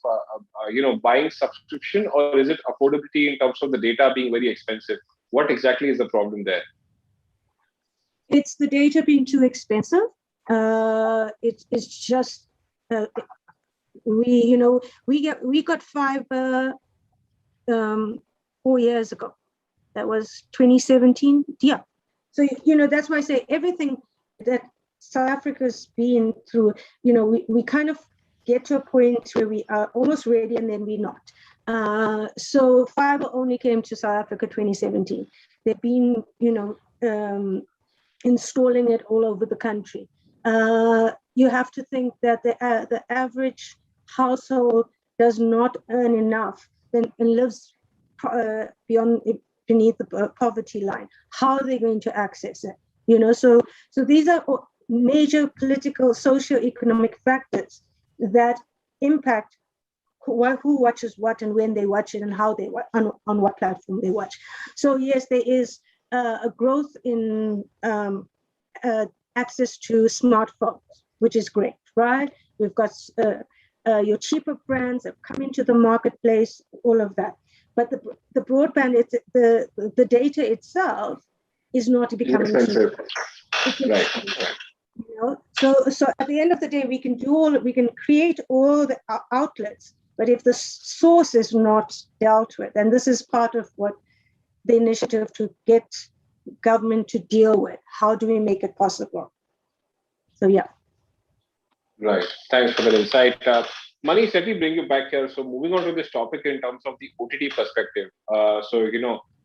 buying subscription, or is it affordability in terms of the data being very expensive? What exactly is the problem there? It's the data being too expensive. It's just we got fiber 4 years ago. That was 2017. Yeah. So, that's why I say everything that South Africa's been through, we kind of get to a point where we are almost ready and then we're not. So fiber only came to South Africa 2017. They've been, installing it all over the country. You have to think that the average household does not earn enough and lives beneath the poverty line. How are they going to access it? So these are major political, socio-economic factors that impact who watches what and when they watch it and how they on what platform they watch. So yes, there is a growth in access to smartphones, which is great, right? We've got your cheaper brands that come into the marketplace, all of that. But the broadband, the data itself is not becoming cheaper. Right. So at the end of the day, we can create all the outlets, but if the source is not dealt with, and this is part of what the initiative to get government to deal with, how do we make it possible? So yeah. Right. Thanks for that insight. Manish, let me bring you back here. So moving on to this topic in terms of the OTT perspective.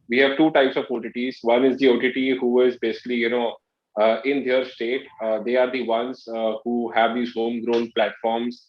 We have two types of OTTs. One is the OTT who is basically, in their state. They are the ones who have these homegrown platforms.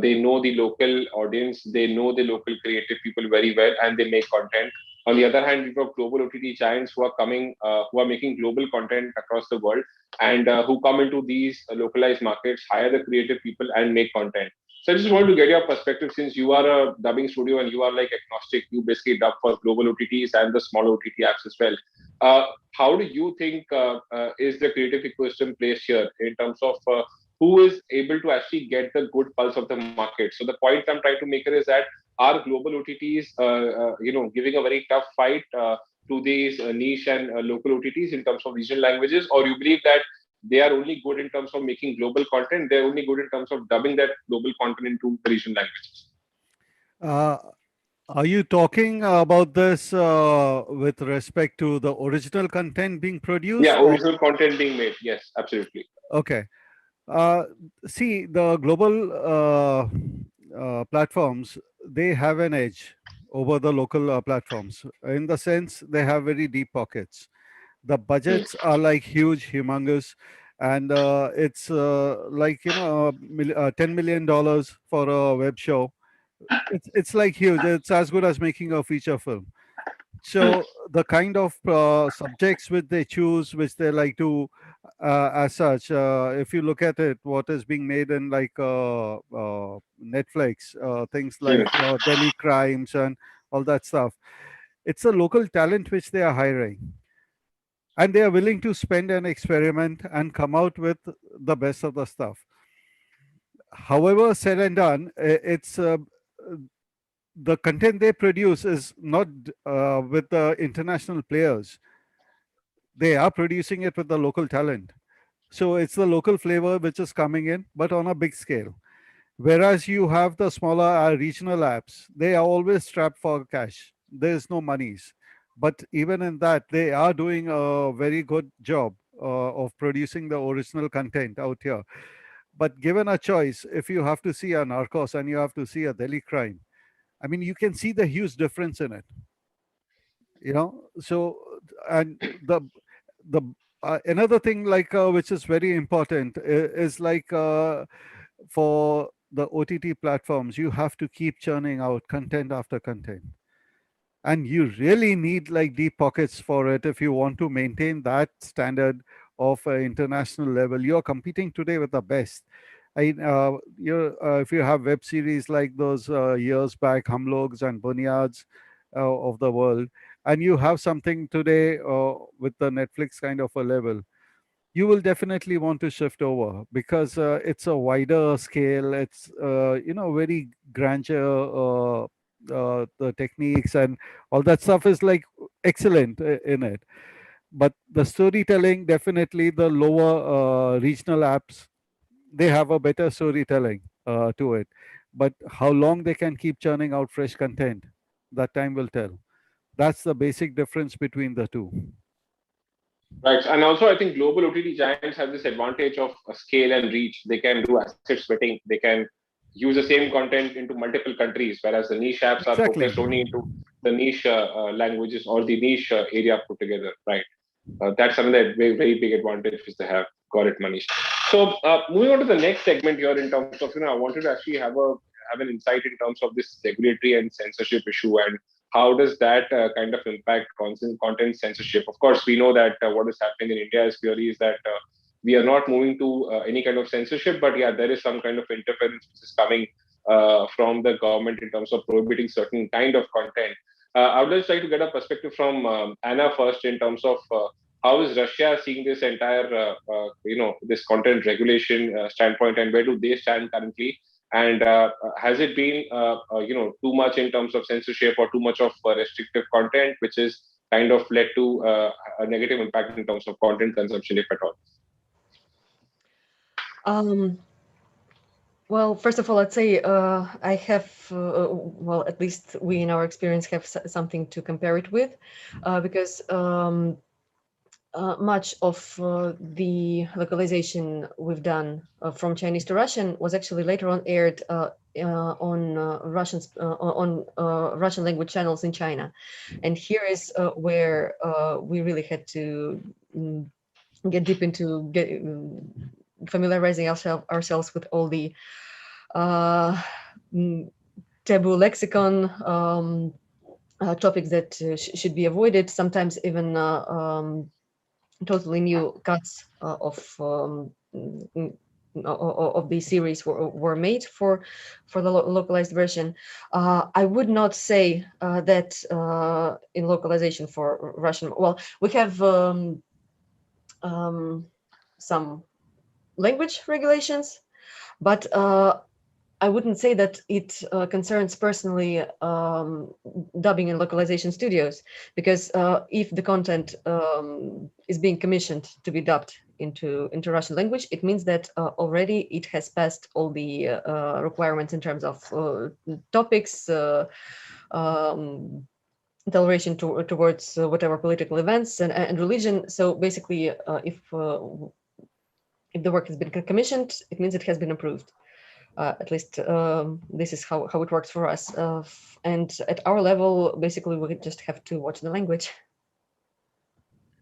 They know the local audience. They know the local creative people very well, and they make content. On the other hand, we've got global OTT giants who are coming, who are making global content across the world, and who come into these localized markets, hire the creative people, and make content. So I just wanted to get your perspective, since you are a dubbing studio and you are like agnostic, you basically dub for global OTTs and the small OTT apps as well. How do you think is the creative ecosystem placed here in terms of who is able to actually get the good pulse of the market? So the point I'm trying to make here is that are global OTTs, giving a very tough fight to these niche and local OTTs in terms of regional languages, or you believe that they are only good in terms of making global content, they're only good in terms of dubbing that global content into the regional languages? Are you talking about this with respect to the original content being produced? Yeah, original content being made. Yes, absolutely. Okay. See, the global platforms, they have an edge over the local platforms, in the sense they have very deep pockets. The budgets are like huge, humongous, and it's like $10 million for a web show. It's like huge. It's as good as making a feature film. So the kind of subjects which they choose, which they like to, as such, if you look at it, what is being made in like Netflix, things like Delhi crimes and all that stuff, it's a local talent which they are hiring, and they are willing to spend and experiment and come out with the best of the stuff. However said and done, it's the content they produce is not with the international players. They are producing it with the local talent. So it's the local flavor which is coming in, but on a big scale. Whereas you have the smaller regional apps, they are always strapped for cash. There's no monies. But even in that, they are doing a very good job of producing the original content out here. But given a choice, if you have to see a Narcos and you have to see a Delhi crime, I mean, you can see the huge difference in it. So, and the another thing like which is very important is like for the OTT platforms, you have to keep churning out content after content, and you really need like deep pockets for it if you want to maintain that standard of international level. You're competing today with the best. If you have web series like those years back, Hum Logs and Bunyads of the world, and you have something today with the Netflix kind of a level, you will definitely want to shift over, because it's a wider scale. It's very grandeur. The techniques and all that stuff is like excellent in it. But the storytelling, definitely the lower regional apps, they have a better storytelling to it. But how long they can keep churning out fresh content, that time will tell. That's the basic difference between the two. Right. And also, I think global OTT giants have this advantage of scale and reach. They can do asset splitting. They can use the same content into multiple countries, whereas the niche apps are focused only into the niche languages or the niche area put together. Right. That's another very, very big advantage which they have. Got it, Manish. So moving on to the next segment here, in terms of, I wanted to actually have an insight in terms of this regulatory and censorship issue, and how does that kind of impact content censorship? Of course, we know that what is happening in India is purely is that we are not moving to any kind of censorship, but yeah, there is some kind of interference which is coming from the government in terms of prohibiting certain kind of content. I would just like to get a perspective from Anna first, in terms of how is Russia seeing this entire, this content regulation standpoint, and where do they stand currently? And has it been, too much in terms of censorship or too much of restrictive content, which is kind of led to a negative impact in terms of content consumption, if at all? Well, first of all, let's say I have, at least we in our experience have something to compare it with, because much of the localization we've done from Chinese to Russian was actually later on aired on Russian language channels in China, and here is where we really had to get deep into familiarizing ourselves with all the taboo lexicon. Topics that should be avoided, sometimes even totally new cuts of the series were made for the localized version. I would not say that in localization for Russian, well, we have some language regulations, but I wouldn't say that it concerns personally dubbing and localization studios, because if the content is being commissioned to be dubbed into Russian language, it means that already it has passed all the requirements in terms of topics, toleration towards whatever political events and religion. So basically, if the work has been commissioned, it means it has been approved. At least this is how it works for us. And at our level, basically, we just have to watch the language.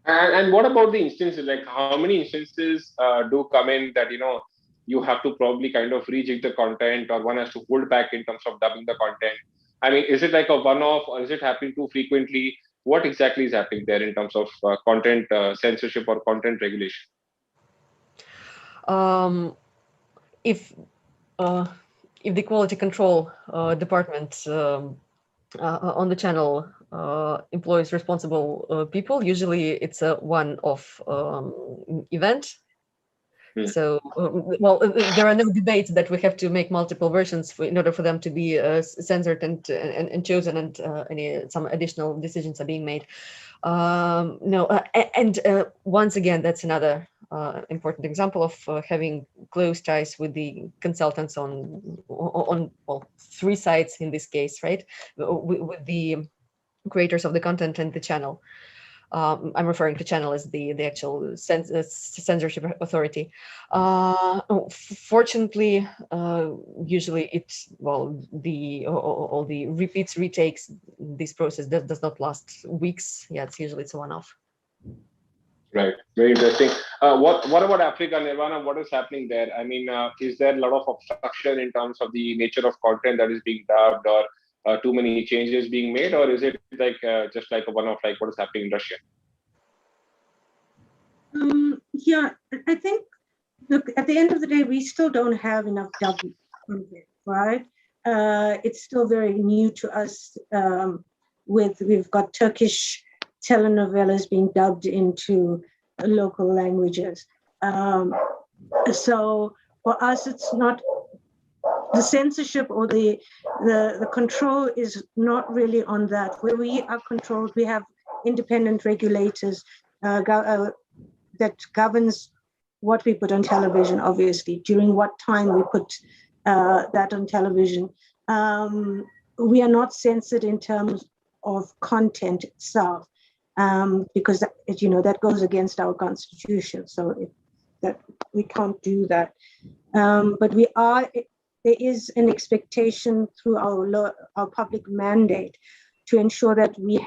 And what about the instances? Like, how many instances do come in that, you have to probably kind of rejig the content, or one has to hold back in terms of dubbing the content? I mean, is it like a one-off, or is it happening too frequently? What exactly is happening there in terms of content censorship or content regulation? If the quality control department on the channel employs responsible people, usually it's a one-off event. So, well, there are no debates that we have to make multiple versions in order for them to be censored and chosen, and some additional decisions are being made. No, and once again, that's another important example of having close ties with the consultants on well, 3 sides in this case, right? With the creators of the content and the channel. I'm referring to channel as the actual censorship authority. Fortunately, usually all the repeats, retakes, this process does not last weeks. Yeah, it's a one-off. Right, very interesting. What about Africa, Nirvana? What is happening there? I mean, is there a lot of obstruction in terms of the nature of content that is being dubbed, or too many changes being made, or is it like just like a one-off, like what is happening in Russia? Yeah, I think, look, at the end of the day, we still don't have enough dubbing content, right? It's still very new to us. We've got Turkish telenovelas being dubbed into local languages. So for us, it's not the censorship or the control is not really on that. Where we are controlled, we have independent regulators that governs what we put on television, obviously, during what time we put that on television. We are not censored in terms of content itself, because that goes against our constitution, so that we can't do that. But there is an expectation through our public mandate to ensure that we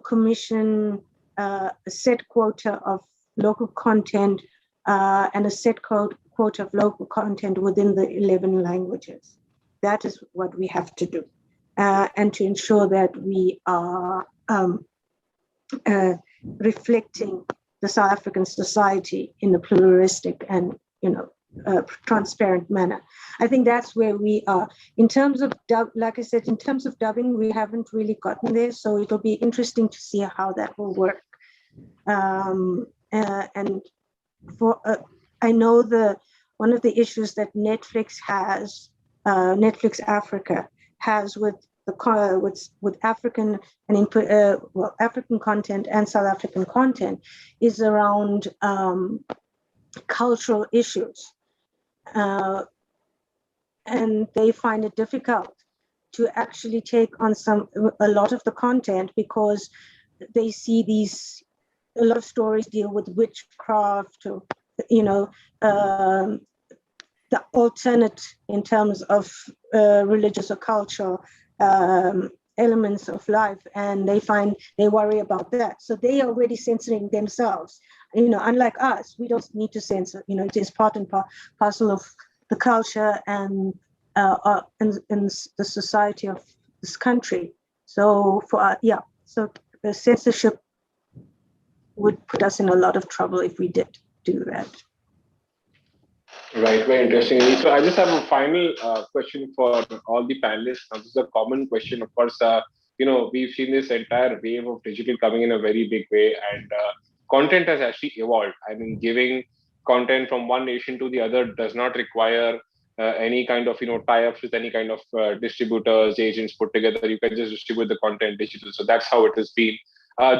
commission a set quota of local content and a set quota of local content within the 11 languages. That is what we have to do, and to ensure that we are reflecting the South African society in a pluralistic and transparent manner. I think that's where we are. In terms of like I said, in terms of dubbing, we haven't really gotten there, so it'll be interesting to see how that will work. And for I know one of the issues that Netflix has, Netflix Africa has with African and African content and South African content is around cultural issues, and they find it difficult to actually take on a lot of the content because they see these a lot of stories deal with witchcraft, or, the alternate in terms of religious or cultural elements of life, and they worry about that. So they are already censoring themselves. Unlike us, we don't need to censor. It is part and parcel of the culture and the society of this country. So so the censorship would put us in a lot of trouble if we did do that. Right, very interesting. So I just have a final question for all the panelists. Now, this is a common question. Of course, we've seen this entire wave of digital coming in a very big way, and content has actually evolved. I mean, giving content from one nation to the other does not require any kind of tie-ups with any kind of distributors, agents put together. You can just distribute the content digital. So that's how it has been.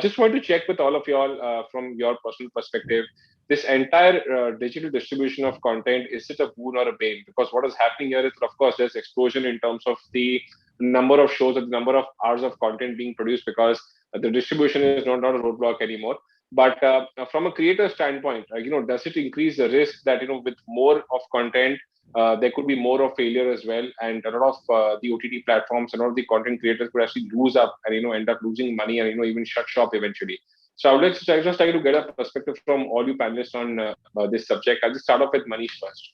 Just want to check with all of you all from your personal perspective. This entire digital distribution of content, is it a boon or a bane? Because what is happening here is, of course, there's explosion in terms of the number of shows or the number of hours of content being produced, because the distribution is not a roadblock anymore. But from a creator standpoint, does it increase the risk that with more of content, there could be more of failure as well, and a lot of the OTT platforms and all of the content creators could actually lose up and end up losing money and even shut shop eventually. So I would just like to get a perspective from all you panelists on this subject. I'll just start off with Manish first.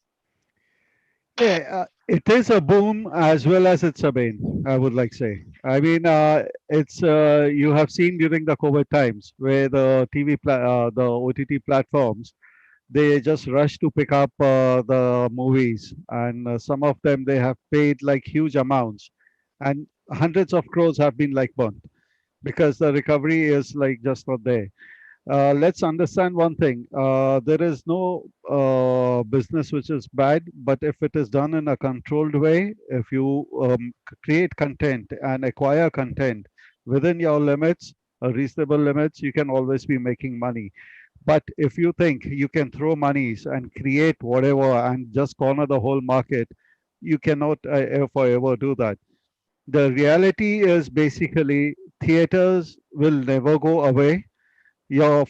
Yeah, it is a boom as well as it's a bane, I would like to say. I mean, it's you have seen during the COVID times where the the OTT platforms, they just rush to pick up the movies, and some of them they have paid like huge amounts, and hundreds of crores have been like burnt because the recovery is like just not there. Let's understand one thing. There is no business which is bad, but if it is done in a controlled way, if you create content and acquire content within your limits, reasonable limits, you can always be making money. But if you think you can throw monies and create whatever and just corner the whole market, you cannot ever do that. The reality is basically theaters will never go away.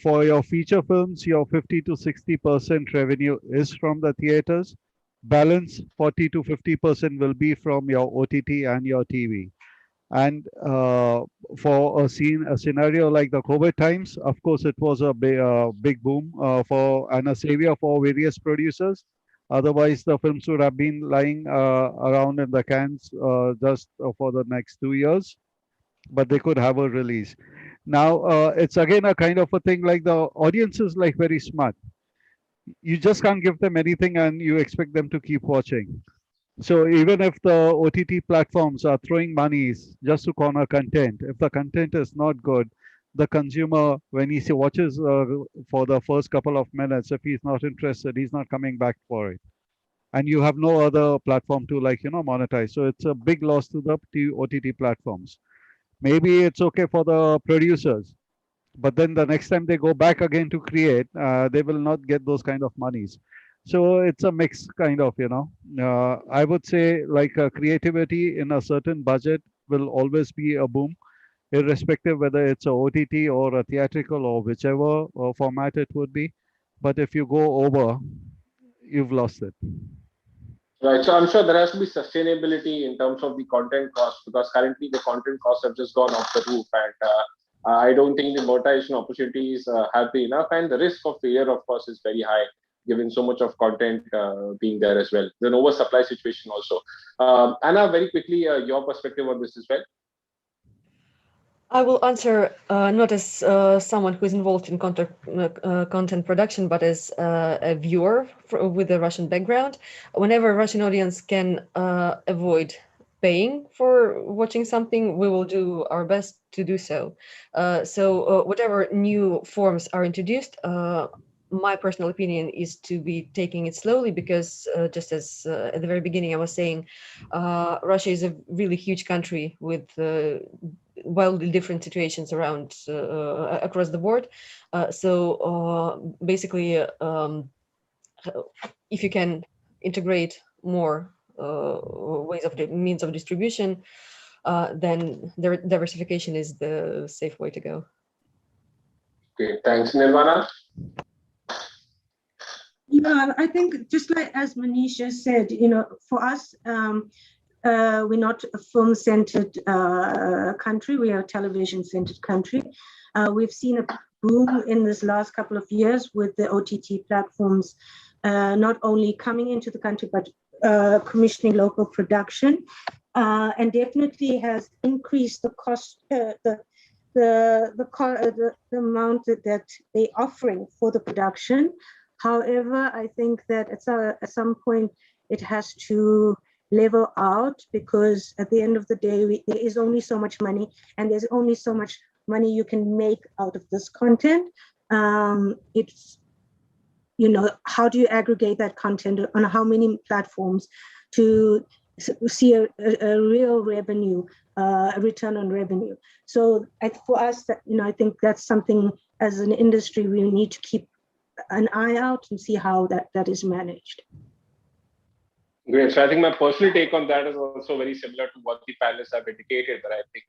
For your feature films, your 50 to 60% revenue is from the theaters. Balance 40 to 50% will be from your OTT and your TV. And for a scenario like the COVID times, of course, it was a big boom and a savior for various producers. Otherwise, the films would have been lying around in the cans just for the next 2 years, but they could have a release. Now, it's again a kind of a thing like the audience is like very smart. You just can't give them anything and you expect them to keep watching. So even if the OTT platforms are throwing monies just to corner content, if the content is not good, the consumer, when he watches for the first couple of minutes, if he's not interested, he's not coming back for it. And you have no other platform to monetize. So it's a big loss to the OTT platforms. Maybe it's okay for the producers, but then the next time they go back again to create, they will not get those kind of monies. So it's a mix kind of, I would say like creativity in a certain budget will always be a boom, irrespective whether it's a OTT or a theatrical or whichever format it would be. But if you go over, you've lost it. Right. So I'm sure there has to be sustainability in terms of the content cost, because currently the content costs have just gone off the roof, and I don't think the monetization opportunities have been enough, and the risk of failure, of course, is very high given so much of content being there as well. There's an oversupply situation also. Anna, very quickly, your perspective on this as well. I will answer not as someone who is involved in content production, but as a viewer with a Russian background. Whenever a Russian audience can avoid paying for watching something, we will do our best to do so. So whatever new forms are introduced, my personal opinion is to be taking it slowly, because just as at the very beginning I was saying, Russia is a really huge country with wildly different situations around across the board. So basically, if you can integrate more ways of means of distribution, then diversification is the safe way to go. Okay, thanks, Nirvana. Yeah, I think just like as Manisha said, for us, we're not a film-centered country. We are a television-centered country. We've seen a boom in this last couple of years with the OTT platforms, not only coming into the country, but commissioning local production, and definitely has increased the cost, the amount that they're offering for the production. However, I think that at some point it has to level out, because at the end of the day, there is only so much money, and there's only so much money you can make out of this content. It's, how do you aggregate that content on how many platforms to see a real revenue, a return on revenue? So for us, I think that's something as an industry we need to keep an eye out and see how that is managed. Great. So I think my personal take on that is also very similar to what the panelists have indicated. That I think,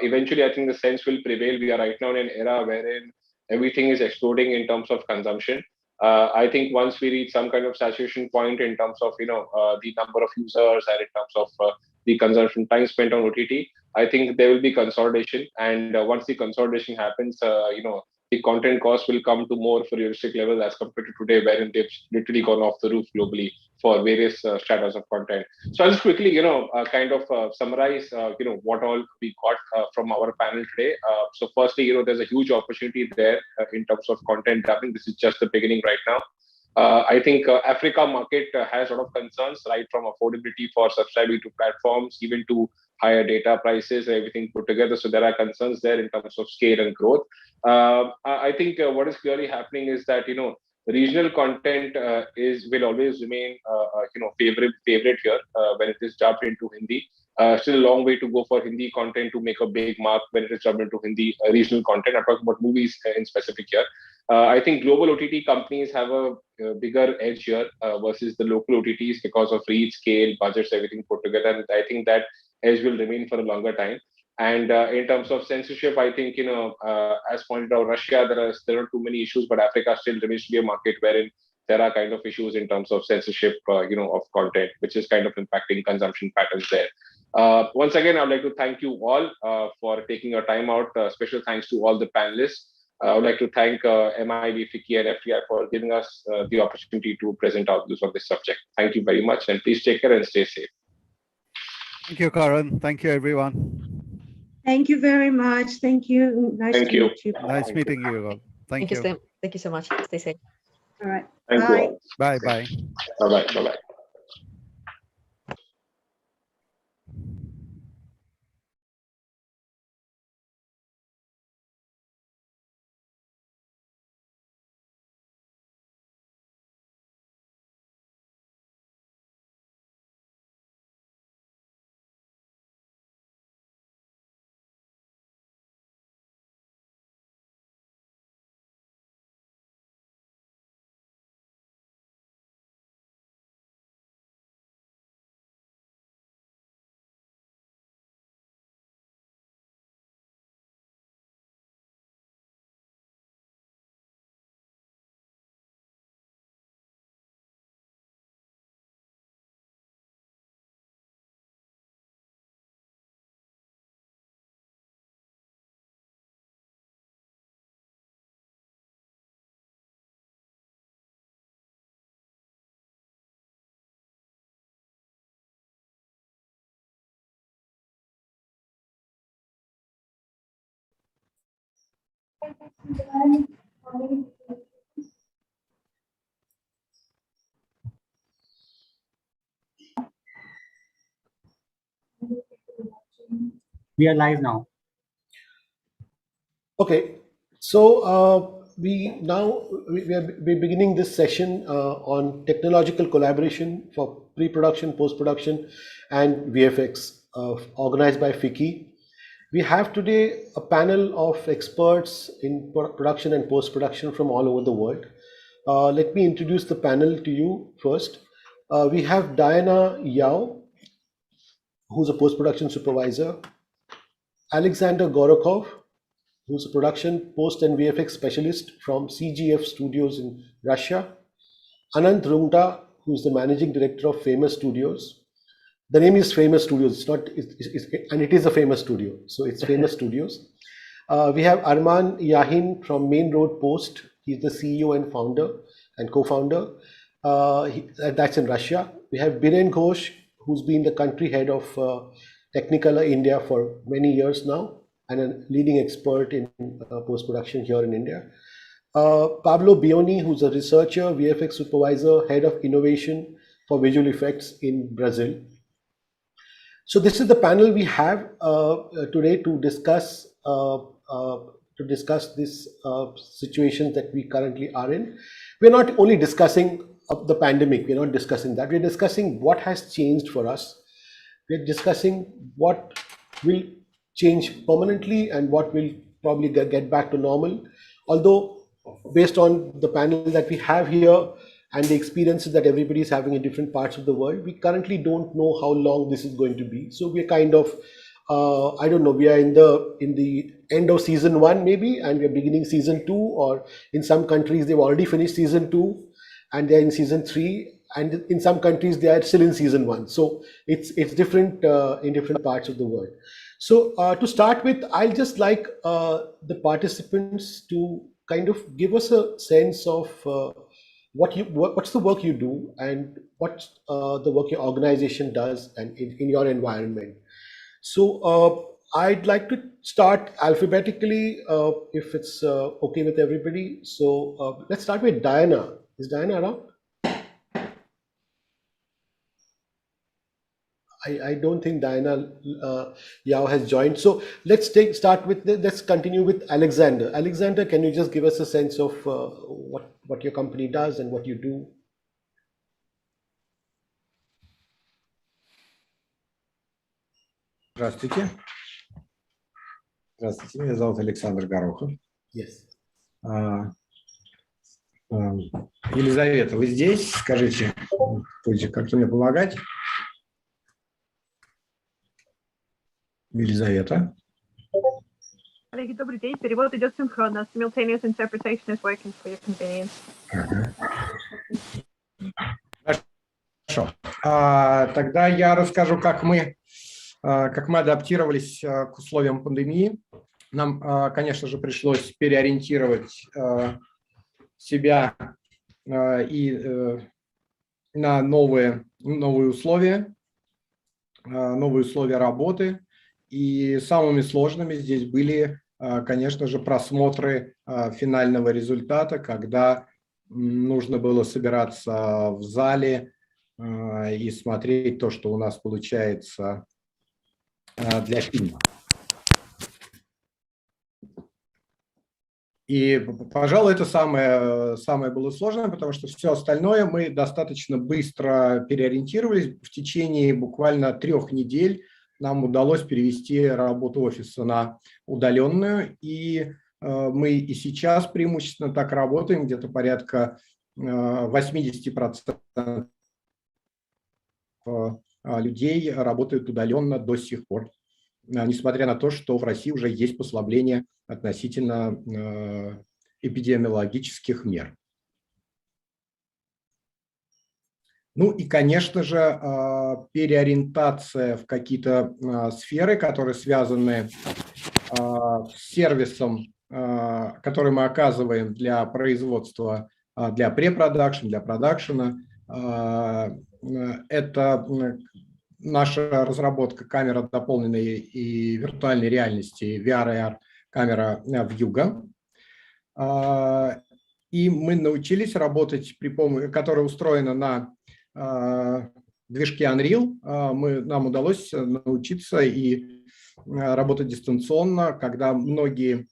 eventually I think the sense will prevail. We are right now in an era wherein everything is exploding in terms of consumption. I think once we reach some kind of saturation point in terms of, the number of users and in terms of the consumption time spent on OTT, I think there will be consolidation. And once the consolidation happens, the content cost will come to more for realistic level as compared to today, wherein they've literally gone off the roof globally for various stratas of content. So I'll just quickly, summarize, what all we got from our panel today. So firstly, there's a huge opportunity there in terms of content dubbing. This is just the beginning right now. I think Africa market has a lot of concerns, right, from affordability for subscribing to platforms, even to higher data prices, everything put together. So there are concerns there in terms of scale and growth. I think what is clearly happening is that, regional content will always remain, favorite here when it is dubbed into Hindi. Still a long way to go for Hindi content to make a big mark when it is dubbed into Hindi regional content. I'm talking about movies in specific here. I think global OTT companies have a bigger edge here versus the local OTTs because of reach, scale, budgets, everything put together. And I think that edge will remain for a longer time. And in terms of censorship, I think, as pointed out, Russia, there are too many issues, but Africa still remains to be a market wherein there are kind of issues in terms of censorship, of content, which is kind of impacting consumption patterns there. Once again, I'd like to thank you all for taking your time out. Special thanks to all the panelists. I would like to thank MIB, FICCI, and FTI for giving us the opportunity to present our views on this subject. Thank you very much, and please take care and stay safe. Thank you, Karan. Thank you, everyone. Thank you very much. Thank you. Nice to meet you. Nice meeting you all. Thank you. Thank you so much. Stay safe. All right. Thank Bye. you. Bye bye. Bye bye. Bye bye. We are live now. Okay, so we're beginning this session on technological collaboration for pre-production, post-production, and VFX, organized by FICCI. We have today a panel of experts in production and post-production from all over the world. Let me introduce the panel to you first. We have Diana Yao, who's a post-production supervisor, Alexander Gorokov, who's a production, post and VFX specialist from CGF Studios in Russia. Anant Rungta, who's the managing director of Famous Studios. The name is Famous Studios, and it is a famous studio, so it's Famous Studios. We have Arman Yahin from Main Road Post. He's the CEO and founder and co-founder. That's in Russia. We have Biren Ghosh, who's been the country head of Technicolor India for many years now, and a leading expert in post-production here in India. Pablo Bioni, who's a researcher, VFX supervisor, head of innovation for visual effects in Brazil. So this is the panel we have today to discuss this situation that we currently are in. We're not only discussing the pandemic, we're not discussing that. We're discussing what has changed for us. We're discussing what will change permanently and what will probably get back to normal. Although based on the panel that we have here and the experiences that everybody is having in different parts of the world, we currently don't know how long this is going to be. So we're kind of, I don't know, we are in the end of season 1 maybe, and we're beginning season 2, or in some countries they've already finished season 2 and they're in season 3, and in some countries they are still in season 1. So it's different in different parts of the world. So to start with, I'll just like the participants to kind of give us a sense of what's the work you do and what the work your organization does and in your environment. So I'd like to start alphabetically if it's okay with everybody. So let's start with Diana. Is Diana around? I don't think Diana Yao has joined. So let's let's continue with Alexander. Alexander, can you just give us a sense of what your company does and what you do? Здравствуйте. Здравствуйте, меня зовут Александр Горохов. Yes. Елизавета, вы здесь? Скажите, будете как-то мне помогать? Елизавета. Коллеги, добрый день. Перевод идет синхронно. Simultaneous interpretation is working for your convenience. Хорошо. Тогда я расскажу, как мы адаптировались к условиям пандемии. Нам, конечно же, пришлось переориентировать себя и на новые условия работы. И самыми сложными здесь были, конечно же, просмотры финального результата, когда нужно было собираться в зале и смотреть то, что у нас получается для фильма. И, пожалуй, это самое было сложное, потому что все остальное мы достаточно быстро переориентировались. В течение буквально 3 недель нам удалось перевести работу офиса на удаленную, и мы и сейчас преимущественно так работаем, где-то порядка 80% людей работают удаленно до сих пор, несмотря на то, что в России уже есть послабление относительно эпидемиологических мер. Ну и, конечно же, переориентация в какие-то сферы, которые связаны с сервисом, который мы оказываем для производства, для препродакшн, для продакшена. Это наша разработка камеры дополненной и виртуальной реальности, VR-AR камера Вьюга. И мы научились работать при помощи, которая устроена на движке Unreal. Нам удалось научиться и работать дистанционно, когда многие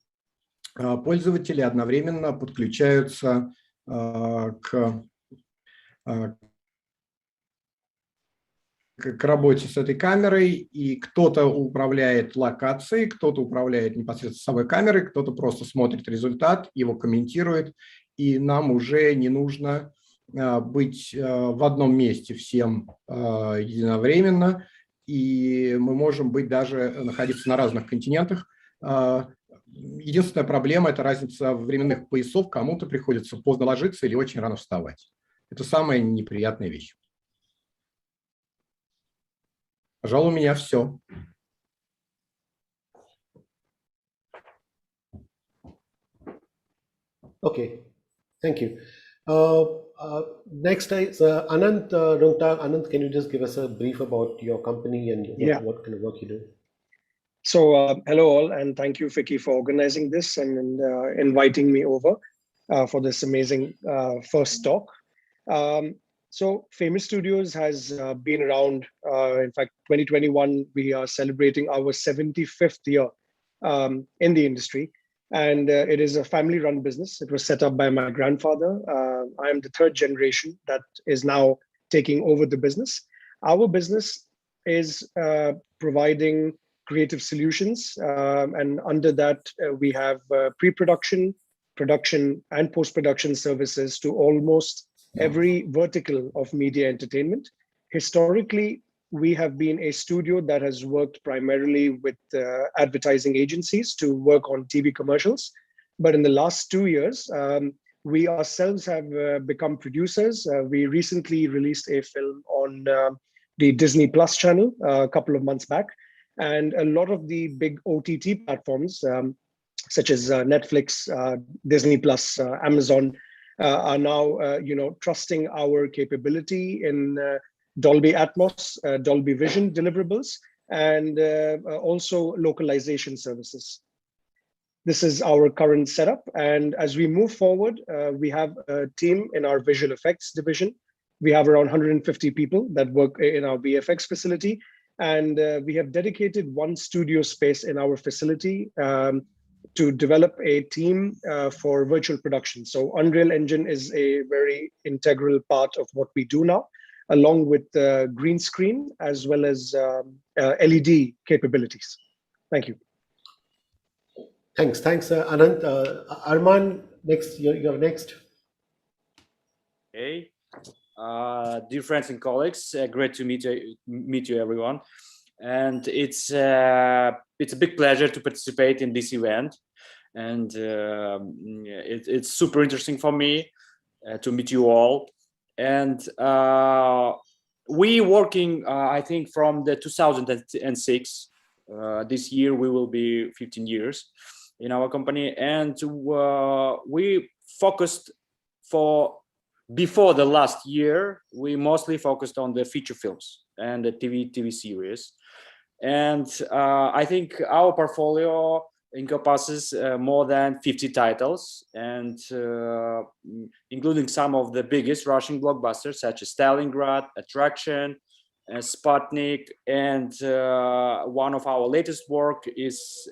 пользователи одновременно подключаются к работе с этой камерой, и кто-то управляет локацией, кто-то управляет непосредственно самой камерой, кто-то просто смотрит результат, его комментирует, и нам уже не нужно быть в одном месте всем единовременно, и мы можем быть даже находиться на разных континентах. Единственная проблема – это разница временных поясов. Кому-то приходится поздно ложиться или очень рано вставать. Это самая неприятная вещь. Пожалуй, у меня все. Okay, thank you. Next is Anant Rungta. Anant, can you just give us a brief about your company and what kind of work you do? So hello all, and thank you, Vicky, for organizing this and inviting me over for this amazing first talk. So Famous Studios has been around. In fact, 2021, we are celebrating our 75th year in the industry. And it is a family-run business. It was set up by my grandfather. I am the third generation that is now taking over the business. Our business is providing creative solutions, and under that we have pre-production, production, and post-production services to almost every vertical of media entertainment. Historically, we have been a studio that has worked primarily with advertising agencies to work on TV commercials. But in the last 2 years, we ourselves have become producers. We recently released a film on the Disney Plus channel a couple of months back. And a lot of the big OTT platforms, such as Netflix, Disney Plus, Amazon, are now trusting our capability in Dolby Atmos, Dolby Vision deliverables, and also localization services. This is our current setup. And as we move forward, we have a team in our visual effects division. We have around 150 people that work in our VFX facility. And we have dedicated one studio space in our facility to develop a team for virtual production. So Unreal Engine is a very integral part of what we do now, along with green screen as well as LED capabilities. Thank you. Thanks, Anant. Arman, next. You're next. Hey, dear friends and colleagues, great to meet you, everyone. And it's a big pleasure to participate in this event, and it's super interesting for me to meet you all. And we working, I think, from the 2006. This year we will be 15 years in our company, and we focused before the last year. We mostly focused on the feature films and the TV series. And I think our portfolio encompasses more than 50 titles, and including some of the biggest Russian blockbusters such as Stalingrad, Attraction, Sputnik, and one of our latest work is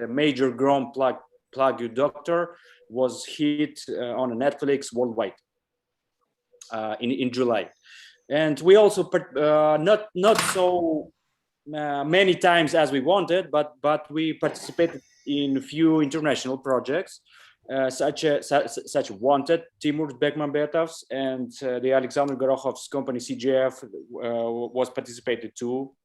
Major Grom Plague Doctor, was hit on Netflix worldwide in July. And we also not so many times as we wanted, but we participated in a few international projects, such Wanted, Timur Bekmambetov's, and the Alexander Gorokhov's company CGF was participated too.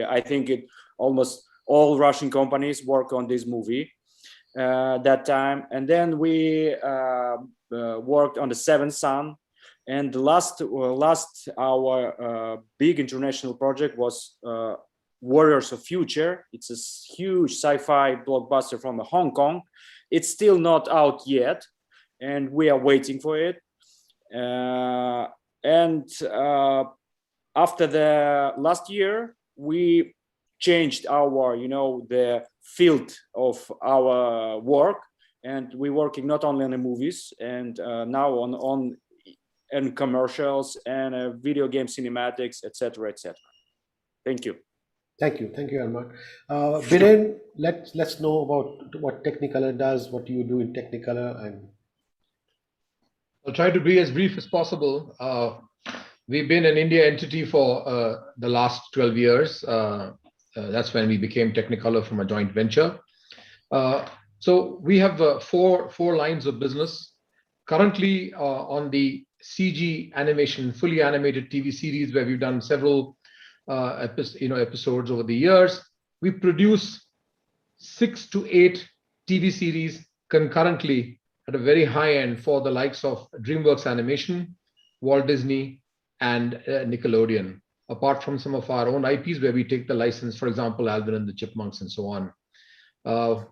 I think almost all Russian companies work on this movie that time. And then we worked on The Seventh Son. And our big international project was Warriors of Future. It's a huge sci-fi blockbuster from Hong Kong. It's still not out yet, and we are waiting for it. And after the last year, we changed our, the field of our work, and we're working not only on the movies and now on commercials and video game cinematics, etc., etc. Thank you. Thank you, Arman. Viren, let's know about what Technicolor does, what you do in Technicolor, and I'll try to be as brief as possible. We've been an India entity for the last 12 years. That's when we became Technicolor from a joint venture. So we have four lines of business. Currently on the CG animation, fully animated TV series, where we've done several episodes over the years. We produce 6 to 8 TV series concurrently at a very high end for the likes of DreamWorks Animation, Walt Disney, and Nickelodeon, apart from some of our own IPs where we take the license, for example, Alvin and the Chipmunks and so on.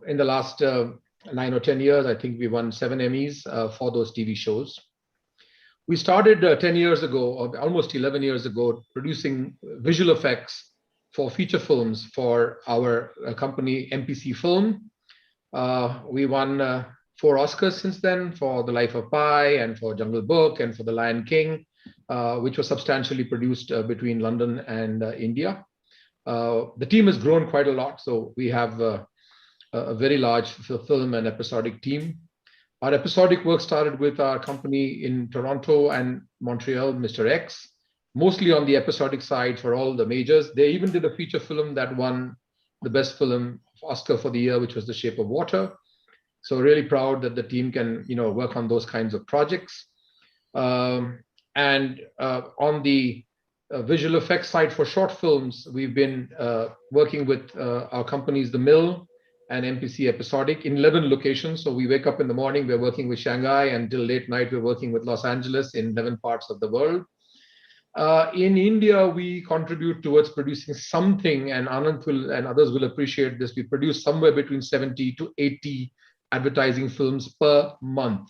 In the last 9 or 10 years, I think we won 7 Emmys for those TV shows. We started 10 years ago, or almost 11 years ago, producing visual effects for feature films for our company, MPC Film. We won 4 Oscars since then for The Life of Pi and for Jungle Book and for The Lion King, which was substantially produced between London and India. The team has grown quite a lot, so we have a very large film and episodic team. Our episodic work started with our company in Toronto and Montreal, Mr. X, mostly on the episodic side for all the majors. They even did a feature film that won the best film Oscar for the year, which was The Shape of Water. So really proud that the team can, work on those kinds of projects. And on the visual effects side for short films, we've been working with our companies, The Mill and MPC Episodic, in 11 locations. So we wake up in the morning, we're working with Shanghai, and till late night, we're working with Los Angeles in 11 parts of the world. In India, we contribute towards producing something, and Anand will and others will appreciate this. We produce somewhere between 70 to 80 advertising films per month.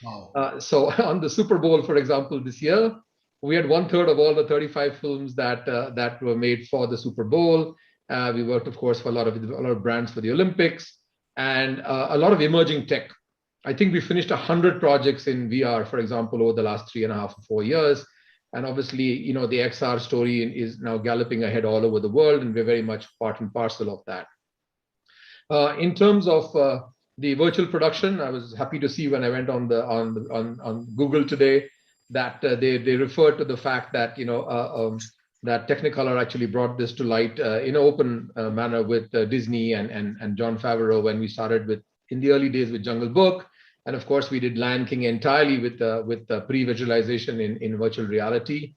Wow. So on the Super Bowl, for example, this year, we had 1/3 of all the 35 films that were made for the Super Bowl. We worked, of course, for a lot of brands for the Olympics and a lot of emerging tech. I think we finished 100 projects in VR, for example, over the last 3.5 or 4 years. And obviously, the XR story is now galloping ahead all over the world, and we're very much part and parcel of that. In terms of the virtual production, I was happy to see when I went on Google today that they referred to the fact that that Technicolor actually brought this to light in an open manner with Disney and Jon Favreau when we started in the early days with Jungle Book. And of course, we did Lion King entirely with the pre-visualization in virtual reality.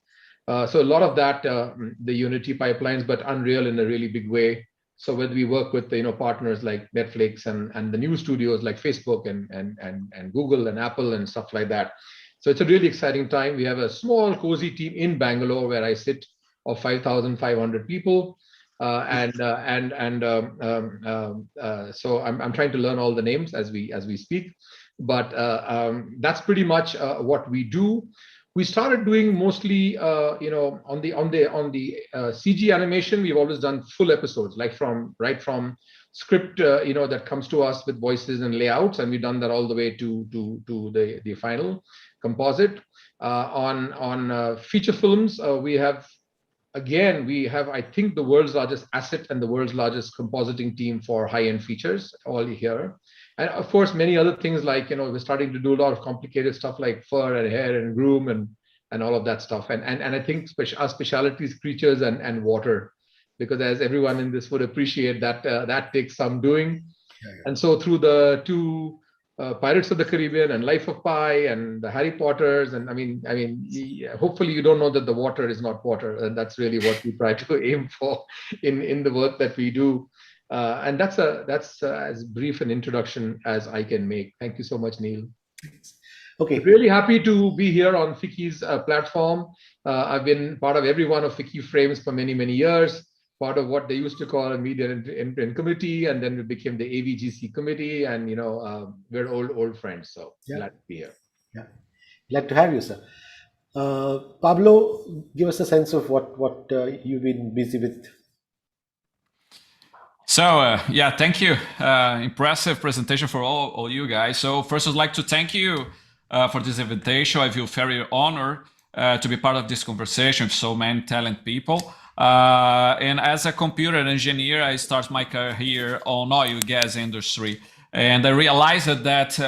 So a lot of that, the Unity pipelines, but Unreal in a really big way. So when we work with partners like Netflix and the new studios like Facebook and Google and Apple and stuff like that. So it's a really exciting time. We have a small, cozy team in Bangalore where I sit of 5,500 people. So I'm trying to learn all the names as we speak. But that's pretty much what we do. We started doing mostly, on the CG animation. We've always done full episodes, like right from script, that comes to us with voices and layouts, and we've done that all the way to the final composite. On feature films, we have, I think, the world's largest asset and the world's largest compositing team for high-end features, all here. And of course, many other things like, we're starting to do a lot of complicated stuff like fur and hair and groom and all of that stuff. And I think our specialty is creatures and water, because as everyone in this would appreciate, that takes some doing. Yeah. And so through the 2 Pirates of the Caribbean and Life of Pi and the Harry Potters, and I mean, hopefully you don't know that the water is not water, and that's really what we try to aim for in the work that we do. And that's as brief an introduction as I can make. Thank you so much, Neil. Okay. Really happy to be here on FICCI's platform. I've been part of every one of FICCI frames for many, many years. Part of what they used to call a media and committee, and then we became the AVGC committee, and we're old friends. So glad to be here. Yeah, glad to have you, sir. Pablo, give us a sense of what you've been busy with. So thank you. Impressive presentation for all you guys. So first, I'd like to thank you for this invitation. I feel very honored to be part of this conversation with so many talented people. And as a computer engineer, I started my career on oil and gas industry. And I realized that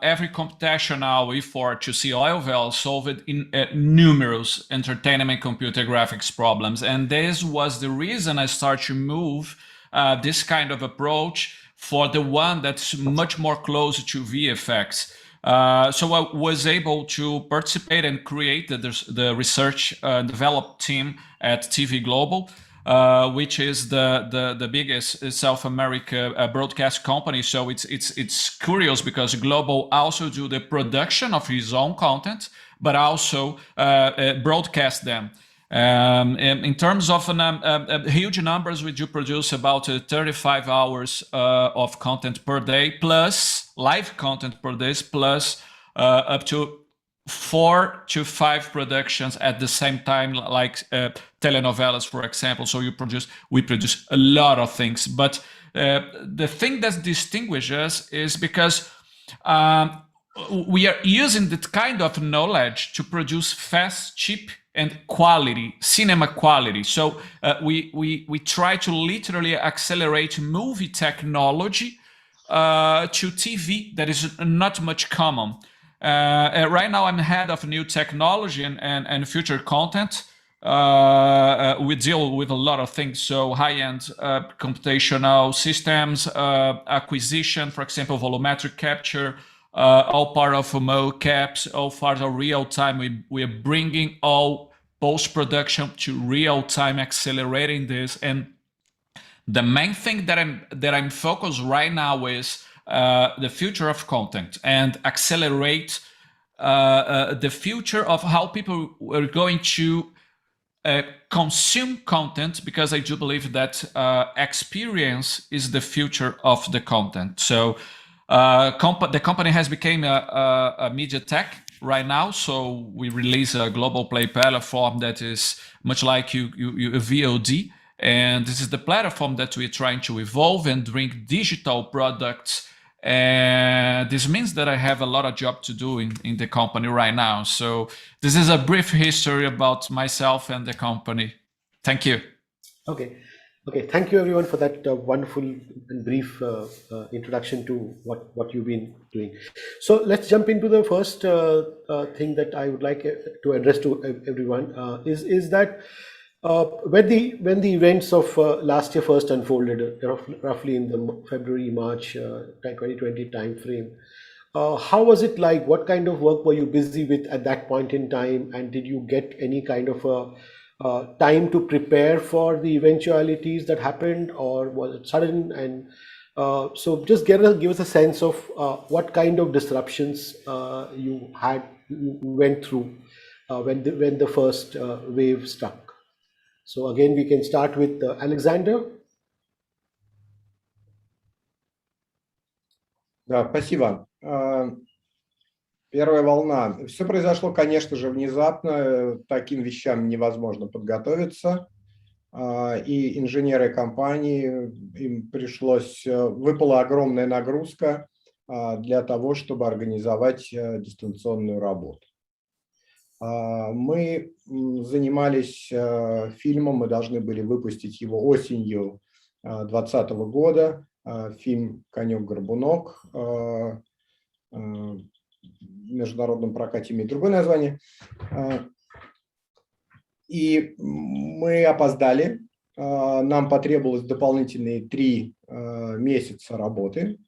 every computational effort to see oil wells solved in numerous entertainment computer graphics problems. And this was the reason I started to move this kind of approach for the one that's much more close to VFX. So I was able to participate and create the research and develop team at TV Global. which is the biggest South America broadcast company. So it's curious because Global also do the production of his own content, but also broadcast them. In terms of huge numbers, we do produce about 35 hours of content per day, plus live content per day, plus up to 4 to 5 productions at the same time, like telenovelas, for example. So we produce a lot of things. But the thing that distinguishes us is because we are using that kind of knowledge to produce fast, cheap, and quality, cinema quality. So we try to literally accelerate movie technology to TV that is not much common. Right now, I'm head of new technology and future content. We deal with a lot of things, so high-end computational systems, acquisition, for example, volumetric capture, all part of mocaps, all part of real-time. We are bringing all post-production to real-time, accelerating this. And the main thing that I'm focused right now is the future of content and accelerate the future of how people are going to consume content, because I do believe that experience is the future of the content. So the company has become a media tech right now. So we release a global play platform that is much like a VOD. And this is the platform that we're trying to evolve and bring digital products. And this means that I have a lot of job to do in the company right now. So this is a brief history about myself and the company. Thank you. Okay. Thank you everyone for that wonderful and brief introduction to what you've been doing. So let's jump into the first thing that I would like to address to everyone is that when the events of last year first unfolded, roughly in the February-March 2020 timeframe, how was it like? What kind of work were you busy with at that point in time? And did you get any kind of time to prepare for the eventualities that happened, or was it sudden? And so just give us a sense of what kind of disruptions you went through when the first wave struck. So again, we can start with Alexander. Да, спасибо. Первая волна. Все произошло, конечно же, внезапно. Таким вещам невозможно подготовиться. И инженеры компании, им выпала огромная нагрузка для того, чтобы организовать дистанционную работу. Мы занимались фильмом, мы должны были выпустить его осенью 2020 года. Фильм «Конек-горбунок», в международном прокате имеет другое название. И мы опоздали, нам потребовалось дополнительные 3 месяца работы.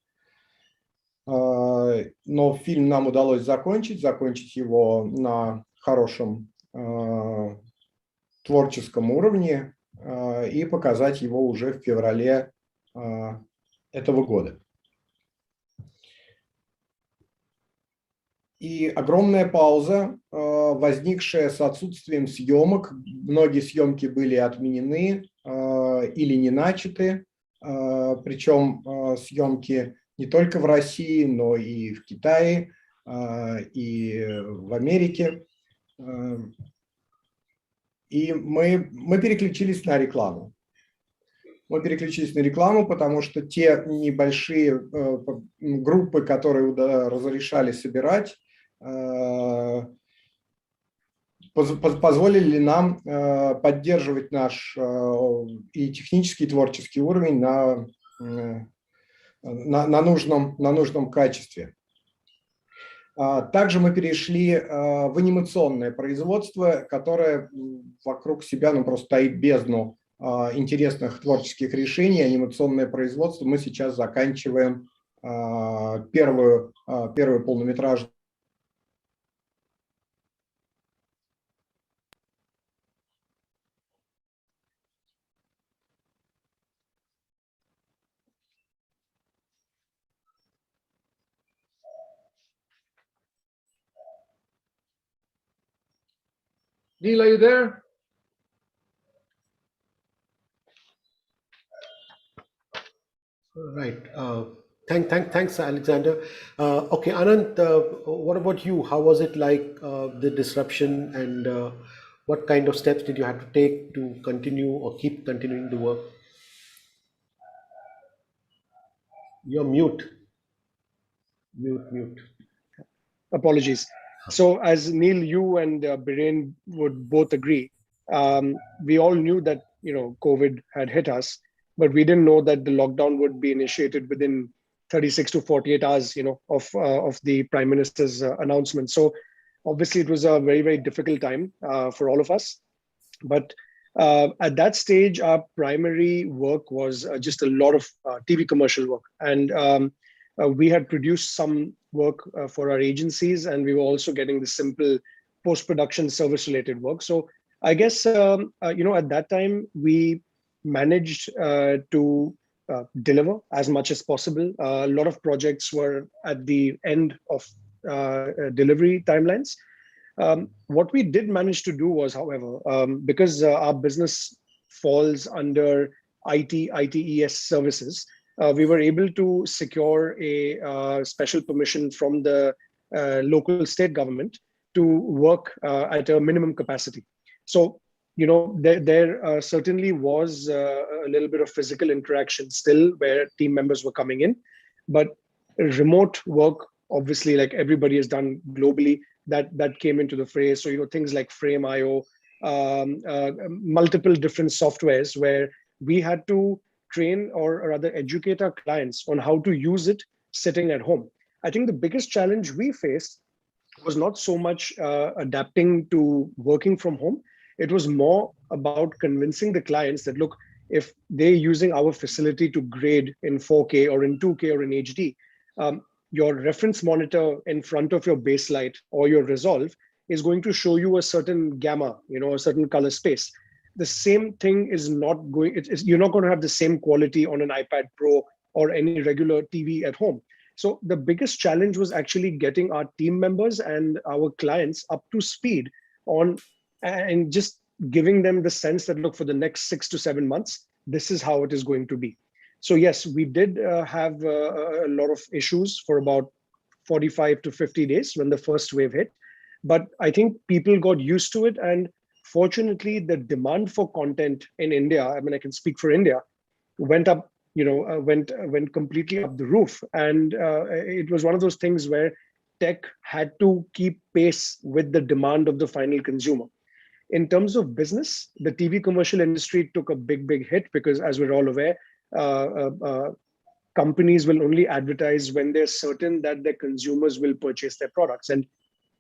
Но фильм нам удалось закончить его на хорошем творческом уровне и показать его уже в феврале этого года. И огромная пауза, возникшая с отсутствием съемок. Многие съемки были отменены или не начаты. Причем съемки не только в России, но и в Китае, и в Америке. И мы переключились на рекламу. Мы переключились на рекламу, потому что те небольшие группы, которые разрешали собирать, позволили нам поддерживать наш и технический, и творческий уровень на нужном качестве. Также мы перешли в анимационное производство, которое вокруг себя просто таит бездну интересных творческих решений. Анимационное производство. Мы сейчас заканчиваем первую полнометражную. Neil, are you there? Right. Thanks, Alexander. Okay, Anand, what about you? How was it like, the disruption, and what kind of steps did you have to take to continue or keep continuing the work? You're mute. Mute. Apologies. So as Neil, you and Biren would both agree, we all knew that COVID had hit us, but we didn't know that the lockdown would be initiated within 36 to 48 hours, of the Prime Minister's announcement. So obviously it was a very, very difficult time for all of us. But at that stage, our primary work was just a lot of TV commercial work. And we had produced some work for our agencies, and we were also getting the simple post-production service-related work. So I guess, at that time, we managed to deliver as much as possible. A lot of projects were at the end of delivery timelines. What we did manage to do was, however, because our business falls under ITES services, we were able to secure a special permission from the local state government to work at a minimum capacity. So, there certainly was a little bit of physical interaction still where team members were coming in, but remote work, obviously, like everybody has done globally, that came into the fray. So, things like Frame.io, multiple different softwares where we had to train or rather educate our clients on how to use it sitting at home. I think the biggest challenge we faced was not so much adapting to working from home. It was more about convincing the clients that, look, if they're using our facility to grade in 4K or in 2K or in HD, your reference monitor in front of your baseline or your resolve is going to show you a certain gamma, a certain color space. The same thing is not going, you're not going to have the same quality on an iPad Pro or any regular TV at home. So the biggest challenge was actually getting our team members and our clients up to speed on, and just giving them the sense that, look, for the next 6 to 7 months, this is how it is going to be. So yes, we did have a lot of issues for about 45 to 50 days when the first wave hit. But I think people got used to it. And fortunately, the demand for content in India, I mean, I can speak for India, went up, went completely up the roof. And it was one of those things where tech had to keep pace with the demand of the final consumer. In terms of business, the TV commercial industry took a big hit because, as we're all aware, companies will only advertise when they're certain that their consumers will purchase their products. And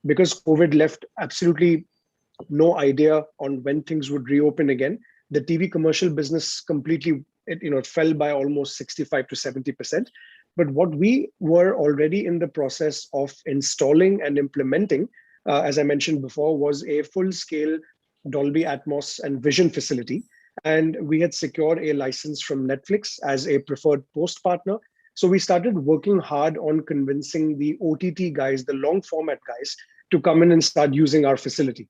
because COVID left absolutely no idea on when things would reopen again, the TV commercial business completely, it fell by almost 65 to 70%. But what we were already in the process of installing and implementing, as I mentioned before, was a full-scale Dolby Atmos and Vision facility. And we had secured a license from Netflix as a preferred post partner. So we started working hard on convincing the OTT guys, the long format guys, to come in and start using our facility.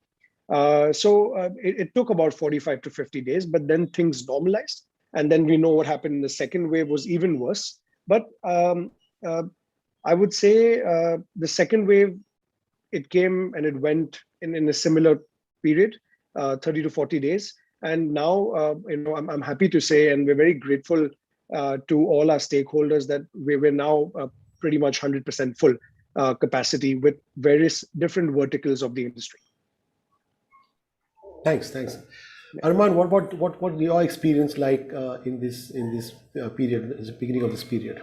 It took about 45 to 50 days, but then things normalized. And then we know what happened in the second wave was even worse. But I would say the second wave, it came and it went in a similar period, 30 to 40 days. And now, I'm happy to say, and we're very grateful to all our stakeholders that we're now pretty much 100% full capacity with various different verticals of the industry. Thanks. Arman, what was your experience like in this period, the beginning of this period?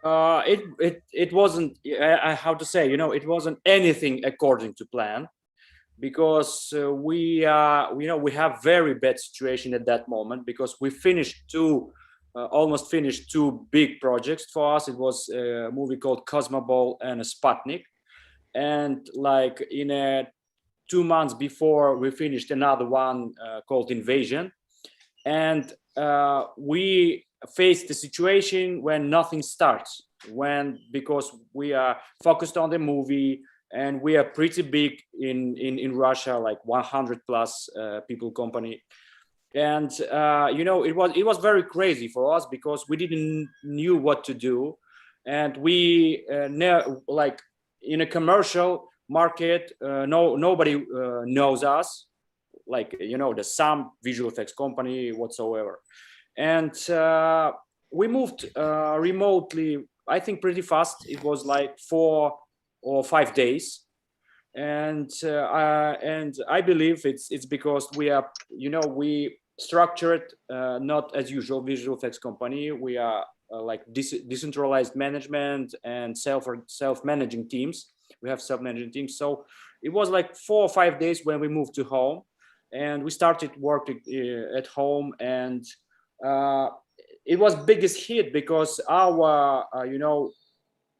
It wasn't, how to say, it wasn't anything according to plan, because we have very bad situation at that moment, because we almost finished two big projects for us. It was a movie called Cosmoball and a Sputnik, and like in 2 months before, we finished another one called Invasion, and we faced the situation when nothing starts, because we are focused on the movie and we are pretty big in Russia, like 100 plus people company. And it was very crazy for us because we didn't knew what to do, and we like in a commercial market, nobody knows us, like the some visual effects company whatsoever. And we moved remotely, I think pretty fast. It was like 4 or 5 days. And I believe it's because we are we structured not as usual visual effects company. We are like decentralized management and self-managing teams. We have self-managing teams. So it was like 4 or 5 days when we moved to home, and we started working at home. And it was biggest hit because our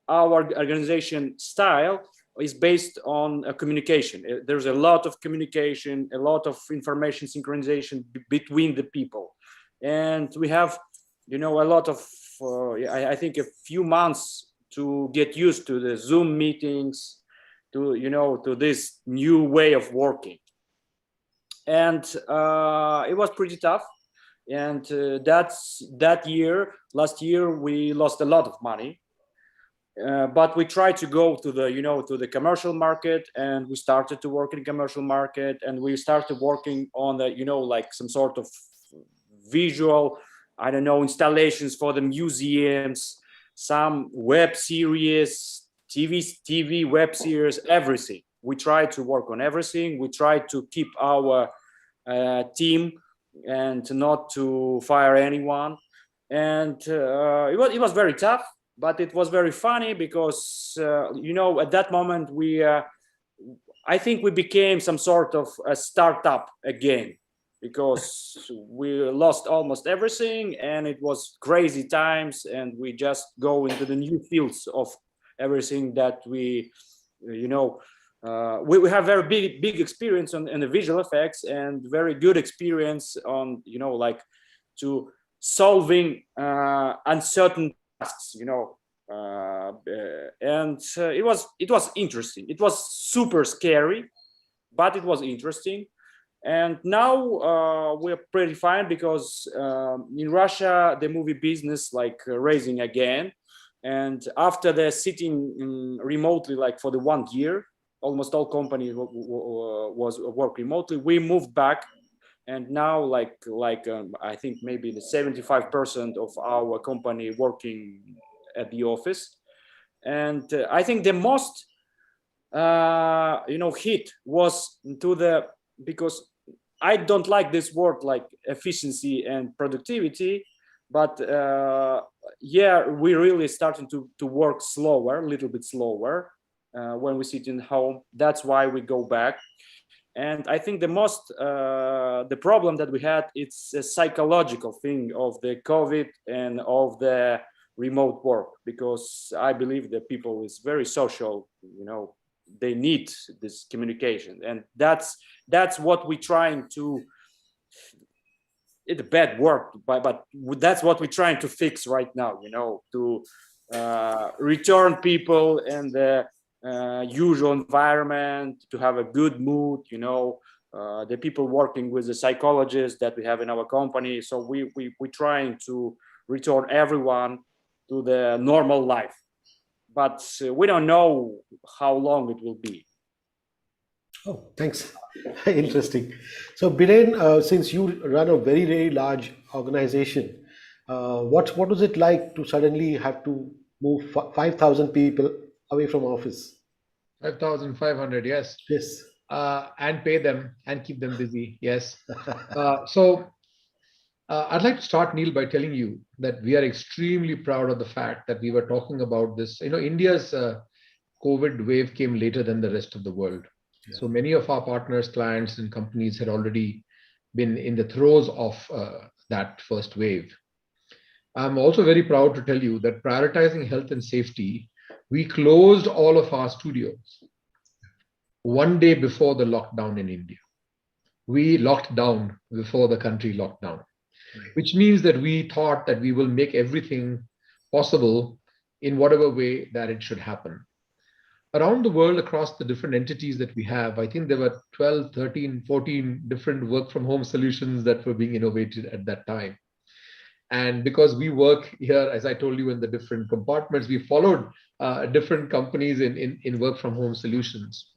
our organization style is based on communication. There's a lot of communication, a lot of information synchronization between the people, and we have a lot of I think a few months to get used to the Zoom meetings, to to this new way of working. And it was pretty tough. And last year we lost a lot of money. But we tried to go to the to the commercial market, and we started to work in commercial market, and we started working on the like some sort of visual, I don't know, installations for the museums, some web series, TV web series, everything. We tried to work on everything. We tried to keep our team and not to fire anyone. And it was very tough. But it was very funny because, at that moment, I think we became some sort of a startup again, because we lost almost everything, and it was crazy times, and we just go into the new fields of everything that we have very big experience in the visual effects, and very good experience on, like to solving uncertain tasks, and it was interesting. It was super scary, but it was interesting. And now we're pretty fine because in Russia the movie business like raising again. And after the sitting remotely like for the 1 year, almost all companies was work remotely. We moved back. And now, I think maybe the 75% of our company working at the office. And I think the most, hit was because I don't like this word like efficiency and productivity, but yeah, we really starting to work slower, a little bit slower when we sit in home. That's why we go back. And I think the problem that we had, it's a psychological thing of the COVID and of the remote work, because I believe that people is very social, they need this communication. And that's what we're trying to, it's a bad word, but that's what we're trying to fix right now, to return people and the usual environment, to have a good mood, the people working with the psychologists that we have in our company. So we're trying to return everyone to the normal life, but we don't know how long it will be. Oh, thanks. Interesting. So Biren, since you run a very, very large organization, what was it like to suddenly have to move 5,000 people away from office? 5,500, yes. Yes. And pay them and keep them busy, yes. So I'd like to start, Neil, by telling you that we are extremely proud of the fact that we were talking about this. India's COVID wave came later than the rest of the world. Yeah. So many of our partners, clients, and companies had already been in the throes of that first wave. I'm also very proud to tell you that prioritizing health and safety, we closed all of our studios 1 day before the lockdown in India. We locked down before the country locked down, which means that we thought that we will make everything possible in whatever way that it should happen. around the world, across the different entities that we have, I think there were 12, 13, 14 different work from home solutions that were being innovated at that time. And because we work here, as I told you, in the different compartments, we followed different companies in work from home solutions.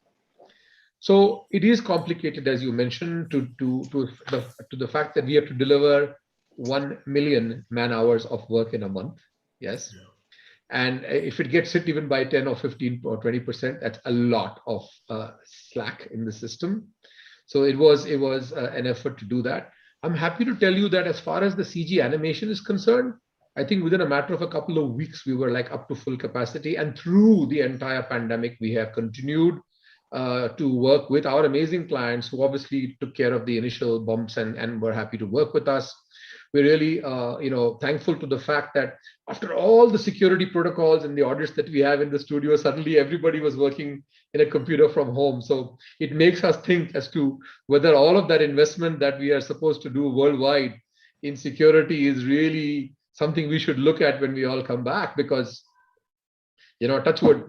So it is complicated, as you mentioned, to the fact that we have to deliver 1 million man hours of work in a month. Yes. And if it gets hit even by 10 or 15 or 20%, that's a lot of slack in the system. So it was an effort to do that. I'm happy to tell you that as far as the CG animation is concerned, I think within a matter of a couple of weeks, we were like up to full capacity. And through the entire pandemic, we have continued to work with our amazing clients who obviously took care of the initial bumps and were happy to work with us. We're really thankful to the fact that after all the security protocols and the audits that we have in the studio, suddenly everybody was working in a computer from home. So it makes us think as to whether all of that investment that we are supposed to do worldwide in security is really something we should look at when we all come back, because, touch wood,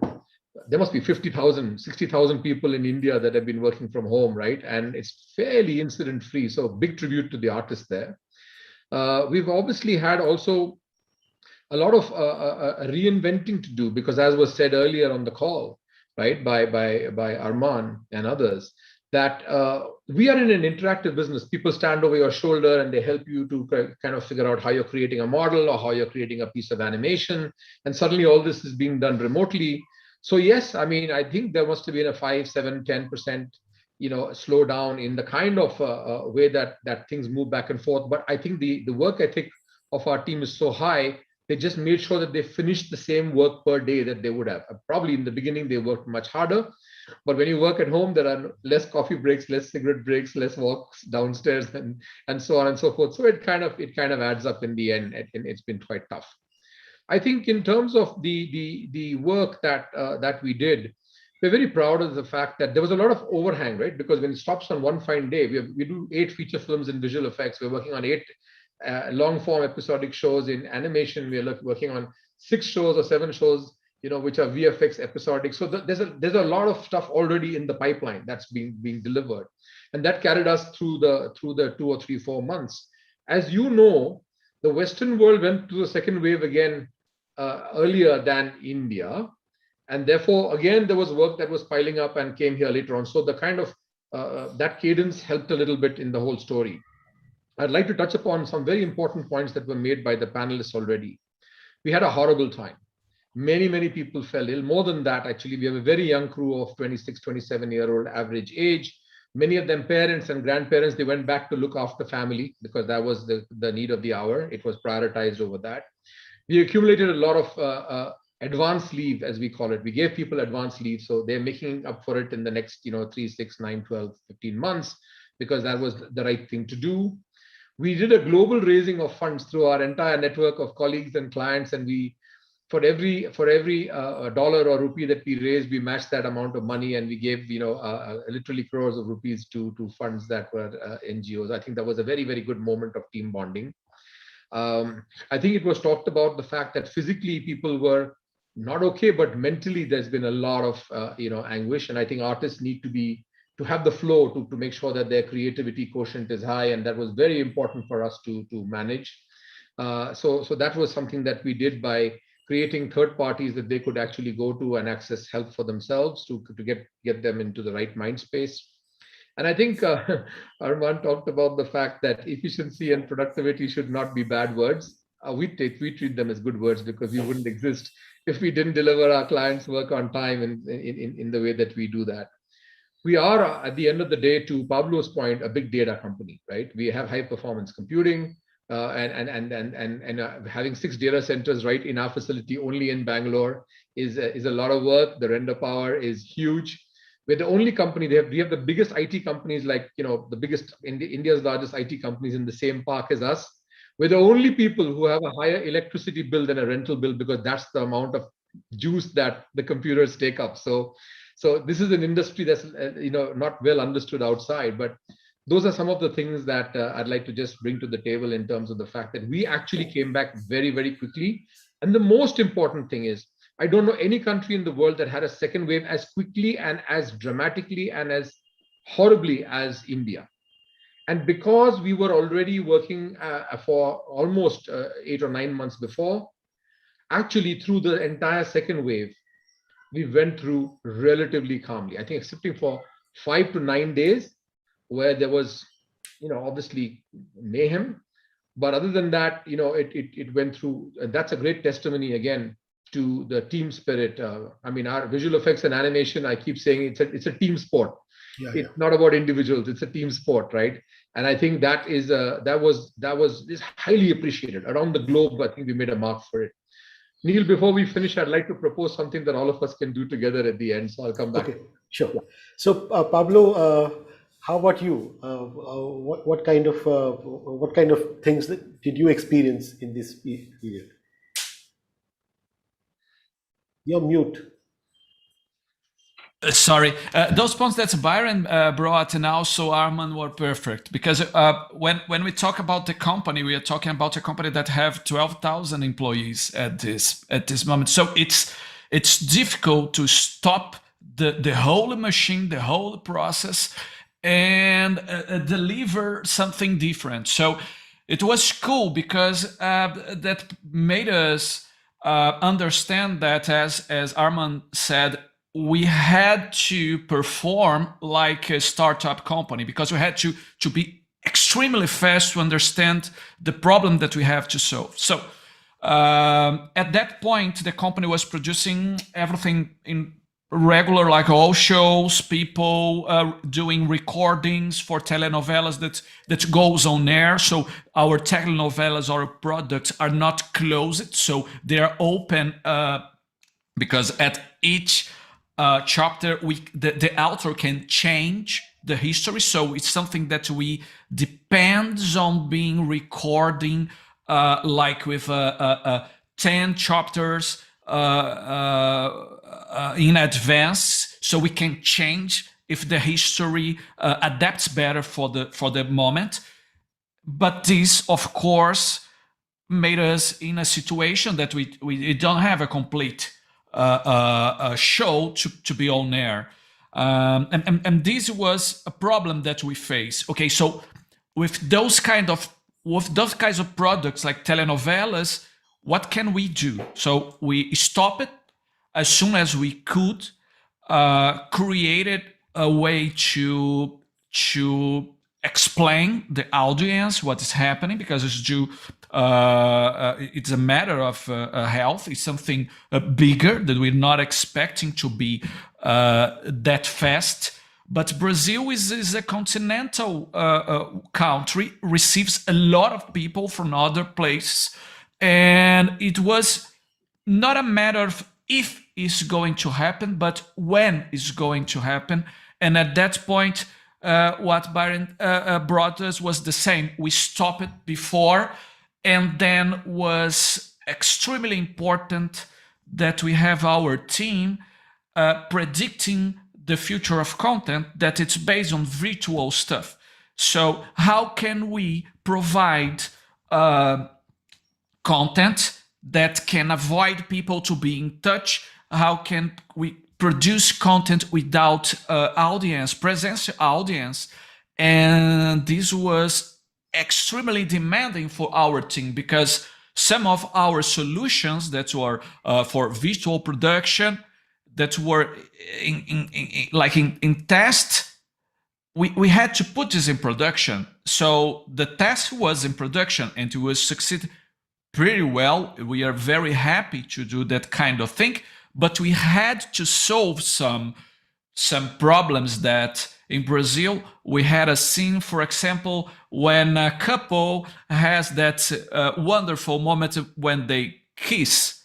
there must be 50,000, 60,000 people in India that have been working from home, right? And it's fairly incident free. So big tribute to the artists there. We've obviously had also a lot of reinventing to do, because as was said earlier on the call, right, by Arman and others, that we are in an interactive business. People stand over your shoulder and they help you to kind of figure out how you're creating a model or how you're creating a piece of animation. And suddenly all this is being done remotely. So yes, I mean, I think there must have been a 5, 7, 10% slow down in the kind of way that things move back and forth. But I think the work ethic of our team is so high, they just made sure that they finished the same work per day that they would have. Probably in the beginning, they worked much harder. But when you work at home, there are less coffee breaks, less cigarette breaks, less walks downstairs, and so on and so forth. So it kind of adds up in the end, and it's been quite tough. I think in terms of the work that we did, we're very proud of the fact that there was a lot of overhang, right? Because when it stops on one fine day, we do 8 feature films in visual effects. We're working on 8 long form episodic shows in animation. We're working on 6 shows or 7 shows, which are VFX episodic. So there's a lot of stuff already in the pipeline that's being delivered, and that carried us through the 2 or 3, 4 months. As you know, the Western world went through the second wave again earlier than India. And therefore, again, there was work that was piling up and came here later on. So the kind of that cadence helped a little bit in the whole story. I'd like to touch upon some very important points that were made by the panelists already. We had a horrible time. Many people fell ill. More than that, actually, we have a very young crew of 26, 27-year-old average age. Many of them parents and grandparents. They went back to look after family because that was the need of the hour. It was prioritized over that. We accumulated a lot of advanced leave, as we call it. We gave people advanced leave, so they're making up for it in the next 3, 6, 9, 12, 15 months, because that was the right thing to do. We did a global raising of funds through our entire network of colleagues and clients, and we, for every dollar or rupee that we raised, we matched that amount of money, and we gave literally crores of rupees to funds that were NGOs. I think that was a very, very good moment of team bonding. I think it was talked about the fact that physically people were not okay, but mentally there's been a lot of anguish, and I think artists need to have the flow to make sure that their creativity quotient is high, and that was very important for us to manage. So that was something that we did by creating third parties that they could actually go to and access help for themselves to get them into the right mind space. And I think Arman talked about the fact that efficiency and productivity should not be bad words. We treat them as good words, because we wouldn't exist if we didn't deliver our clients' work on time in the way that we do that. We are, at the end of the day, to Pablo's point, a big data company, right? We have high performance computing, and having 6 data centers right in our facility only in Bangalore is a lot of work. The render power is huge. We're the only company. We have the biggest IT companies, like the biggest India's largest IT companies in the same park as us. We're the only people who have a higher electricity bill than a rental bill, because that's the amount of juice that the computers take up. So this is an industry that's not well understood outside, but those are some of the things that I'd like to just bring to the table in terms of the fact that we actually came back very, very quickly. And the most important thing is I don't know any country in the world that had a second wave as quickly and as dramatically and as horribly as India. And because we were already working for almost 8 or 9 months before, actually through the entire second wave, we went through relatively calmly. I think excepting for 5 to 9 days where there was, obviously mayhem. But other than that, it went through. That's a great testimony again to the team spirit. I mean, our visual effects and animation, I keep saying it's a team sport. It's not about individuals. It's a team sport, right? And I think that is highly appreciated around the globe. I think we made a mark for it. Neil, before we finish, I'd like to propose something that all of us can do together at the end. So I'll come back. Okay, sure. So Pablo, how about you? What kind of things did you experience in this period? You're mute. Sorry, those points that Byron brought and also Arman were perfect, because when we talk about the company, we are talking about a company that have 12,000 employees at this moment. So it's difficult to stop the whole machine, the whole process, and deliver something different. So it was cool because that made us understand that, as Arman said, we had to perform like a startup company, because we had to be extremely fast to understand the problem that we have to solve. So at that point, the company was producing everything in regular, like all shows, people doing recordings for telenovelas that goes on air. So our telenovelas, our products are not closed, so they are open because at each chapter, the author can change the history. So it's something that we depends on being recording, like with 10 chapters in advance, so we can change if the history adapts better for the moment. But this, of course, made us in a situation that we don't have a complete a show to be on air, and this was a problem that we face. Okay, so with those kinds of products like telenovelas, what can we do? So we stopped it as soon as we could, created a way to explain the audience what is happening, because it's a matter of health. It's something bigger that we're not expecting to be that fast. But Brazil is a continental country, receives a lot of people from other places, and it was not a matter of if it's going to happen, but when it's going to happen. And at that point, what Byron brought us was the same. We stopped it before, and then was extremely important that we have our team predicting the future of content, that it's based on virtual stuff. So how can we provide content that can avoid people to be in touch? How can we produce content without audience, presential audience? And this was extremely demanding for our team, because some of our solutions that were for visual production, that were in test, we had to put this in production. So the test was in production, and it was succeed pretty well. We are very happy to do that kind of thing, but we had to solve some problems that in Brazil we had a scene, for example, when a couple has that wonderful moment when they kiss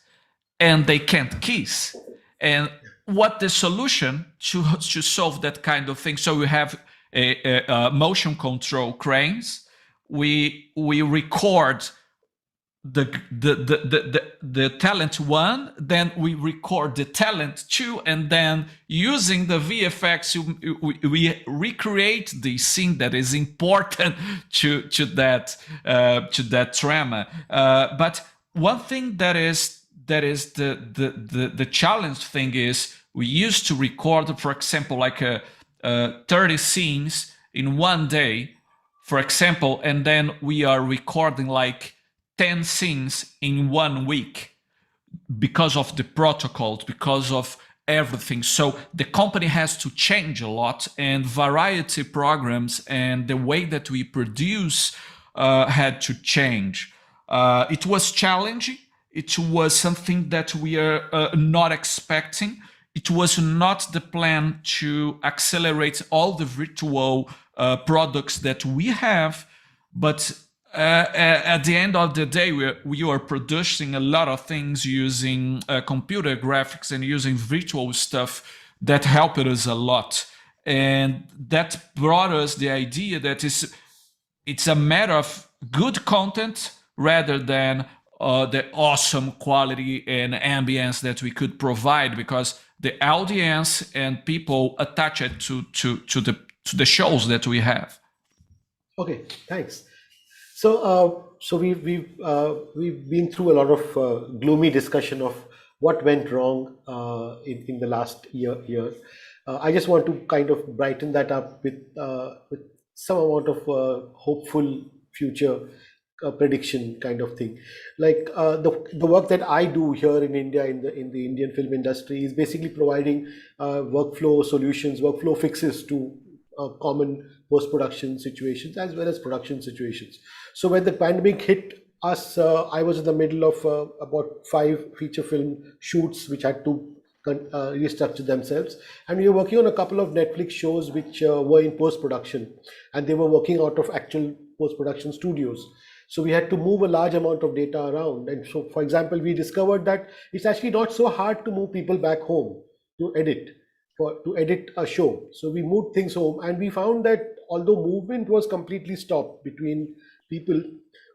and they can't kiss. And what the solution to solve that kind of thing? So we have a motion control cranes. We record the talent one, then we record the talent two, and then using the VFX we recreate the scene that is important to that drama. But one thing that is that is the challenge thing is we used to record, for example, like 30 scenes in one day, for example, and then we are recording like 10 scenes in 1 week because of the protocols, because of everything. So the company has to change a lot, and variety programs and the way that we produce had to change. It was challenging. It was something that we are not expecting. It was not the plan to accelerate all the virtual products that we have, but at the end of the day, we are producing a lot of things using computer graphics and using virtual stuff that helped us a lot. And that brought us the idea that it's a matter of good content rather than the awesome quality and ambience that we could provide, because the audience and people attach it to the shows that we have. Okay, thanks. So we've been through a lot of gloomy discussion of what went wrong in the last year. I just want to kind of brighten that up with some amount of hopeful future prediction kind of thing. Like the work that I do here in India in the Indian film industry is basically providing workflow solutions, workflow fixes to common post-production situations as well as production situations. So when the pandemic hit us, I was in the middle of about 5 feature film shoots which had to restructure themselves, and we were working on a couple of Netflix shows which were in post-production, and they were working out of actual post-production studios. So we had to move a large amount of data around. And so, for example, we discovered that it's actually not so hard to move people back home to edit a show. So we moved things home, and we found that although movement was completely stopped between people,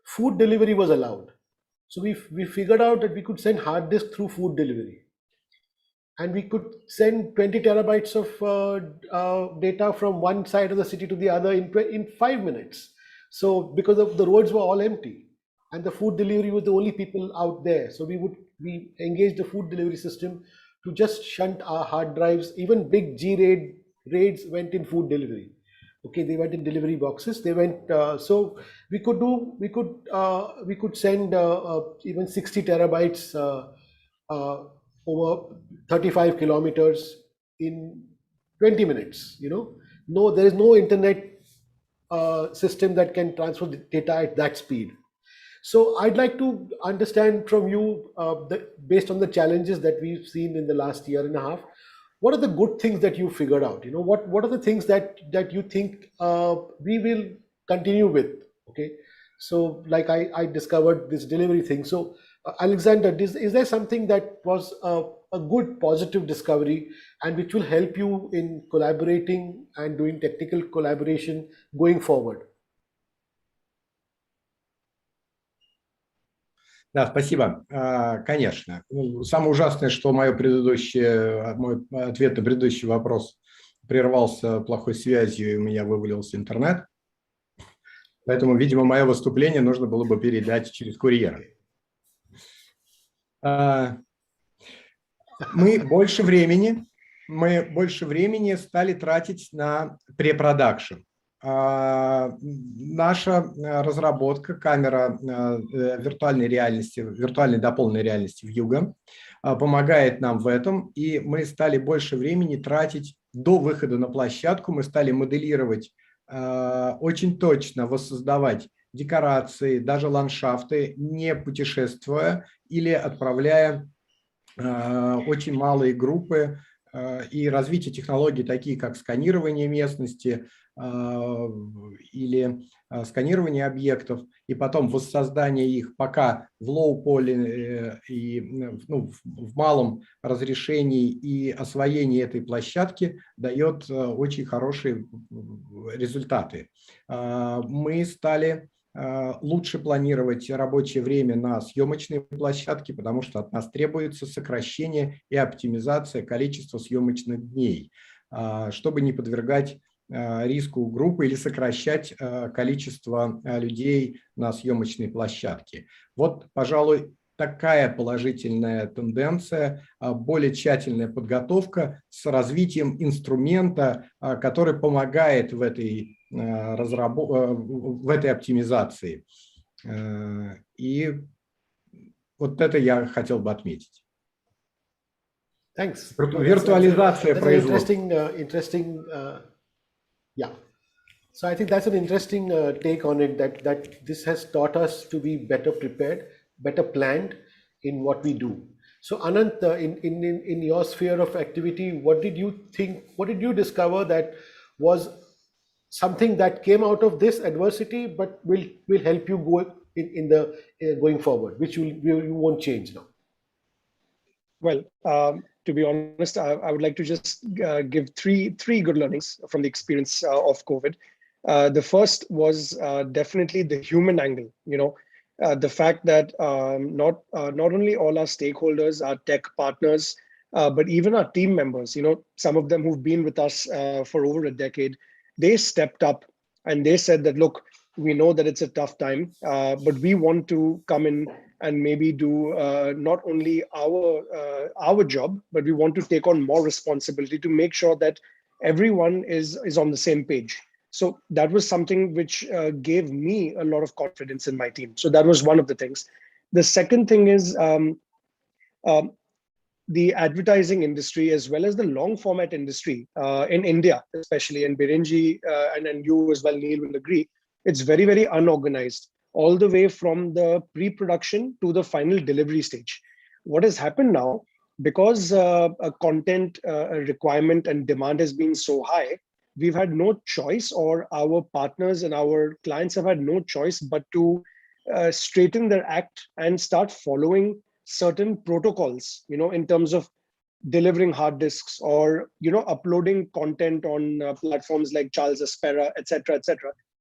food delivery was allowed. So we figured out that we could send hard disk through food delivery, and we could send 20 terabytes of data from one side of the city to the other in 5 minutes. So because of the roads were all empty and the food delivery was the only people out there, so we engaged the food delivery system to just shunt our hard drives. Even big raids went in food delivery. Okay, they went in delivery boxes. They went so we could send even 60 terabytes over 35 kilometers in 20 minutes. No, there is no internet system that can transfer the data at that speed. So I'd like to understand from you, based on the challenges that we've seen in the last year and a half, what are the good things that you figured out? What are the things that you think we will continue with? Okay, so like I discovered this delivery thing. So Alexander, is there something that was a good positive discovery and which will help you in collaborating and doing technical collaboration going forward? Да, спасибо. Конечно. Самое ужасное, что мой ответ на предыдущий вопрос прервался плохой связью, и у меня вывалился интернет. Поэтому, видимо, мое выступление нужно было бы передать через курьера. Мы больше времени стали тратить на препродакшн. Наша разработка камера виртуальной дополненной реальности Вьюга помогает нам в этом, и мы стали больше времени тратить до выхода на площадку. Мы стали моделировать, очень точно воссоздавать декорации, даже ландшафты, не путешествуя или отправляя очень малые группы, и развитие технологий, такие как сканирование местности или сканирование объектов, и потом воссоздание их пока в лоу-поле и в малом разрешении, и освоение этой площадки дает очень хорошие результаты. Мы стали лучше планировать рабочее время на съемочной площадке, потому что от нас требуется сокращение и оптимизация количества съемочных дней, чтобы не подвергать риску группы или сокращать количество людей на съемочной площадке. Вот, пожалуй, такая положительная тенденция, более тщательная подготовка с развитием инструмента, который помогает в этой оптимизации. И вот это я хотел бы отметить. Thanks. Виртуализация производства. Yeah. So I think that's an interesting take on it, that this has taught us to be better prepared, better planned in what we do. So Anant, in your sphere of activity, what did you think, what did you discover that was something that came out of this adversity but will help you go going forward, which you won't change now? Well, to be honest, I would like to just give three good learnings from the experience of COVID. The first was definitely the human angle. The fact that not only all our stakeholders, our tech partners, but even our team members, some of them who've been with us for over a decade, they stepped up and they said that, look, we know that it's a tough time, but we want to come in and maybe do not only our job, but we want to take on more responsibility to make sure that everyone is on the same page. So that was something which gave me a lot of confidence in my team. So that was one of the things. The second thing is the advertising industry, as well as the long format industry in India, especially, and Birenji and you as well, Neil, will agree, it's very, very unorganized, all the way from the pre-production to the final delivery stage. What has happened now, because a content requirement and demand has been so high, we've had no choice, or our partners and our clients have had no choice but to straighten their act and start following certain protocols, in terms of delivering hard disks or, uploading content on platforms like Charles Aspera, etc.,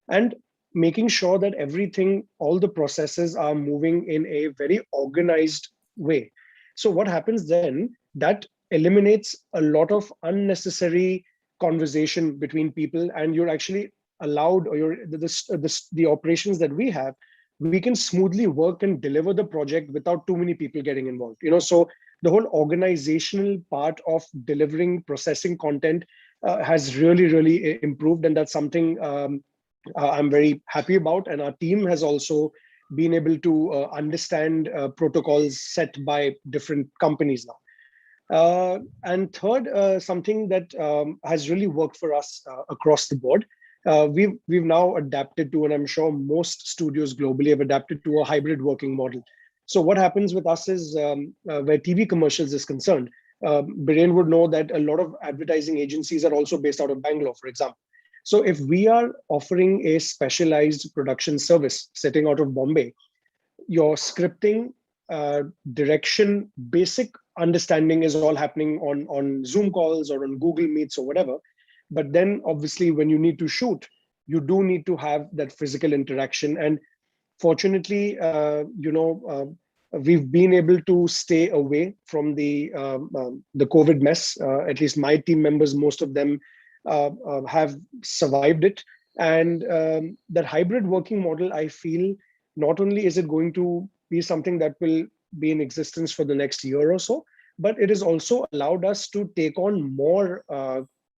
and making sure that everything, all the processes are moving in a very organized way. So what happens then, that eliminates a lot of unnecessary conversation between people, and you're actually allowed, or the operations that we have, we can smoothly work and deliver the project without too many people getting involved. So the whole organizational part of delivering, processing content has really improved, and that's something I'm very happy about. And our team has also been able to understand protocols set by different companies now. And third, something that has really worked for us across the board, we've now adapted to, and I'm sure most studios globally have adapted to, a hybrid working model. So what happens with us is, where TV commercials is concerned, Biren would know that a lot of advertising agencies are also based out of Bangalore, for example. So if we are offering a specialized production service sitting out of Bombay, your scripting, direction, basic understanding is all happening on Zoom calls or on Google Meets or whatever. But then obviously when you need to shoot, you do need to have that physical interaction. And fortunately, we've been able to stay away from the COVID mess. At least my team members, most of them have survived it. And that hybrid working model, I feel, not only is it going to be something that will be in existence for the next year or so, but it has also allowed us to take on more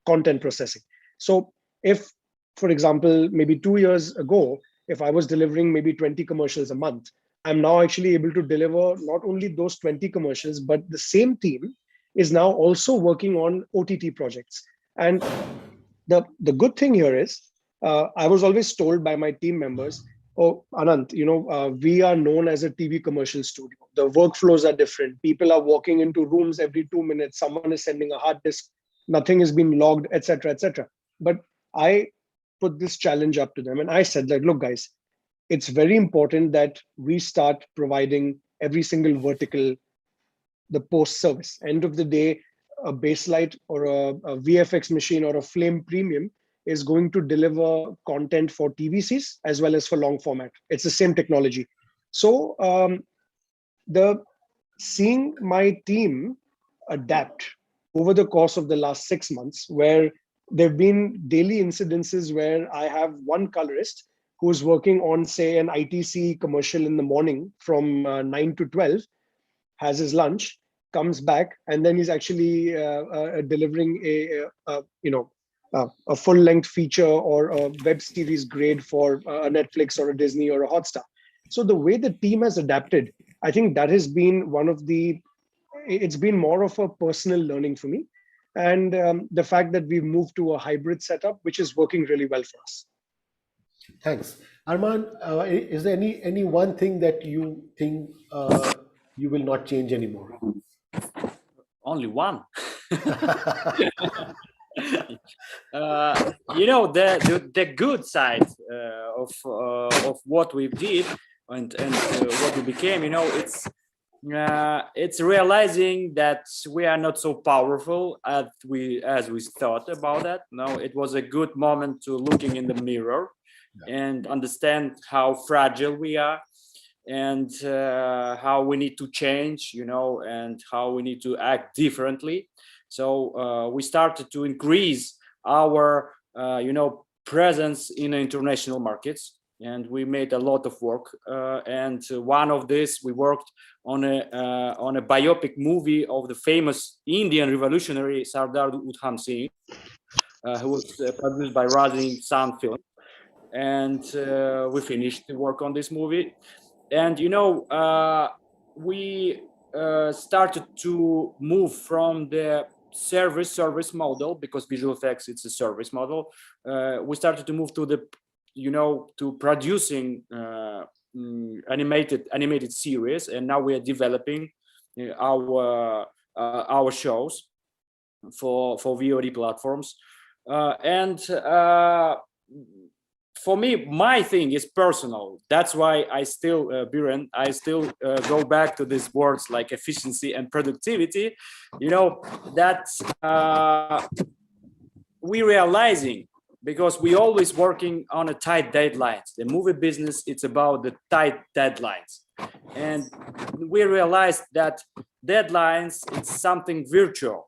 content processing. So if, for example, maybe 2 years ago, if I was delivering maybe 20 commercials a month, I'm now actually able to deliver not only those 20 commercials, but the same team is now also working on OTT projects. And the good thing here is, I was always told by my team members, oh, Anant, we are known as a TV commercial studio. The workflows are different. People are walking into rooms every 2 minutes. Someone is sending a hard disk. Nothing is being logged, etc., etc. But I put this challenge up to them, and I said that, look, guys, it's very important that we start providing every single vertical the post service. End of the day, a Baselight or a VFX machine or a Flame Premium is going to deliver content for TVCs as well as for long format. It's the same technology. So seeing my team adapt over the course of the last 6 months, where there've been daily incidences where I have one colorist who's working on, say, an ITC commercial in the morning from 9 to 12, has his lunch, comes back, and then he's actually delivering a full-length feature or a web series grade for a Netflix or a Disney or a Hotstar. So the way the team has adapted, I think that has been it's been more of a personal learning for me. And the fact that we've moved to a hybrid setup, which is working really well for us. Thanks. Arman, is there any one thing that you think you will not change anymore? Only one. The good side of what we did and what we became, it's realizing that we are not so powerful as we thought about that. No, it was a good moment to looking in the mirror and understand how fragile we are, and how we need to change, and how we need to act differently. So we started to increase our, presence in international markets, and we made a lot of work. And one of this, we worked on a biopic movie of the famous Indian revolutionary Sardar Udham Singh, who was produced by Rising Sun Film. And we finished the work on this movie. And, we started to move from the service model, because visual effects, it's a service model. We started to move to the, to producing animated series. And now we are developing our shows for VOD platforms. For me, my thing is personal. That's why I still, Biren, I still go back to these words like efficiency and productivity. That we realizing, because we always working on a tight deadlines. The movie business, it's about the tight deadlines. And we realized that deadlines, it's something virtual,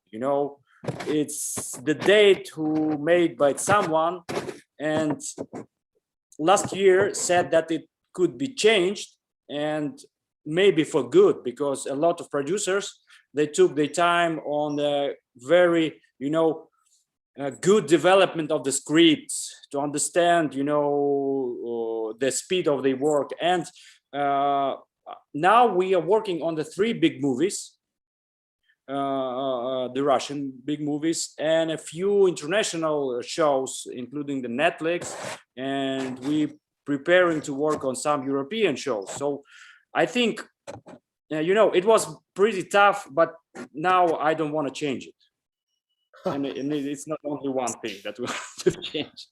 it's the date who made by someone. And last year said that it could be changed, and maybe for good, because a lot of producers, they took their time on the very, good development of the scripts to understand, the speed of their work. And now we are working on the 3 big movies, the Russian big movies, and a few international shows, including the Netflix, and we preparing to work on some European shows. So I think, it was pretty tough, but now I don't want to change it. And it's not only one thing that we have to change.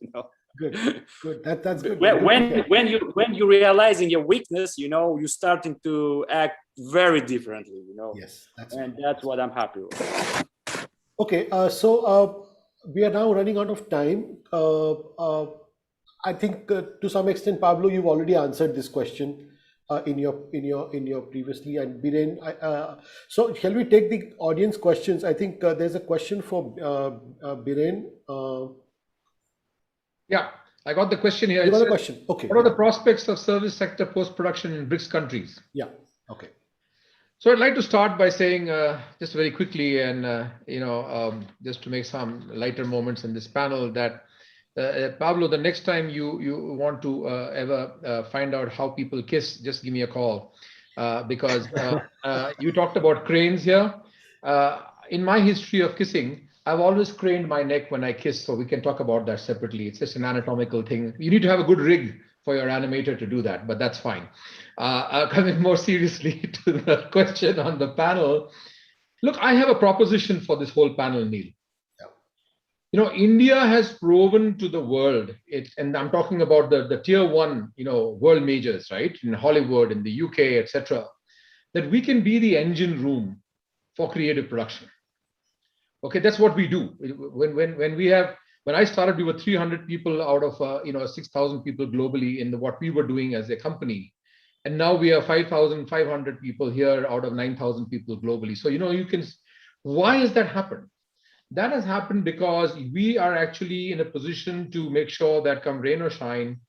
Good. That's good. When you realizing your weakness, you're starting to act very differently. Yes, that's what I'm happy with. Okay, so we are now running out of time. I think to some extent, Pablo, you've already answered this question in your previously, and Biren. So shall we take the audience questions? I think there's a question for Biren. Yeah, I got the question here. You got a question? Okay. What are the prospects of service sector post-production in BRICS countries? Yeah. Okay. So I'd like to start by saying just very quickly, and just to make some lighter moments in this panel, that Pablo, the next time you want to ever find out how people kiss, just give me a call, because you talked about cranes here. In my history of kissing, I've always craned my neck when I kiss, so we can talk about that separately. It's just an anatomical thing. You need to have a good rig for your animator to do that, but that's fine. Coming more seriously to the question on the panel, look, I have a proposition for this whole panel, Neil. India has proven to the world, and I'm talking about the tier 1, world majors, right? In Hollywood, in the UK, etc., that we can be the engine room for creative production. Okay, that's what we do. When I started, we were 300 people out of 6,000 people globally in what we were doing as a company, and now we are 5,500 people here out of 9,000 people globally. So why has that happened? That has happened because we are actually in a position to make sure that come rain or shine,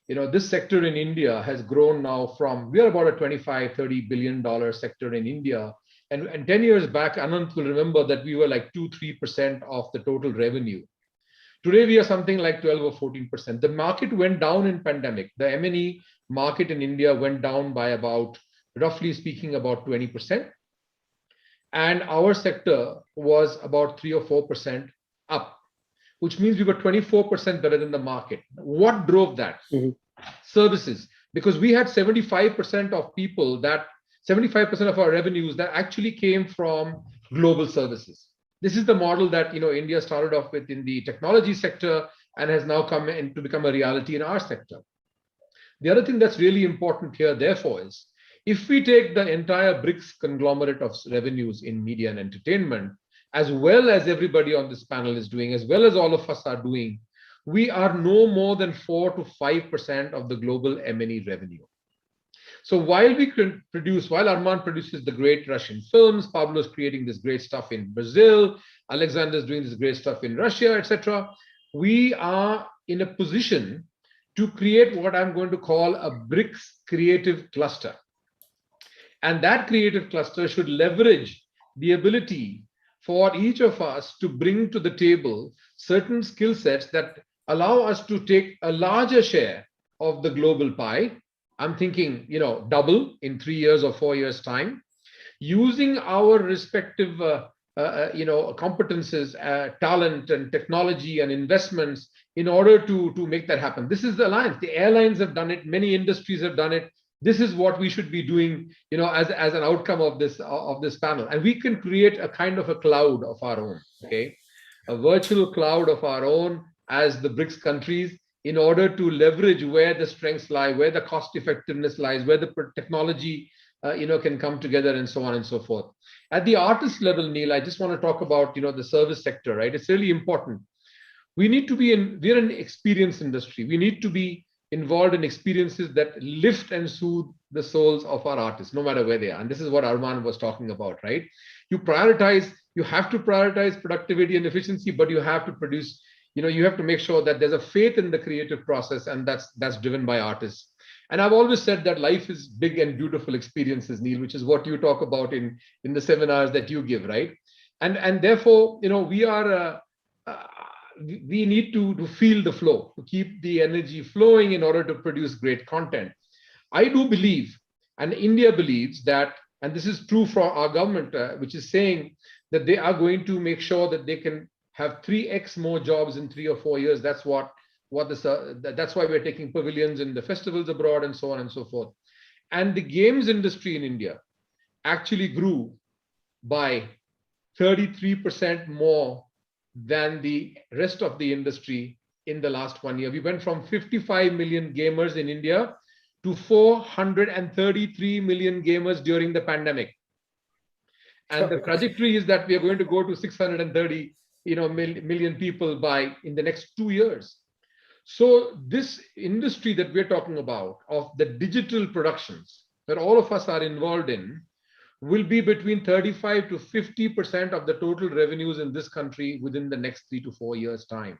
this sector in India has grown now from, we are about a $25-30 billion sector in India. And 10 years back, Anant will remember that we were like 2-3% of the total revenue. Today, we are something like 12 or 14%. The market went down in pandemic. The M&E market in India went down by about, roughly speaking, about 20%. And our sector was about 3 or 4% up, which means we were 24% better than the market. What drove that? Services. Because we had 75% of people that 75% of our revenues that actually came from global services. This is the model that India started off with in the technology sector and has now come in to become a reality in our sector. The other thing that's really important here, therefore, is if we take the entire BRICS conglomerate of revenues in media and entertainment, as well as everybody on this panel is doing, as well as all of us are doing, we are no more than 4 to 5% of the global M&E revenue. So while Arman produces the great Russian films, Pablo is creating this great stuff in Brazil, Alexander is doing this great stuff in Russia, etc., we are in a position to create what I'm going to call a BRICS creative cluster. And that creative cluster should leverage the ability for each of us to bring to the table certain skill sets that allow us to take a larger share of the global pie. I'm thinking, double in 3 years or 4 years' time, using our respective, competences, talent and technology and investments in order to make that happen. This is the alliance. The airlines have done it. Many industries have done it. This is what we should be doing, as an outcome of this panel. And we can create a kind of a cloud of our own, okay? A virtual cloud of our own as the BRICS countries, in order to leverage where the strengths lie, where the cost effectiveness lies, where the technology can come together, and so on and so forth. At the artist level, Neil, I just want to talk about the service sector, right? It's really important. We need to be we're an experience industry. We need to be involved in experiences that lift and soothe the souls of our artists, no matter where they are. And this is what Arman was talking about, right? You have to prioritize productivity and efficiency, but you have to produce, you have to make sure that there's a faith in the creative process, and that's driven by artists. And I've always said that life is big and beautiful experiences, Neil, which is what you talk about in the seminars that you give, right? And therefore, we need to feel the flow, to keep the energy flowing in order to produce great content. I do believe, and India believes that, and this is true for our government, which is saying that they are going to make sure that they can have 3x more jobs in 3 or 4 years. That's that's why we're taking pavilions in the festivals abroad and so on and so forth. And the games industry in India actually grew by 33% more than the rest of the industry in the last 1 year. We went from 55 million gamers in India to 433 million gamers during the pandemic. And the trajectory is that we are going to go to 630 million people in the next 2 years. So this industry that we're talking about of the digital productions that all of us are involved in will be between 35 to 50% of the total revenues in this country within the next 3 to 4 years' time.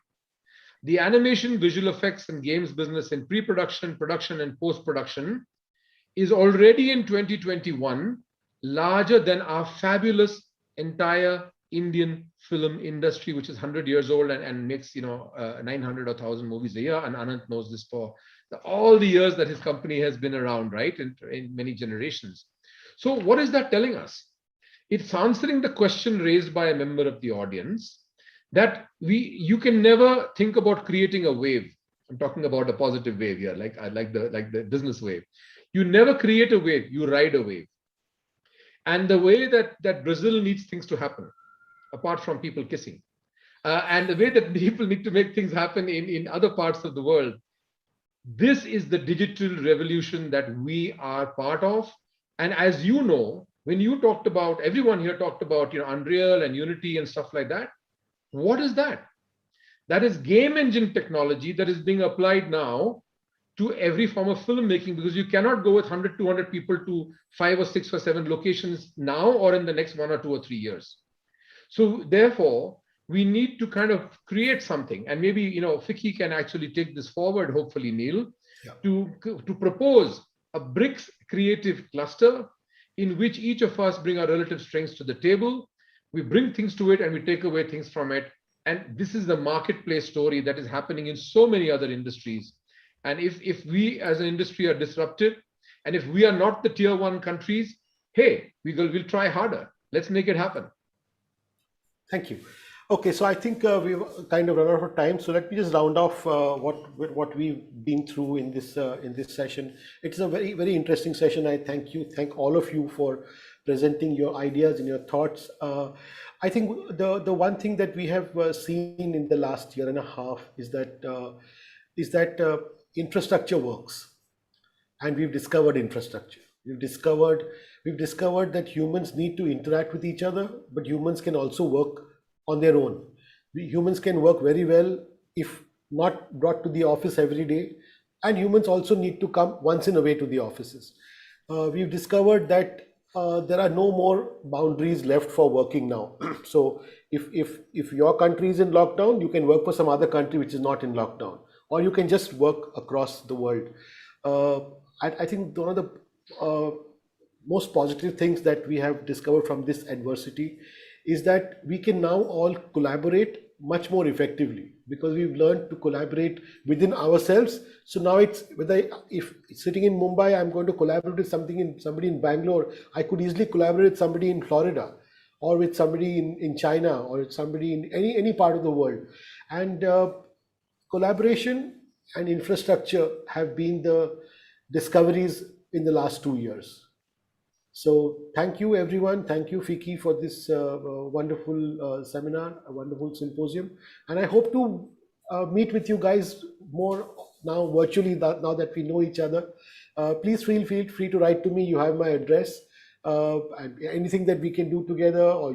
The animation, visual effects, and games business in pre-production, production, and post-production is already in 2021 larger than our fabulous entire Indian film industry, which is 100 years old and makes 900 or 1,000 movies a year. And Anant knows this for all the years that his company has been around, right, in many generations. So what is that telling us? It's answering the question raised by a member of the audience that you can never think about creating a wave. I'm talking about a positive wave here, like the business wave. You never create a wave, you ride a wave. And the way that Brazil needs things to happen, apart from people kissing, and the way that people need to make things happen in other parts of the world, this is the digital revolution that we are part of. And as you know, when you talked about, everyone here talked about, Unreal and Unity and stuff like that. What is that? That is game engine technology that is being applied now to every form of filmmaking, because you cannot go with 100, 200 people to 5 or 6 or 7 locations now or in the next 1 or 2 or 3 years. So therefore, we need to kind of create something. And maybe, Ficky can actually take this forward, hopefully, Neil, to propose a BRICS creative cluster in which each of us bring our relative strengths to the table. We bring things to it and we take away things from it. And this is the marketplace story that is happening in so many other industries. And if we as an industry are disrupted, and if we are not the tier 1 countries, hey, we'll try harder. Let's make it happen. Thank you. Okay, so I think we've kind of run out of time. So let me just round off what we've been through in this session. It's a very interesting session. I thank all of you for presenting your ideas and your thoughts. I think the one thing that we have seen in the last year and a half is that infrastructure works, and we've discovered infrastructure. We've discovered that humans need to interact with each other, but humans can also work on their own. Humans can work very well if not brought to the office every day, and humans also need to come once in a way to the offices. We've discovered that there are no more boundaries left for working now. So if your country is in lockdown, you can work for some other country which is not in lockdown, or you can just work across the world. I think one of the most positive things that we have discovered from this adversity is that we can now all collaborate much more effectively, because we've learned to collaborate within ourselves. So now if sitting in Mumbai, I'm going to collaborate with somebody in Bangalore, I could easily collaborate with somebody in Florida, or with somebody in China, or somebody in any part of the world. And collaboration and infrastructure have been the discoveries in the last 2 years. So thank you, everyone. Thank you, Fiki, for this wonderful seminar, a wonderful symposium. And I hope to meet with you guys more now virtually, now that we know each other. Please feel free to write to me. You have my address. And anything that we can do together, or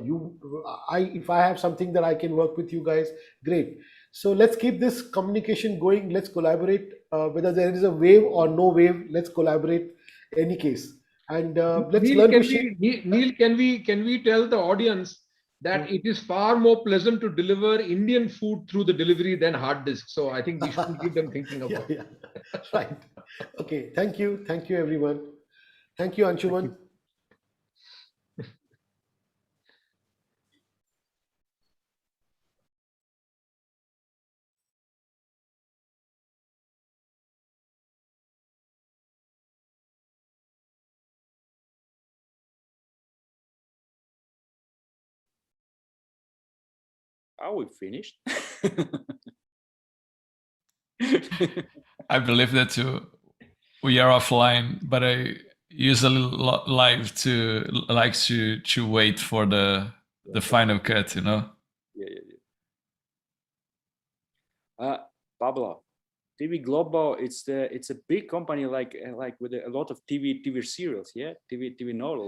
if I have something that I can work with you guys, great. So let's keep this communication going. Let's collaborate. Whether there is a wave or no wave, let's collaborate in any case. And let's Neil, learn to Neil, can we tell the audience that it is far more pleasant to deliver Indian food through the delivery than hard disk? So I think we should give them thinking about it. Right. Okay. Thank you, everyone. Thank you, Anshuman. Are we finished? I believe that we are offline, but I usually live to wait for the final cut, Yeah. Pablo, TV Global, it's a big company like with a lot of TV serials, yeah, TV novels.